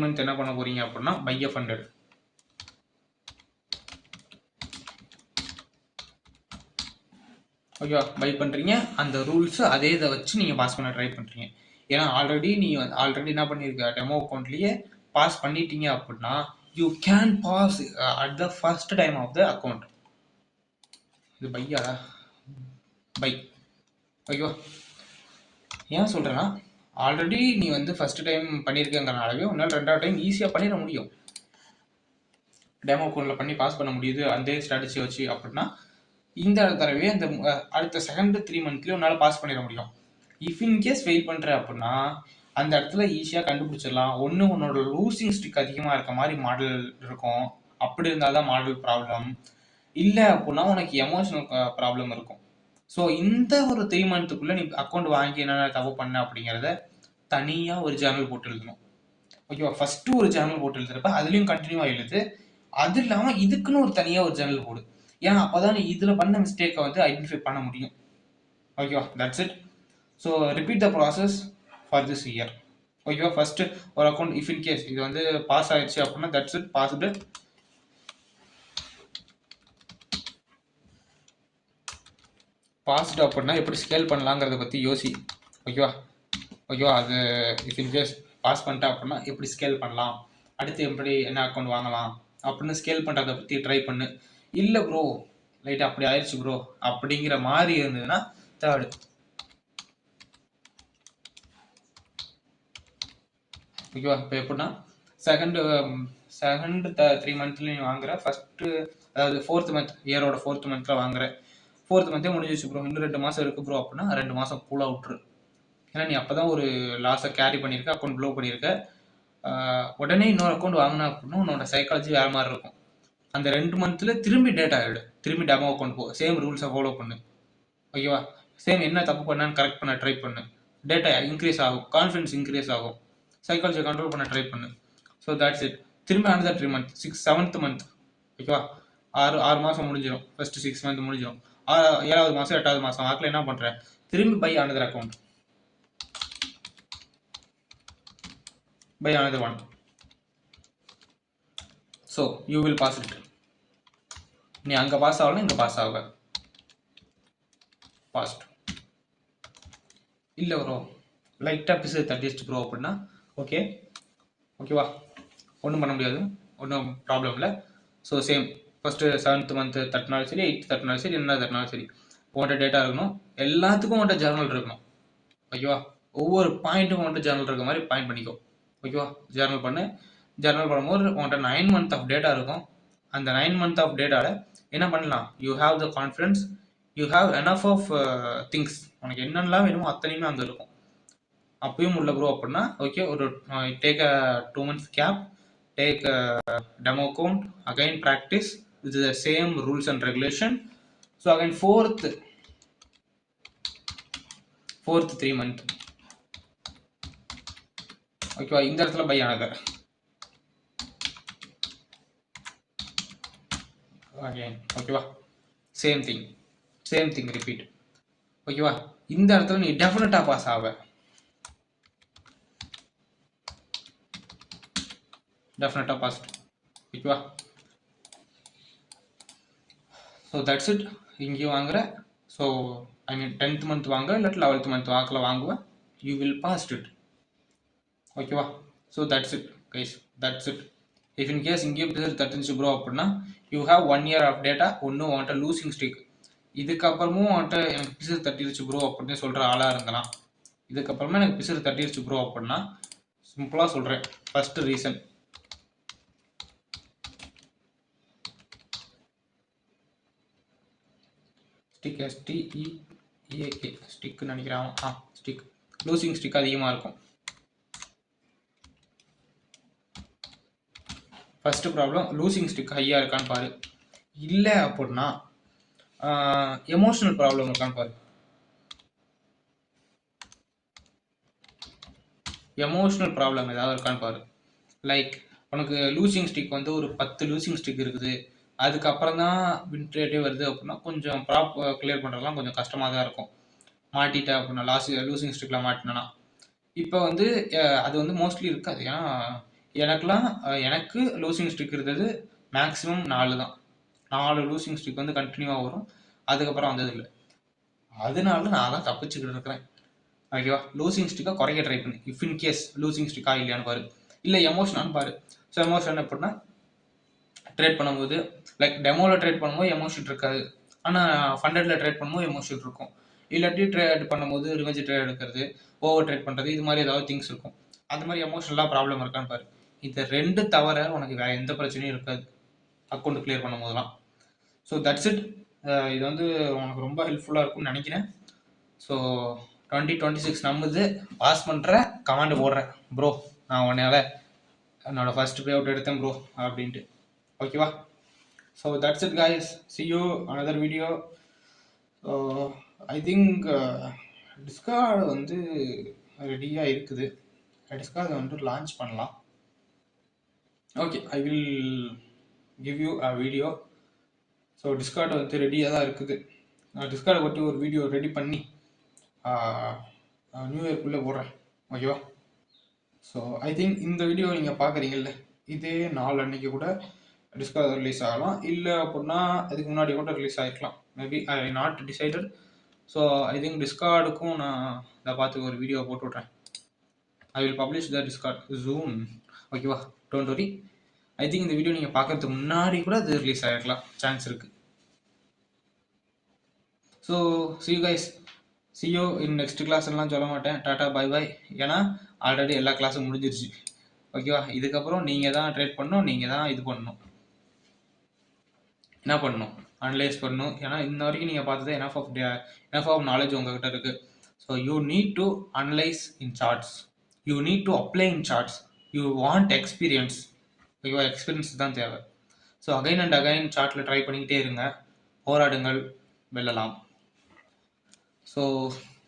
month என்ன பண்ண போறீங்க அப்படின்னா பை அ ஃபண்டட். ஓகேவா? பை பண்ணுறீங்க, அந்த ரூல்ஸ் அதே இதை வச்சு நீங்கள் பாஸ் பண்ண ட்ரை பண்ணுறீங்க. ஏன்னா ஆல்ரெடி என்ன பண்ணியிருக்க, டெமோ அக்கௌண்ட்லேயே பாஸ் பண்ணிட்டீங்க அப்படின்னா you can pass at the first time of the account. இது பையாடா, பை. ஓகேவா? ஏன் சொல்கிறேன்னா, ஆல்ரெடி நீ வந்து ஃபஸ்ட்டு டைம் பண்ணியிருக்கங்கிறனாலவே உன்னால் 2வது டைம் ஈஸியாக பண்ணிட முடியும். டெமோ அக்கௌண்ட்டில் பண்ணி பாஸ் பண்ண முடியுது அந்த ஸ்ட்ராட்டஜி வச்சு அப்படின்னா இந்த தடவை அந்த அடுத்த செகண்ட் 3 monthலேயே உன்னால் பாஸ் பண்ணிட முடியும். இஃப் இன்கேஸ் ஃபெயில் பண்ணுற அப்படின்னா அந்த இடத்துல ஈஸியாக கண்டுபிடிச்சிடலாம். ஒன்று உன்னோட லூசிங் ஸ்டிக் அதிகமாக இருக்க மாதிரி மாடல் இருக்கும், அப்படி இருந்தால் தான் மாடல் ப்ராப்ளம். இல்லை அப்படின்னா உனக்கு எமோஷனல் ப்ராப்ளம் இருக்கும். ஸோ இந்த ஒரு 3 monthக்குள்ளே நீ அக்கௌண்ட் வாங்கி என்னென்ன தப்பு பண்ண அப்படிங்கிறத தனியாக ஒரு சேனல் போட்டு எழுதணும். ஓகேவா? ஃபஸ்ட்டு ஒரு சேனல் போட்டு எழுதுறப்ப அதுலேயும் கண்டினியூவாக எழுது. அது இல்லாமல் இதுக்குன்னு ஒரு தனியாக ஒரு சேனல் போடு. ஏன்னா அப்போ தான் நீ இதில் பண்ண மிஸ்டேக்கை வந்து ஐடென்டிஃபை பண்ண முடியும். ஓகேவா? That's it. So repeat the process for this year. ஓகேவா? ஃபஸ்ட்டு ஒரு அக்கௌண்ட் இஃப் இன் கேஸ் இது வந்து பாஸ் ஆயிடுச்சு அப்படின்னா தட்ஸ் இட், பாஸ்டு. பாஸ்டு அப்படின்னா எப்படி ஸ்கேல் பண்ணலாங்கிறத பற்றி யோசி. ஓகேவா? அது இஃப் இன் கேஸ் பாஸ் பண்ணிட்டேன் அப்படின்னா எப்படி ஸ்கேல் பண்ணலாம், அடுத்து எப்படி என்ன அக்கௌண்ட் வாங்கலாம் அப்படின்னு ஸ்கேல் பண்ணுறதை பற்றி ட்ரை பண்ணு. இல்லை ப்ரோ லைட்டாக அப்படி ஆயிடுச்சு ப்ரோ அப்படிங்கிற மாதிரி இருந்ததுன்னா தேர்டு. ஓகேவா? இப்போ எப்படின்னா செகண்ட் 3 monthல நீ வாங்குற, ஃபஸ்ட்டு அதாவது 4th month, இயரோட 4th monthல வாங்குற, 4th month முடிஞ்சிச்சு ப்ரோ, இன்னும் 2 மாதம் இருக்குது ப்ரோ அப்படின்னா 2 மாதம் கூலாக விட்டுரு. ஏன்னா நீ அப்போ தான் ஒரு லாஸை கேரி பண்ணியிருக்க, அக்கௌண்ட் ப்ளோ பண்ணியிருக்க. உடனே இன்னொரு அக்கௌண்ட் வாங்கினா அப்படின்னா உன்னோட சைக்காலஜி வேறு மாதிரி இருக்கும். அந்த 2 monthல திரும்பி டேட்டா ஆகிடு, திரும்பி டெமோ அக்கௌண்ட் போ, சேம் ரூல்ஸை ஃபாலோ பண்ணு. ஓகேவா? சேம் என்ன தப்பு பண்ணான்னு கரெக்ட் பண்ண ட்ரை பண்ணு. டேட்டா இன்க்ரீஸ் ஆகும், கான்ஃபிடன்ஸ் இன்க்ரீஸ் ஆகும், சைக்காலஜியை கண்ட்ரோல் பண்ண ட்ரை பண்ணு. So that's it. திரும்பி another 3 months, 7th month. ஓகேவா? 6 மாதம் முடிஞ்சிடும். ஃபஸ்ட்டு 6 month முடிஞ்சிடும். 7வது மாதம் 8வது மாதம் வாக்கில் என்ன பண்ணுறேன், திரும்பி buy another account, buy another one. So you will pass it. நீ அங்கே பாஸ் ஆகலாம், இங்கே பாஸ் ஆக பாஸ்ட். இல்லை ப்ரோ லைட்டாக பிசு தட்டிச்சு ப்ரோ அப்படின்னா ஓகேவா? ஒன்றும் பண்ண முடியாது, ஒன்றும் ப்ராப்ளம் இல்லை. So same first 7th month தட்டினாலும் சரி, 8th தட்டினாலும் சரி, என்ன தட்டினாலும் சரி, உங்கள்கிட்ட டேட்டா இருக்கணும். எல்லாத்துக்கும் உங்கள்கிட்ட ஜேர்னல் இருக்கணும். ஓகேவா? ஒவ்வொரு பாயிண்ட்டுக்கும் உங்கள்கிட்ட ஜேர்னல் இருக்க மாதிரி பாயிண்ட் பண்ணிக்கோ. ஓகேவா? ஜேர்னல் பண்ணும்போது உங்கள்கிட்ட 9 month ஆஃப் டேட்டா இருக்கும். அந்த 9 month ஆஃப் டேட்டாவில் என்ன பண்ணலாம், you have the confidence, you have enough of things. உனக்கு என்னென்னலாம் வேணுமோ அத்தனையுமே அங்கே இருக்கும். அப்பயும் உள்ள ப்ரோ அப்படின்னா ஓகே, ஒரு take a 2 months gap, take a demo account, again practice with the same rules and regulation. So again fourth 3 month. ஓகேவா? இந்த இடத்துல பை another. அகைன். ஓகேவா? Same thing repeat. ஓகேவா? இந்த இடத்துல நீ டெஃபினட்டா பாஸ் ஆவ. டெஃபினட்டா பாஸ். ஓகேவா? So that's it. இங்கேயும் வாங்குற. So I mean 10th month வாங்க இல்லாட்டி 11th மந்த் வாக்கில் வாங்குவேன். You will passed it. ஓகேவா? So that's it guys, that's it. If in case இங்கேயும் பிசர் தட்டுச்சு ப்ரோ அப்படின்னா you have 1 year of data. ஒன்றும் உன்ட்ட லூசிங் ஸ்ட்ரீக். இதுக்கப்புறமும் உன்ட்ட எனக்கு பிசர் தட்டிடுச்சு ப்ரோ அப்படின்னு சொல்கிற ஆளாக இருந்தலாம். இதுக்கப்புறமா எனக்கு பிசர் தட்டிடுச்சு ப்ரோ அப்படின்னா சிம்பிளாக சொல்கிறேன். ஃபர்ஸ்ட் ரீசன் ஸ்டிக், STEAK ஸ்டிக்னு நினைக்கிறான். ஸ்டிக், லூசிங் ஸ்டிக் அதிகமாக இருக்கும். ஃபர்ஸ்ட் ப்ராப்ளம் லூசிங் ஸ்டிக் ஹையாக இருக்கான்னு பாரு. இல்லை அப்படின்னா எமோஷனல் ப்ராப்ளம் இருக்கான்னு பாரு. எமோஷனல் ப்ராப்ளம் ஏதாவது இருக்கான்னு பாரு. லைக் உனக்கு லூசிங் ஸ்டிக் வந்து ஒரு 10 லூசிங் ஸ்டிக் இருக்குது, அதுக்கப்புறம் தான் வின் ரேட்டே வருது அப்படின்னா கொஞ்சம் கிளியர் பண்ணுறதுலாம் கொஞ்சம் கஷ்டமாக தான் இருக்கும். மாட்டிட்டேன் அப்படின்னா லூசிங் ஸ்டிக்கில் மாட்டினா இப்போ வந்து அது வந்து மோஸ்ட்லி இருக்காது. ஏன்னா எனக்கு லூசிங் ஸ்டிக் இருந்தது மேக்ஸிமம் 4 தான். 4 லூசிங் ஸ்டிக் வந்து கண்டினியூவாக வரும். அதுக்கப்புறம் வந்தது இல்லை. அதனால நான் தான் தப்பிச்சுக்கிட்டு இருக்கிறேன். ஓகேவா? லூசிங் ஸ்டிக்காக குறைக்க ட்ரை பண்ணு. இஃப் இன் கேஸ் லூசிங் ஸ்டிக்கா இல்லையான்னு பாரு. இல்லை எமோஷனான்னு பாரு. ஸோ எமோஷன் எப்படின்னா ட்ரேட் பண்ணும்போது லைக் டெமோவில் ட்ரேட் பண்ணும்போது எமோஷன் இருக்காது, ஆனால் ஃபண்டடில் ட்ரேட் பண்ணும்போது எமோஷன் இருக்கும். இல்லாட்டி ட்ரேட் பண்ணும்போது ரிவெஞ்ச் ட்ரேட் எடுக்கிறது, ஓவர் ட்ரேட் பண்ணுறது, இது மாதிரி ஏதாவது திங்ஸ் இருக்கும். அந்த மாதிரி எமோஷனலாக ப்ராப்ளம் இருக்கான்னு பாரு. இது 2 தவிர உனக்கு வேறு எந்த பிரச்சனையும் இருக்காது அக்கௌண்ட் கிளியர் பண்ணும் போதெல்லாம். So that's it. இது வந்து உனக்கு ரொம்ப ஹெல்ப்ஃபுல்லாக இருக்கும்னு நினைக்கிறேன். ஸோ 2026 நம்புது, பாஸ் பண்ணுறேன், கமாண்ட் போடுறேன் ப்ரோ நான் உன்னையால் என்னோடய ஃபர்ஸ்ட் பே அவுட் எடுத்தேன் ப்ரோ அப்படின்ட்டு. ஓகேவா? So that's it guys. C you another video. I think Discord வந்து ரெடியாக இருக்குது. டிஸ்கார்டு வந்து லான்ச் பண்ணலாம். Okay, I will give you a video. So Discord வந்து ரெடியாக தான் இருக்குது. நான் டிஸ்கார்டை பற்றி ஒரு வீடியோ ரெடி பண்ணி நியூ இயர்க்குள்ளே போடுறேன். ஓகேவா? ஸோ ஐ திங்க் இந்த வீடியோ நீங்கள் பார்க்குறீங்கல்ல, இதே நாள் அன்னைக்கு கூட டிஸ்கார்டு ரிலீஸ் ஆகலாம். இல்லை அப்படின்னா அதுக்கு முன்னாடி கூட ரிலீஸ் ஆகிருக்கலாம். Maybe I not decided. So I think டிஸ்கார்டுக்கும் நான் இதை பார்த்து ஒரு வீடியோ போட்டு விட்றேன். I will publish the Discord June. ஓகேவா? Don't worry. ஐ திங்க் இந்த வீடியோ நீங்கள் பார்க்கறதுக்கு முன்னாடி கூட அது ரிலீஸ் ஆகிருக்கலாம், சான்ஸ் இருக்குது. So see you guys. see you in next கிளாஸ்லாம் சொல்ல மாட்டேன், டாட்டா பை பை. ஏன்னா ஆல்ரெடி எல்லா கிளாஸும் முடிஞ்சிருச்சு. ஓகேவா? இதுக்கப்புறம் நீங்கள் தான் ட்ரேட் பண்ணணும், நீங்கள் தான் இது பண்ணணும். என்ன பண்ணணும்? அனலைஸ் பண்ணணும். ஏன்னா இன்ன வரைக்கும் நீங்கள் பார்த்தது எனஃப் ஆஃப் நாலேஜ் உங்ககிட்ட இருக்குது. So you need to analyse in charts, you need to apply in charts, you want experience. ஓகேவா? எக்ஸ்பீரியன்ஸ் தான் தேவை. ஸோ அகைன் அண்ட் அகைன் சார்ட்டில் ட்ரை பண்ணிக்கிட்டே இருங்க, போராடுங்கள், வெல்லலாம். So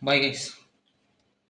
bye guys.